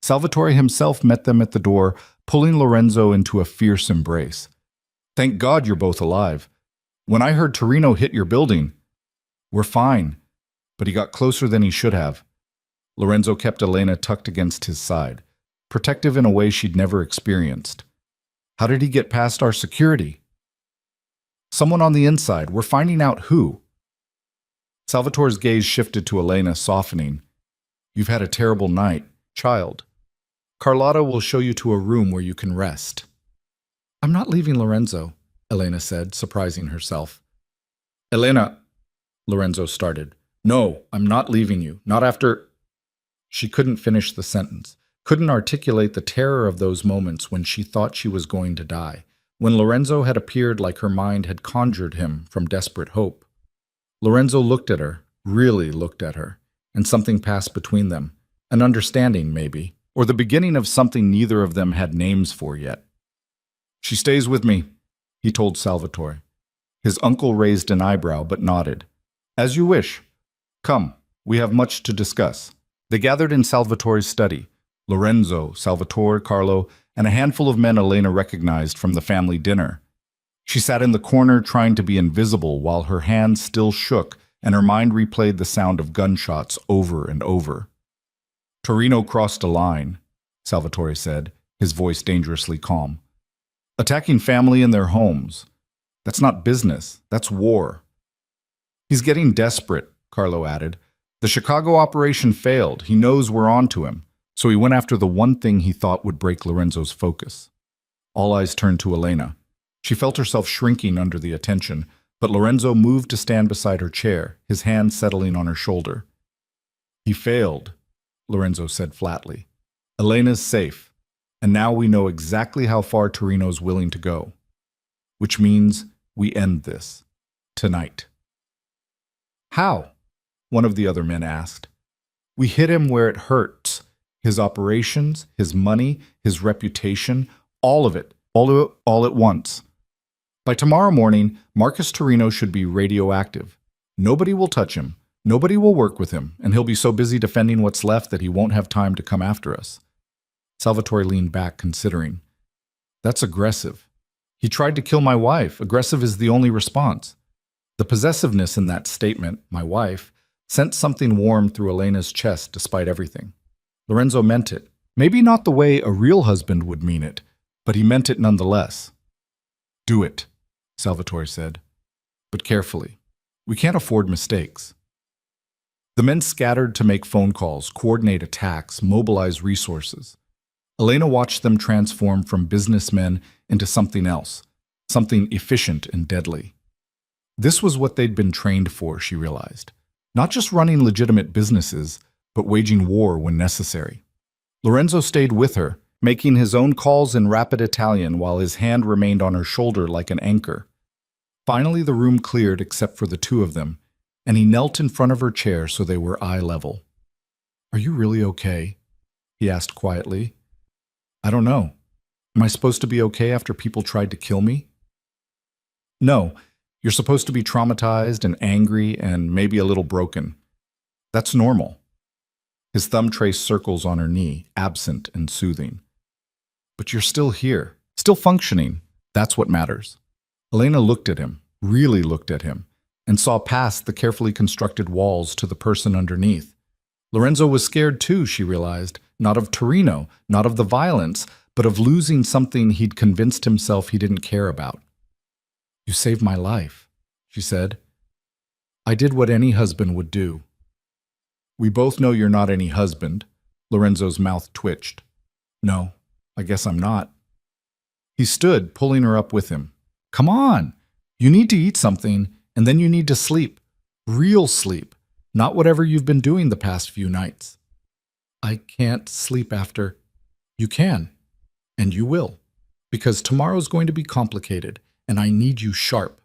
Salvatore himself met them at the door, pulling Lorenzo into a fierce embrace. Thank God you're both alive. When I heard Torino hit your building, we're fine. But he got closer than he should have. Lorenzo kept Elena tucked against his side, protective in a way she'd never experienced. How did he get past our security? Someone on the inside. We're finding out who. Salvatore's gaze shifted to Elena, softening. You've had a terrible night, child. Carlotta will show you to a room where you can rest. I'm not leaving Lorenzo, Elena said, surprising herself. Elena, Lorenzo started. No, I'm not leaving you. Not after... She couldn't finish the sentence, couldn't articulate the terror of those moments when she thought she was going to die, when Lorenzo had appeared like her mind had conjured him from desperate hope. Lorenzo looked at her, really looked at her, and something passed between them. An understanding, maybe, or the beginning of something neither of them had names for yet. She stays with me, he told Salvatore. His uncle raised an eyebrow but nodded. As you wish. Come, we have much to discuss. They gathered in Salvatore's study. Lorenzo, Salvatore, Carlo, and a handful of men Elena recognized from the family dinner. She sat in the corner trying to be invisible while her hands still shook and her mind replayed the sound of gunshots over and over. Torino crossed a line, Salvatore said, his voice dangerously calm. Attacking family in their homes. That's not business, that's war. He's getting desperate, Carlo added. The Chicago operation failed. He knows we're on to him. So he went after the one thing he thought would break Lorenzo's focus. All eyes turned to Elena. She felt herself shrinking under the attention, but Lorenzo moved to stand beside her chair, his hand settling on her shoulder. He failed, Lorenzo said flatly. Elena's safe, and now we know exactly how far Torino's willing to go. Which means we end this. Tonight. How? One of the other men asked. We hit him where it hurts. His operations, his money, his reputation, all of it, all at once. By tomorrow morning, Marcus Torino should be radioactive. Nobody will touch him, nobody will work with him, and he'll be so busy defending what's left that he won't have time to come after us. Salvatore leaned back, considering. That's aggressive. He tried to kill my wife. Aggressive is the only response. The possessiveness in that statement, my wife, sent something warm through Elena's chest despite everything. Lorenzo meant it. Maybe not the way a real husband would mean it, but he meant it nonetheless. Do it, Salvatore said, but carefully. We can't afford mistakes. The men scattered to make phone calls, coordinate attacks, mobilize resources. Elena watched them transform from businessmen into something else, something efficient and deadly. This was what they'd been trained for, she realized. Not just running legitimate businesses, but waging war when necessary. Lorenzo stayed with her, making his own calls in rapid Italian while his hand remained on her shoulder like an anchor. Finally, the room cleared except for the two of them, and he knelt in front of her chair so they were eye level. "Are you really okay?" he asked quietly. "I don't know. Am I supposed to be okay after people tried to kill me?" "No. You're supposed to be traumatized and angry and maybe a little broken. That's normal." His thumb traced circles on her knee, absent and soothing. "But you're still here, still functioning. That's what matters." Elena looked at him, really looked at him, and saw past the carefully constructed walls to the person underneath. Lorenzo was scared too, she realized, not of Torino, not of the violence, but of losing something he'd convinced himself he didn't care about. "You saved my life," she said. "I did what any husband would do." "We both know you're not any husband." Lorenzo's mouth twitched. "No, I guess I'm not." He stood, pulling her up with him. "Come on! You need to eat something, and then you need to sleep. Real sleep, not whatever you've been doing the past few nights." "I can't sleep after." "You can, and you will, because tomorrow's going to be complicated, and I need you sharp."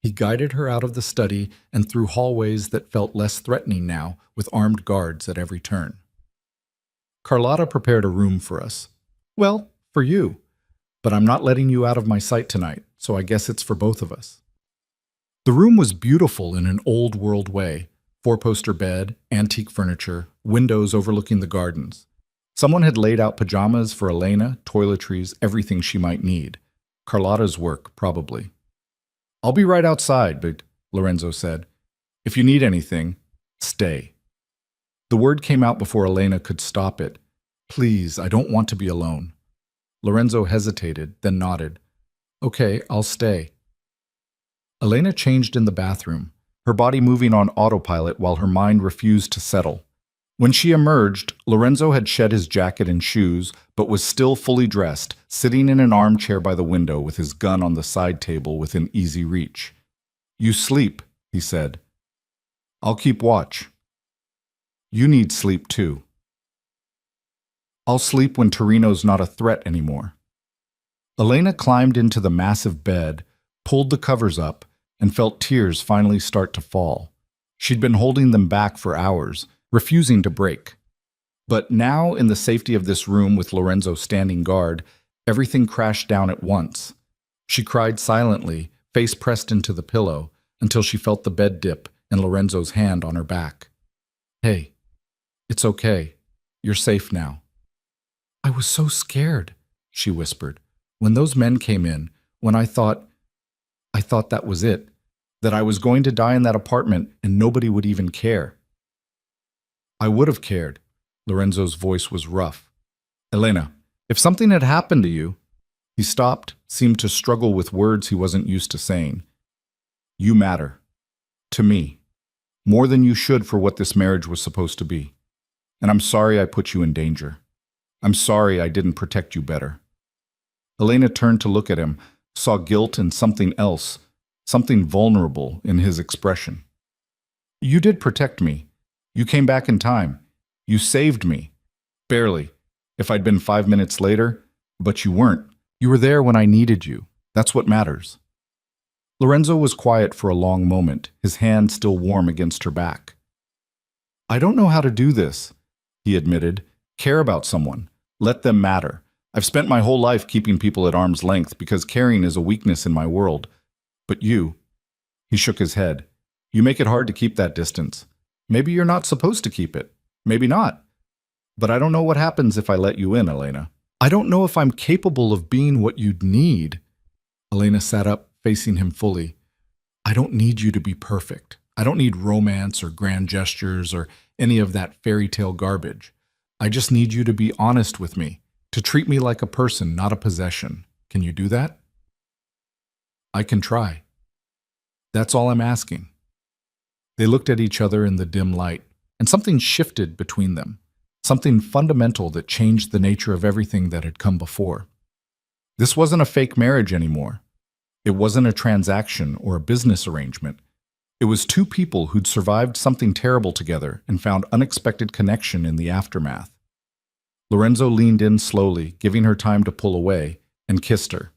He guided her out of the study and through hallways that felt less threatening now, with armed guards at every turn. "Carlotta prepared a room for us. Well, for you. But I'm not letting you out of my sight tonight, so I guess it's for both of us." The room was beautiful in an old-world way. Four-poster bed, antique furniture, windows overlooking the gardens. Someone had laid out pajamas for Elena, toiletries, everything she might need. Carlotta's work, probably. "I'll be right outside," but Lorenzo said. "If you need anything, stay." The word came out before Elena could stop it. "Please, I don't want to be alone." Lorenzo hesitated, then nodded. "Okay, I'll stay." Elena changed in the bathroom, her body moving on autopilot while her mind refused to settle. When she emerged, Lorenzo had shed his jacket and shoes, but was still fully dressed, sitting in an armchair by the window with his gun on the side table within easy reach. "You sleep," he said. "I'll keep watch." "You need sleep too." "I'll sleep when Torino's not a threat anymore." Elena climbed into the massive bed, pulled the covers up, and felt tears finally start to fall. She'd been holding them back for hours, refusing to break. But now, in the safety of this room with Lorenzo standing guard, everything crashed down at once. She cried silently, face pressed into the pillow, until she felt the bed dip and Lorenzo's hand on her back. "Hey, it's okay. You're safe now." "I was so scared," she whispered. "When those men came in, when I thought that was it, that I was going to die in that apartment and nobody would even care." "I would have cared." Lorenzo's voice was rough. "Elena, if something had happened to you—" He stopped, seemed to struggle with words he wasn't used to saying. "You matter. To me. More than you should for what this marriage was supposed to be. And I'm sorry I put you in danger. I'm sorry I didn't protect you better." Elena turned to look at him, saw guilt and something else, something vulnerable in his expression. "You did protect me. You came back in time. You saved me. Barely. If I'd been 5 minutes later, but you weren't. You were there when I needed you. That's what matters." Lorenzo was quiet for a long moment, his hand still warm against her back. "I don't know how to do this," he admitted. "Care about someone. Let them matter. I've spent my whole life keeping people at arm's length because caring is a weakness in my world. But you—" He shook his head. "You make it hard to keep that distance. Maybe you're not supposed to keep it. Maybe not. But I don't know what happens if I let you in, Elena. I don't know if I'm capable of being what you'd need." Elena sat up, facing him fully. "I don't need you to be perfect. I don't need romance or grand gestures or any of that fairy tale garbage. I just need you to be honest with me, to treat me like a person, not a possession. Can you do that?" "I can try. That's all I'm asking." They looked at each other in the dim light, and something shifted between them. something fundamental that changed the nature of everything that had come before. This wasn't a fake marriage anymore. It wasn't a transaction or a business arrangement. It was two people who'd survived something terrible together and found unexpected connection in the aftermath. Lorenzo leaned in slowly, giving her time to pull away, and kissed her.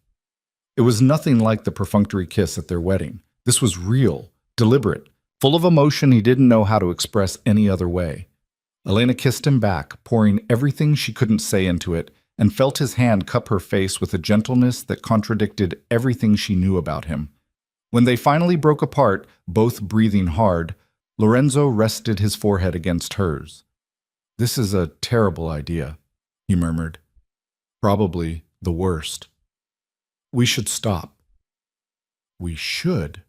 It was nothing like the perfunctory kiss at their wedding. This was real, deliberate, full of emotion he didn't know how to express any other way. Elena kissed him back, pouring everything she couldn't say into it, and felt his hand cup her face with a gentleness that contradicted everything she knew about him. When they finally broke apart, both breathing hard, Lorenzo rested his forehead against hers. "This is a terrible idea," he murmured. "Probably the worst. We should stop." "We should?"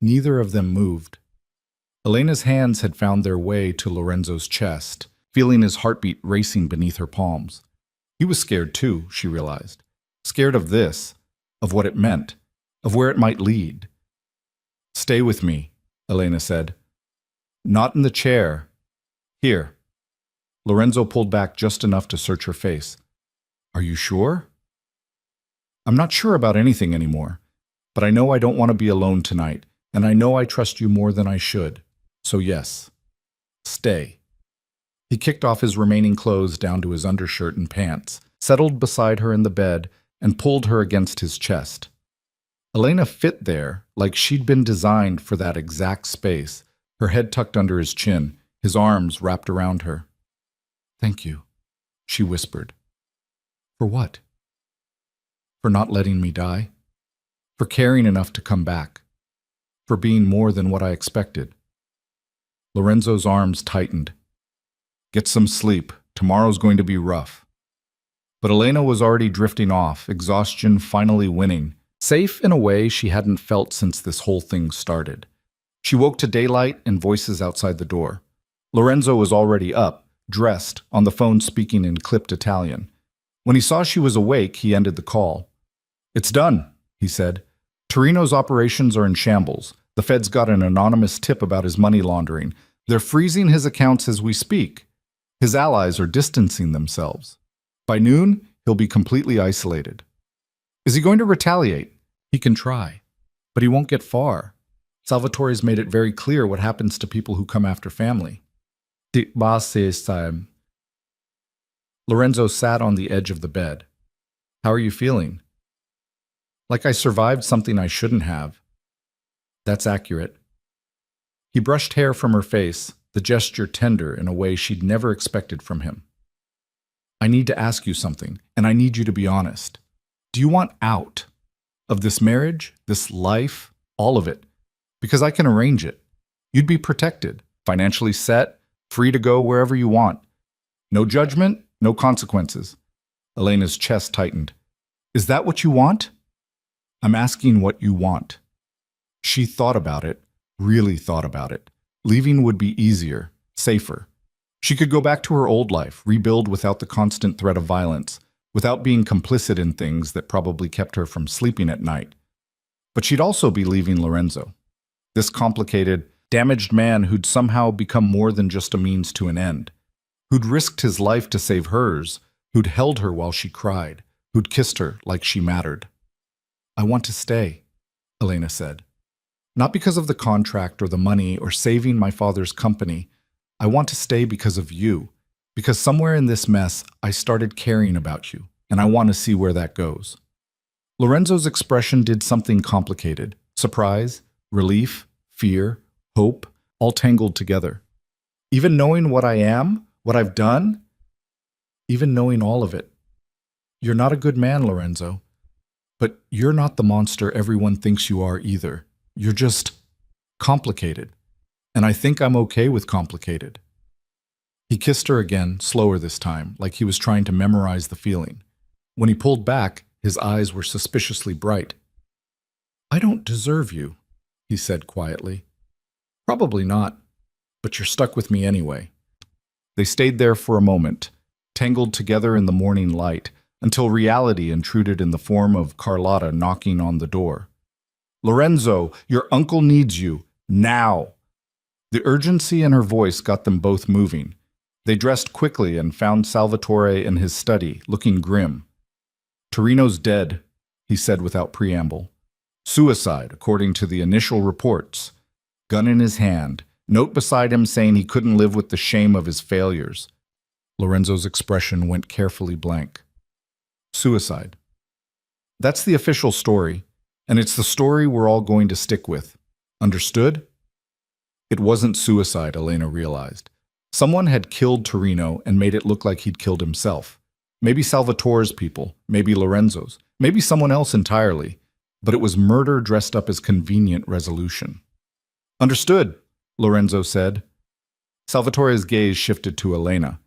Neither of them moved. Elena's hands had found their way to Lorenzo's chest, feeling his heartbeat racing beneath her palms. He was scared too, she realized. Scared of this, of what it meant, of where it might lead. "Stay with me," Elena said. "Not in the chair. Here." Lorenzo pulled back just enough to search her face. "Are you sure?" "I'm not sure about anything anymore, but I know I don't want to be alone tonight, and I know I trust you more than I should. So yes, stay." He kicked off his remaining clothes down to his undershirt and pants, settled beside her in the bed, and pulled her against his chest. Elena fit there like she'd been designed for that exact space, her head tucked under his chin, his arms wrapped around her. "Thank you," she whispered. "For what?" "For not letting me die. For caring enough to come back. For being more than what I expected." Lorenzo's arms tightened. "Get some sleep. Tomorrow's going to be rough." But Elena was already drifting off, exhaustion finally winning, safe in a way she hadn't felt since this whole thing started. She woke to daylight and voices outside the door. Lorenzo was already up, dressed, on the phone speaking in clipped Italian. When he saw she was awake, he ended the call. "It's done," he said. "Torino's operations are in shambles. The Fed's got an anonymous tip about his money laundering. They're freezing his accounts as we speak. His allies are distancing themselves. By noon, he'll be completely isolated. Is he going to retaliate? He can try, but he won't get far. Salvatore's made it very clear what happens to people who come after family." Lorenzo sat on the edge of the bed. "How are you feeling?" "Like I survived something I shouldn't have." "That's accurate." He brushed hair from her face, the gesture tender in a way she'd never expected from him. "I need to ask you something, and I need you to be honest. Do you want out of this marriage, this life, all of it? Because I can arrange it. You'd be protected, financially set, free to go wherever you want. No judgment, no consequences." Elena's chest tightened. "Is that what you want?" "I'm asking what you want." She thought about it, really thought about it. Leaving would be easier, safer. She could go back to her old life, rebuild without the constant threat of violence, without being complicit in things that probably kept her from sleeping at night. But she'd also be leaving Lorenzo. This complicated, damaged man who'd somehow become more than just a means to an end. Who'd risked his life to save hers, who'd held her while she cried, who'd kissed her like she mattered. "I want to stay," Elena said. "Not because of the contract or the money or saving my father's company. I want to stay because of you, because somewhere in this mess I started caring about you, and I want to see where that goes." Lorenzo's expression did something complicated. Surprise, relief, fear, hope, all tangled together. "Even knowing what I am, what I've done?" "Even knowing all of it. You're not a good man, Lorenzo. But you're not the monster everyone thinks you are either. You're just complicated. And I think I'm okay with complicated." He kissed her again, slower this time, like he was trying to memorize the feeling. When he pulled back, his eyes were suspiciously bright. "I don't deserve you," he said quietly. "Probably not, but you're stuck with me anyway." They stayed there for a moment, tangled together in the morning light, until reality intruded in the form of Carlotta knocking on the door. "Lorenzo, your uncle needs you, now." The urgency in her voice got them both moving. They dressed quickly and found Salvatore in his study, looking grim. "Torino's dead," he said without preamble. "Suicide, according to the initial reports. Gun in his hand, note beside him saying he couldn't live with the shame of his failures." Lorenzo's expression went carefully blank. "Suicide. That's the official story, and it's the story we're all going to stick with. Understood?" It wasn't suicide, Elena realized. Someone had killed Torino and made it look like he'd killed himself. Maybe Salvatore's people, maybe Lorenzo's, maybe someone else entirely, but it was murder dressed up as convenient resolution. "Understood," Lorenzo said. Salvatore's gaze shifted to Elena.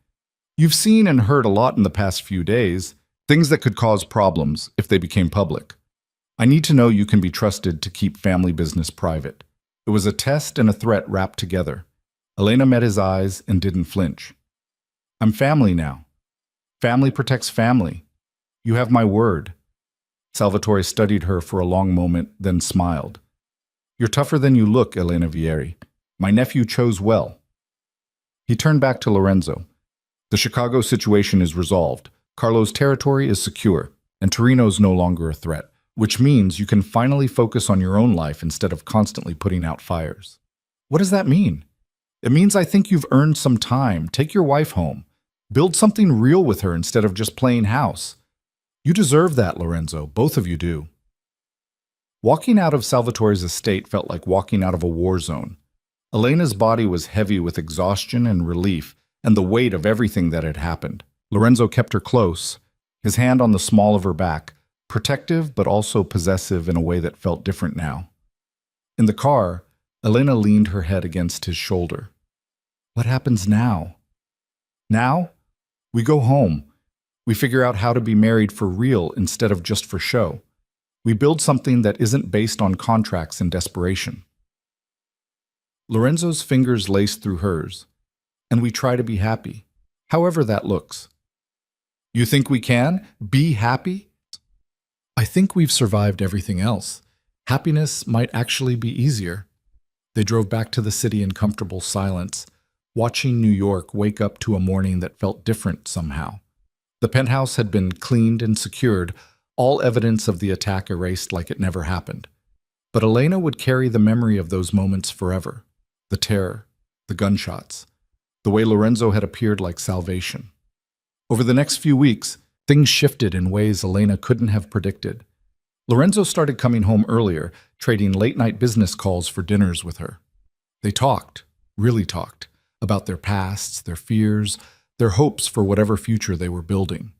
"You've seen and heard a lot in the past few days, things that could cause problems if they became public. I need to know you can be trusted to keep family business private." It was a test and a threat wrapped together. Elena met his eyes and didn't flinch. "I'm family now. Family protects family. You have my word." Salvatore studied her for a long moment, then smiled. "You're tougher than you look, Elena Vieri. My nephew chose well." He turned back to Lorenzo. "The Chicago situation is resolved. Carlo's territory is secure, and Torino's no longer a threat, which means you can finally focus on your own life instead of constantly putting out fires." "What does that mean?" "It means I think you've earned some time. Take your wife home. Build something real with her instead of just playing house. You deserve that, Lorenzo. Both of you do." Walking out of Salvatore's estate felt like walking out of a war zone. Elena's body was heavy with exhaustion and relief and the weight of everything that had happened. Lorenzo kept her close, his hand on the small of her back, protective but also possessive in a way that felt different now. In the car, Elena leaned her head against his shoulder. "What happens now?" "Now? We go home. We figure out how to be married for real instead of just for show. We build something that isn't based on contracts and desperation." Lorenzo's fingers laced through hers. "And we try to be happy, however that looks." "You think we can? Be happy?" "I think we've survived everything else. Happiness might actually be easier." They drove back to the city in comfortable silence, watching New York wake up to a morning that felt different somehow. The penthouse had been cleaned and secured, all evidence of the attack erased like it never happened. But Elena would carry the memory of those moments forever. The terror, the gunshots, the way Lorenzo had appeared like salvation. Over the next few weeks, things shifted in ways Elena couldn't have predicted. Lorenzo started coming home earlier, trading late-night business calls for dinners with her. They talked, really talked, about their pasts, their fears, their hopes for whatever future they were building.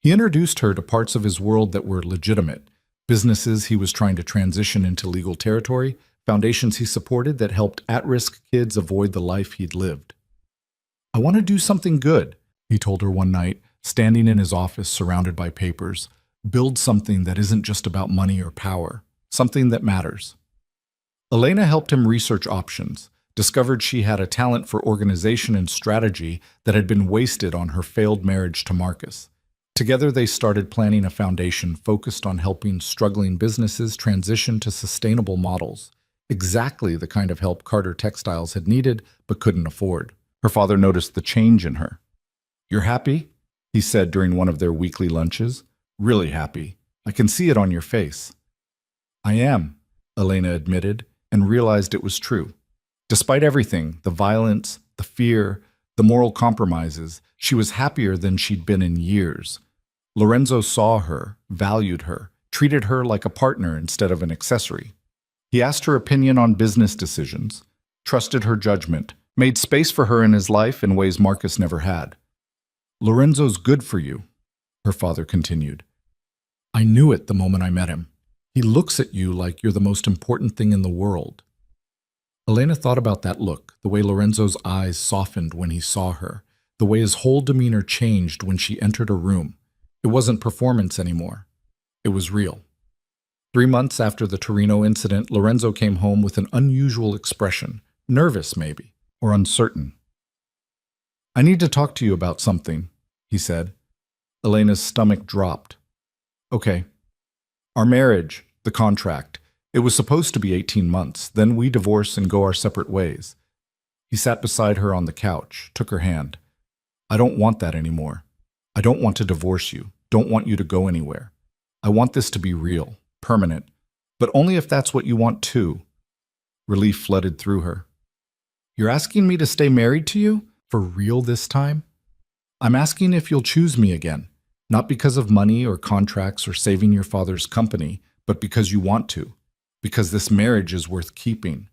He introduced her to parts of his world that were legitimate, businesses he was trying to transition into legal territory, foundations he supported that helped at-risk kids avoid the life he'd lived. "I want to do something good," he told her one night, standing in his office surrounded by papers. "Build something that isn't just about money or power, something that matters." Elena helped him research options, discovered she had a talent for organization and strategy that had been wasted on her failed marriage to Marcus. Together they started planning a foundation focused on helping struggling businesses transition to sustainable models, exactly the kind of help Carter Textiles had needed but couldn't afford. Her father noticed the change in her. "You're happy?" he said during one of their weekly lunches. "Really happy. I can see it on your face." "I am," Elena admitted, and realized it was true. Despite everything, the violence, the fear, the moral compromises, she was happier than she'd been in years. Lorenzo saw her, valued her, treated her like a partner instead of an accessory. He asked her opinion on business decisions, trusted her judgment, made space for her in his life in ways Marcus never had. "Lorenzo's good for you," her father continued. "I knew it the moment I met him. He looks at you like you're the most important thing in the world." Elena thought about that look, the way Lorenzo's eyes softened when he saw her, the way his whole demeanor changed when she entered a room. It wasn't performance anymore. It was real. 3 months after the Torino incident, Lorenzo came home with an unusual expression, nervous maybe, or uncertain. "I need to talk to you about something," he said. Elena's stomach dropped. "Okay. Our marriage, the contract, it was supposed to be 18 months, then we divorce and go our separate ways." He sat beside her on the couch, took her hand. I don't want that anymore. I don't want to divorce you, don't want you to go anywhere. I want this to be real, permanent, but only if that's what you want too. Relief flooded through her. You're asking me to stay married to you? For real this time? I'm asking if you'll choose me again, not because of money or contracts or saving your father's company, but because you want to, because this marriage is worth keeping.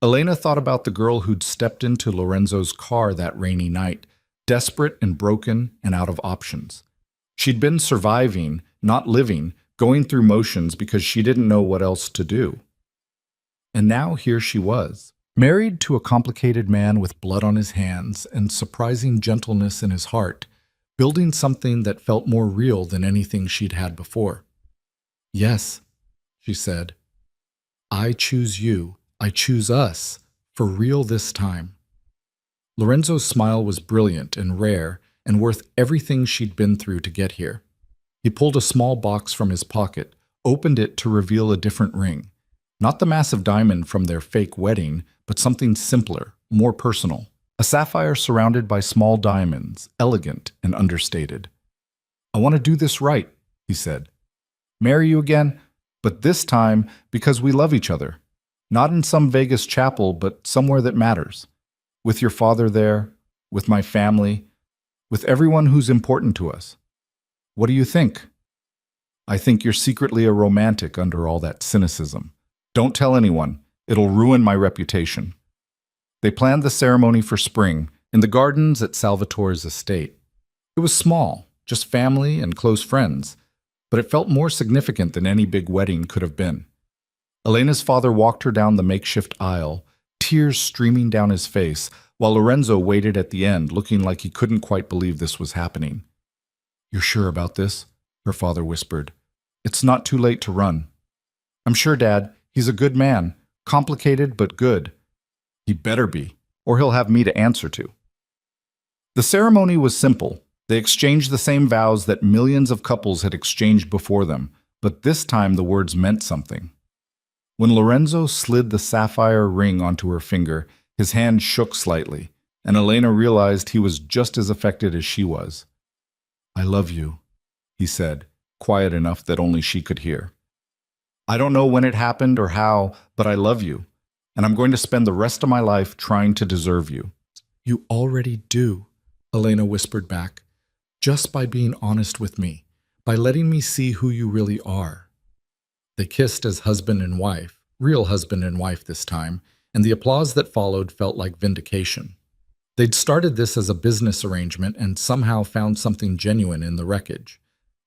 Elena thought about the girl who'd stepped into Lorenzo's car that rainy night, desperate and broken and out of options. She'd been surviving, not living, going through motions because she didn't know what else to do. And now here she was, married to a complicated man with blood on his hands and surprising gentleness in his heart, building something that felt more real than anything she'd had before. Yes, she said. I choose you. I choose us. For real this time. Lorenzo's smile was brilliant and rare and worth everything she'd been through to get here. He pulled a small box from his pocket, opened it to reveal a different ring. Not the massive diamond from their fake wedding, but something simpler, more personal. A sapphire surrounded by small diamonds, elegant and understated. I want to do this right, he said. Marry you again, but this time because we love each other. Not in some Vegas chapel, but somewhere that matters. With your father there, with my family, with everyone who's important to us. What do you think? I think you're secretly a romantic under all that cynicism. Don't tell anyone. It'll ruin my reputation. They planned the ceremony for spring in the gardens at Salvatore's estate. It was small, just family and close friends, but it felt more significant than any big wedding could have been. Elena's father walked her down the makeshift aisle, tears streaming down his face, while Lorenzo waited at the end, looking like he couldn't quite believe this was happening. You're sure about this? Her father whispered. It's not too late to run. I'm sure, Dad. He's a good man. Complicated, but good. He better be, or he'll have me to answer to. The ceremony was simple. They exchanged the same vows that millions of couples had exchanged before them, but this time the words meant something. When Lorenzo slid the sapphire ring onto her finger, his hand shook slightly, and Elena realized he was just as affected as she was. I love you, he said, quiet enough that only she could hear. I don't know when it happened or how, but I love you, and I'm going to spend the rest of my life trying to deserve you. You already do, Elena whispered back, just by being honest with me, by letting me see who you really are. They kissed as husband and wife, real husband and wife this time, and the applause that followed felt like vindication. They'd started this as a business arrangement and somehow found something genuine in the wreckage.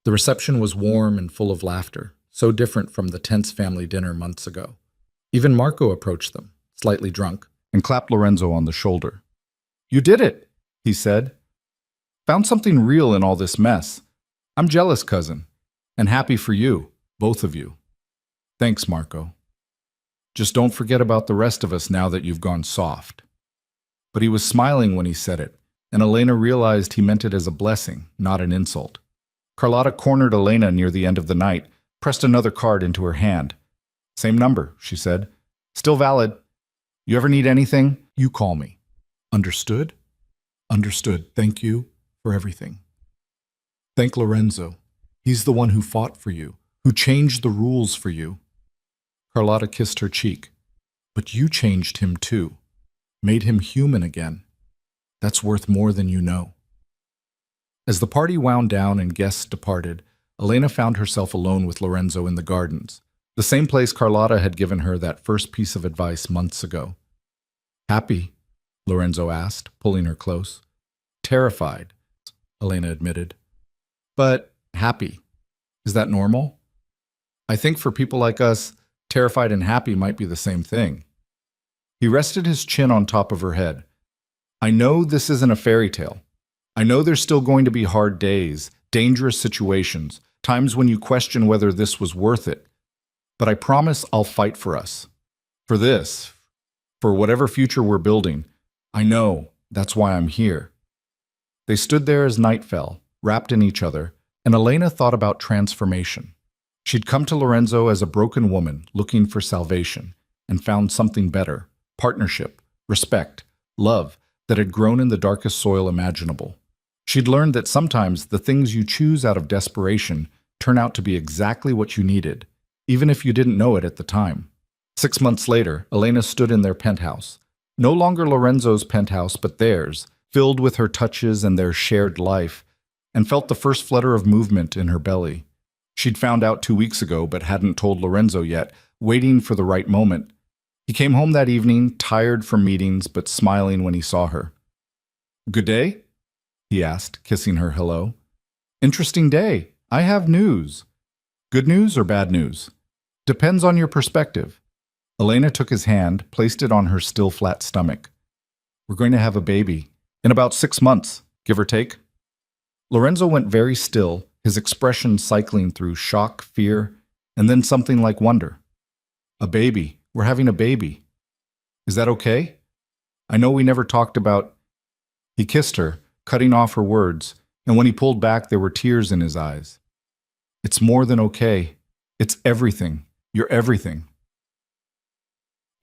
The reception was warm and full of laughter, so different from the tense family dinner months ago. Even Marco approached them, slightly drunk, and clapped Lorenzo on the shoulder. You did it, he said. Found something real in all this mess. I'm jealous, cousin, and happy for you, both of you. Thanks, Marco. Just don't forget about the rest of us now that you've gone soft. But he was smiling when he said it, and Elena realized he meant it as a blessing, not an insult. Carlotta cornered Elena near the end of the night, pressed another card into her hand. Same number, she said. Still valid. You ever need anything, you call me. Understood? Understood. Thank you for everything. Thank Lorenzo. He's the one who fought for you, who changed the rules for you. Carlotta kissed her cheek. But you changed him too. Made him human again. That's worth more than you know. As the party wound down and guests departed, Elena found herself alone with Lorenzo in the gardens, the same place Carlotta had given her that first piece of advice months ago. Happy? Lorenzo asked, pulling her close. Terrified, Elena admitted. But happy. Is that normal? I think for people like us, terrified and happy might be the same thing. He rested his chin on top of her head. I know this isn't a fairy tale. I know there's still going to be hard days, dangerous situations, times when you question whether this was worth it. But I promise I'll fight for us. For this. For whatever future we're building. I know. That's why I'm here. They stood there as night fell, wrapped in each other, and Elena thought about transformation. She'd come to Lorenzo as a broken woman looking for salvation, and found something better. Partnership, respect, love, that had grown in the darkest soil imaginable. She'd learned that sometimes the things you choose out of desperation turn out to be exactly what you needed, even if you didn't know it at the time. 6 months later, Elena stood in their penthouse. No longer Lorenzo's penthouse, but theirs, filled with her touches and their shared life, and felt the first flutter of movement in her belly. She'd found out 2 weeks ago, but hadn't told Lorenzo yet, waiting for the right moment. He came home that evening, tired from meetings, but smiling when he saw her. "Good day?" he asked, kissing her hello. "Interesting day. I have news." "Good news or bad news?" "Depends on your perspective." Elena took his hand, placed it on her still flat stomach. "We're going to have a baby. In about 6 months, give or take." Lorenzo went very still, his expression cycling through shock, fear, and then something like wonder. "A baby. We're having a baby. Is that okay? I know we never talked about—" He kissed her, cutting off her words, and when he pulled back, there were tears in his eyes. "It's more than okay. It's everything. You're everything."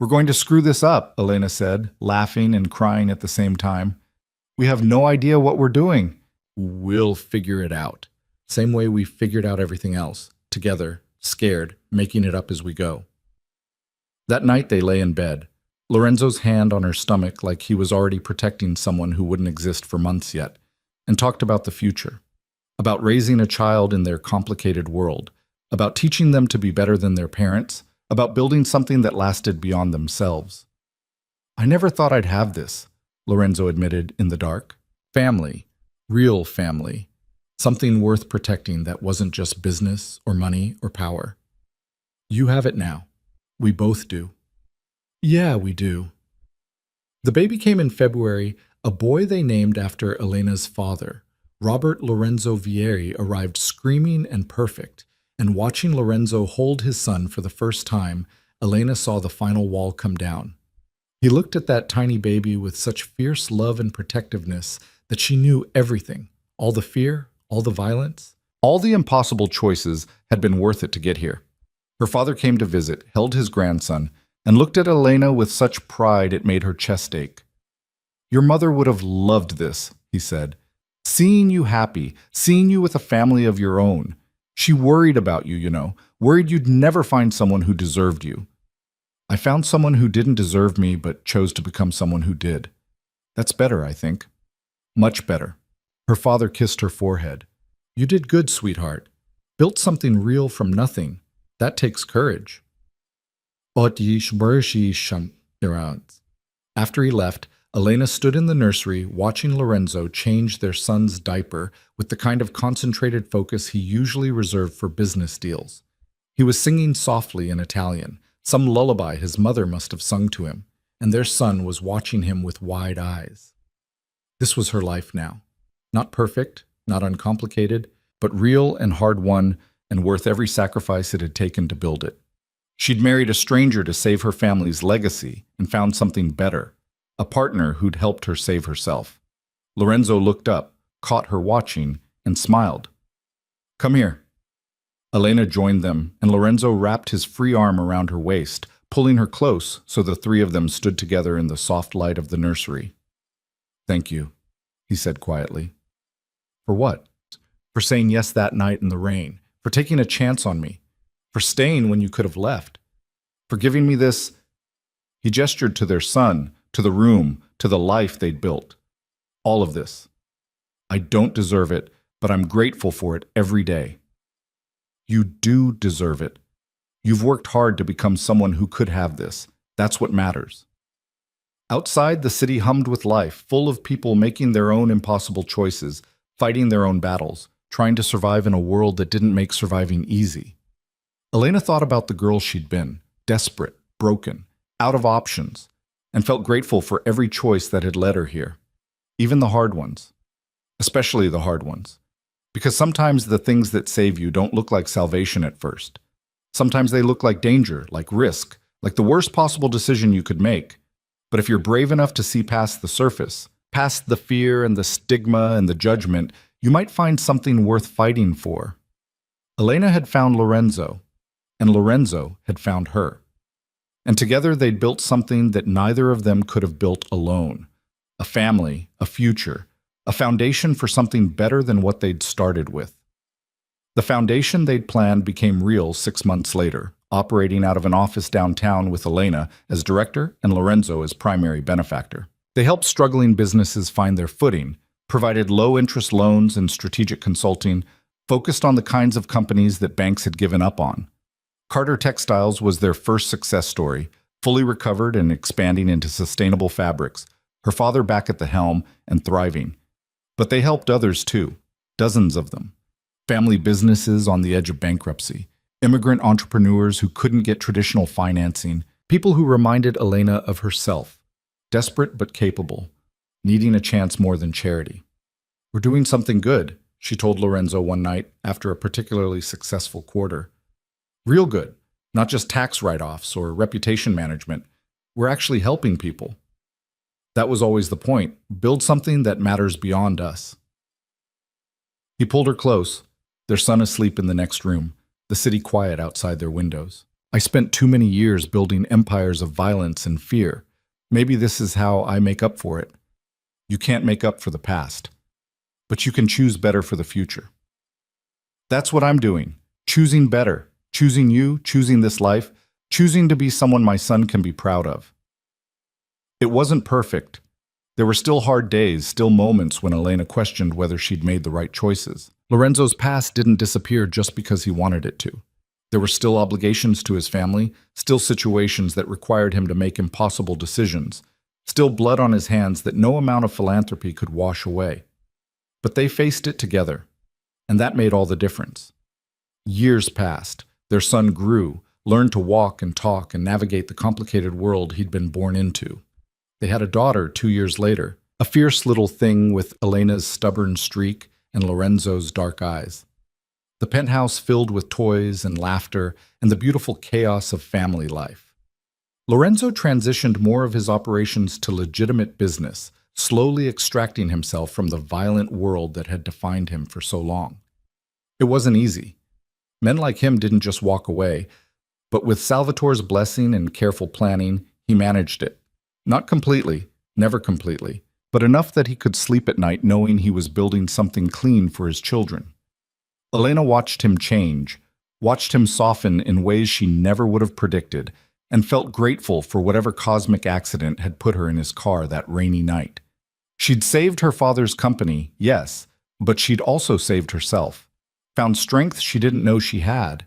"We're going to screw this up," Elena said, laughing and crying at the same time. "We have no idea what we're doing." "We'll figure it out. Same way we figured out everything else. Together, scared, making it up as we go." That night they lay in bed, Lorenzo's hand on her stomach like he was already protecting someone who wouldn't exist for months yet, and talked about the future, about raising a child in their complicated world, about teaching them to be better than their parents, about building something that lasted beyond themselves. "I never thought I'd have this," Lorenzo admitted in the dark. "Family, real family, something worth protecting that wasn't just business or money or power. You have it now. We both do." "Yeah, we do." The baby came in February, a boy they named after Elena's father. Robert Lorenzo Vieri arrived screaming and perfect, and watching Lorenzo hold his son for the first time, Elena saw the final wall come down. He looked at that tiny baby with such fierce love and protectiveness that she knew everything, all the fear, all the violence, all the impossible choices had been worth it to get here. Her father came to visit, held his grandson, and looked at Elena with such pride it made her chest ache. "Your mother would have loved this," he said. "Seeing you happy, seeing you with a family of your own. She worried about you, worried you'd never find someone who deserved you. I found someone who didn't deserve me but chose to become someone who did. That's better, I think. Much better." Her father kissed her forehead. "You did good, sweetheart. Built something real from nothing. That takes courage." After he left, Elena stood in the nursery watching Lorenzo change their son's diaper with the kind of concentrated focus he usually reserved for business deals. He was singing softly in Italian, some lullaby his mother must have sung to him, and their son was watching him with wide eyes. This was her life now. Not perfect, not uncomplicated, but real and hard-won and worth every sacrifice it had taken to build it. She'd married a stranger to save her family's legacy and found something better, a partner who'd helped her save herself. Lorenzo looked up, caught her watching, and smiled. "Come here." Elena joined them, and Lorenzo wrapped his free arm around her waist, pulling her close so the three of them stood together in the soft light of the nursery. "Thank you," he said quietly. "For what?" "For saying yes that night in the rain, for taking a chance on me, for staying when you could have left, for giving me this—" He gestured to their son, to the room, to the life they'd built. "All of this. I don't deserve it, but I'm grateful for it every day." "You do deserve it. You've worked hard to become someone who could have this. That's what matters." Outside, the city hummed with life, full of people making their own impossible choices, fighting their own battles, trying to survive in a world that didn't make surviving easy. Elena thought about the girl she'd been, desperate, broken, out of options, and felt grateful for every choice that had led her here, even the hard ones, especially the hard ones. Because sometimes the things that save you don't look like salvation at first. Sometimes they look like danger, like risk, like the worst possible decision you could make. But if you're brave enough to see past the surface, past the fear and the stigma and the judgment, you might find something worth fighting for. Elena had found Lorenzo, and Lorenzo had found her. And together they'd built something that neither of them could have built alone. a family, a future, a foundation for something better than what they'd started with. The foundation they'd planned became real 6 months later, operating out of an office downtown with Elena as director and Lorenzo as primary benefactor. They helped struggling businesses find their footing, provided low-interest loans and strategic consulting, focused on the kinds of companies that banks had given up on. Carter Textiles was their first success story, fully recovered and expanding into sustainable fabrics, her father back at the helm and thriving. But they helped others too, dozens of them. Family businesses on the edge of bankruptcy, immigrant entrepreneurs who couldn't get traditional financing, people who reminded Elena of herself, desperate but capable, needing a chance more than charity. "We're doing something good," she told Lorenzo one night after a particularly successful quarter. "Real good, not just tax write-offs or reputation management. We're actually helping people." That was always the point, build something that matters beyond us. He pulled her close, their son asleep in the next room, the city quiet outside their windows. "I spent too many years building empires of violence and fear. Maybe this is how I make up for it. You can't make up for the past, but you can choose better for the future." "That's what I'm doing, choosing better, choosing you, choosing this life, choosing to be someone my son can be proud of." It wasn't perfect. There were still hard days, still moments when Elena questioned whether she'd made the right choices. Lorenzo's past didn't disappear just because he wanted it to. There were still obligations to his family, still situations that required him to make impossible decisions, still blood on his hands that no amount of philanthropy could wash away. But they faced it together, and that made all the difference. Years passed. Their son grew, learned to walk and talk and navigate the complicated world he'd been born into. They had a daughter 2 years later, a fierce little thing with Elena's stubborn streak and Lorenzo's dark eyes. The penthouse filled with toys and laughter and the beautiful chaos of family life. Lorenzo transitioned more of his operations to legitimate business, slowly extracting himself from the violent world that had defined him for so long. It wasn't easy. Men like him didn't just walk away, but with Salvatore's blessing and careful planning, he managed it. Not completely, never completely, but enough that he could sleep at night knowing he was building something clean for his children. Elena watched him change, watched him soften in ways she never would have predicted, and felt grateful for whatever cosmic accident had put her in his car that rainy night. She'd saved her father's company, yes, but she'd also saved herself. Found strength she didn't know she had,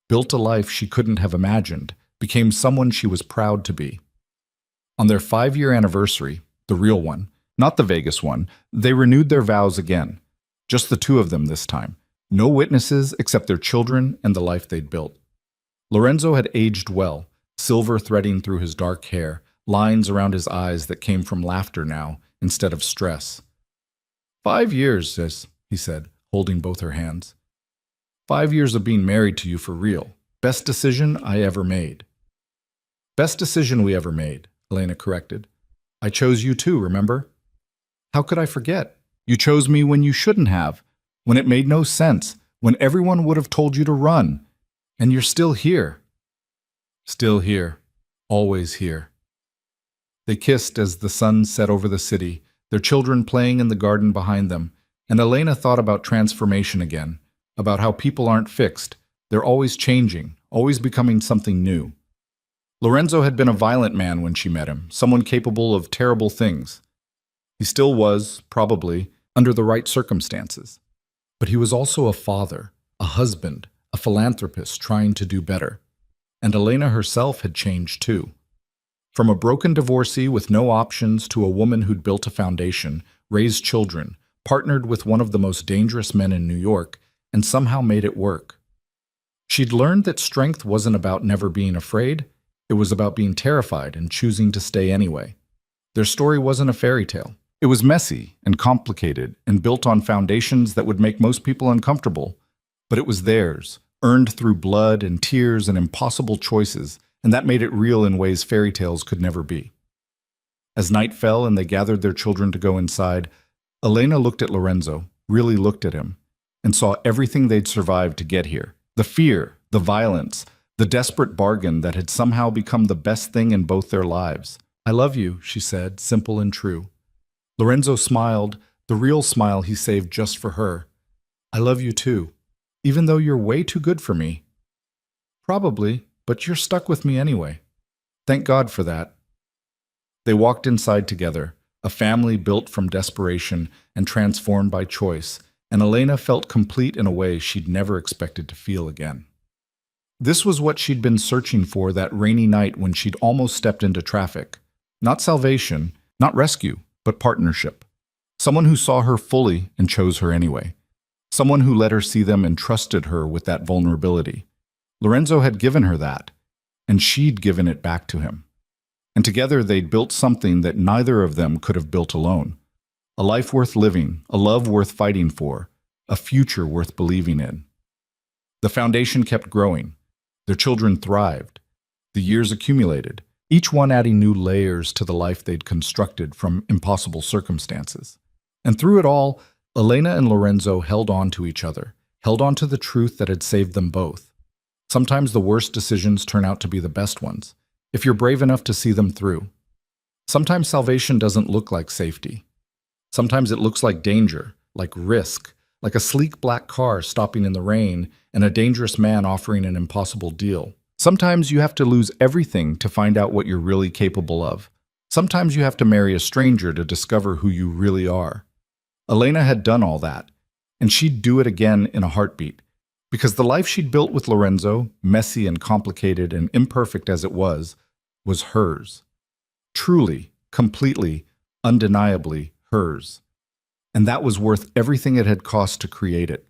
built a life she couldn't have imagined, became someone she was proud to be. On their 5-year anniversary, the real one, not the Vegas one, they renewed their vows again. Just the two of them this time. No witnesses except their children and the life they'd built. Lorenzo had aged well, silver threading through his dark hair, lines around his eyes that came from laughter now instead of stress. 5 years, sis, he said, holding both her hands. 5 years of being married to you for real. Best decision I ever made. Best decision we ever made, Elena corrected. I chose you too, remember? How could I forget? You chose me when you shouldn't have, when it made no sense, when everyone would have told you to run. And you're still here. Still here. Always here. They kissed as the sun set over the city, their children playing in the garden behind them, and Elena thought about transformation again, about how people aren't fixed. They're always changing, always becoming something new. Lorenzo had been a violent man when she met him, someone capable of terrible things. He still was, probably, under the right circumstances. But he was also a father, a husband, a philanthropist trying to do better. And Elena herself had changed too. From a broken divorcee with no options to a woman who'd built a foundation, raised children, partnered with one of the most dangerous men in New York, and somehow made it work. She'd learned that strength wasn't about never being afraid, it was about being terrified and choosing to stay anyway. Their story wasn't a fairy tale. It was messy and complicated and built on foundations that would make most people uncomfortable, but it was theirs, earned through blood and tears and impossible choices, and that made it real in ways fairy tales could never be. As night fell and they gathered their children to go inside, Elena looked at Lorenzo, really looked at him, and saw everything they'd survived to get here. The fear, the violence, the desperate bargain that had somehow become the best thing in both their lives. I love you, she said, simple and true. Lorenzo smiled, the real smile he saved just for her. I love you too, even though you're way too good for me. Probably, but you're stuck with me anyway. Thank God for that. They walked inside together, a family built from desperation and transformed by choice, and Elena felt complete in a way she'd never expected to feel again. This was what she'd been searching for that rainy night when she'd almost stepped into traffic. Not salvation, not rescue, but partnership. Someone who saw her fully and chose her anyway. Someone who let her see them and trusted her with that vulnerability. Lorenzo had given her that, and she'd given it back to him. And together they'd built something that neither of them could have built alone. A life worth living, a love worth fighting for, a future worth believing in. The foundation kept growing. Their children thrived. The years accumulated, each one adding new layers to the life they'd constructed from impossible circumstances. And through it all, Elena and Lorenzo held on to each other, held on to the truth that had saved them both. Sometimes the worst decisions turn out to be the best ones, if you're brave enough to see them through. Sometimes salvation doesn't look like safety. Sometimes it looks like danger, like risk, like a sleek black car stopping in the rain and a dangerous man offering an impossible deal. Sometimes you have to lose everything to find out what you're really capable of. Sometimes you have to marry a stranger to discover who you really are. Elena had done all that, and she'd do it again in a heartbeat, because the life she'd built with Lorenzo, messy and complicated and imperfect as it was hers. Truly, completely, undeniably hers. And that was worth everything it had cost to create it.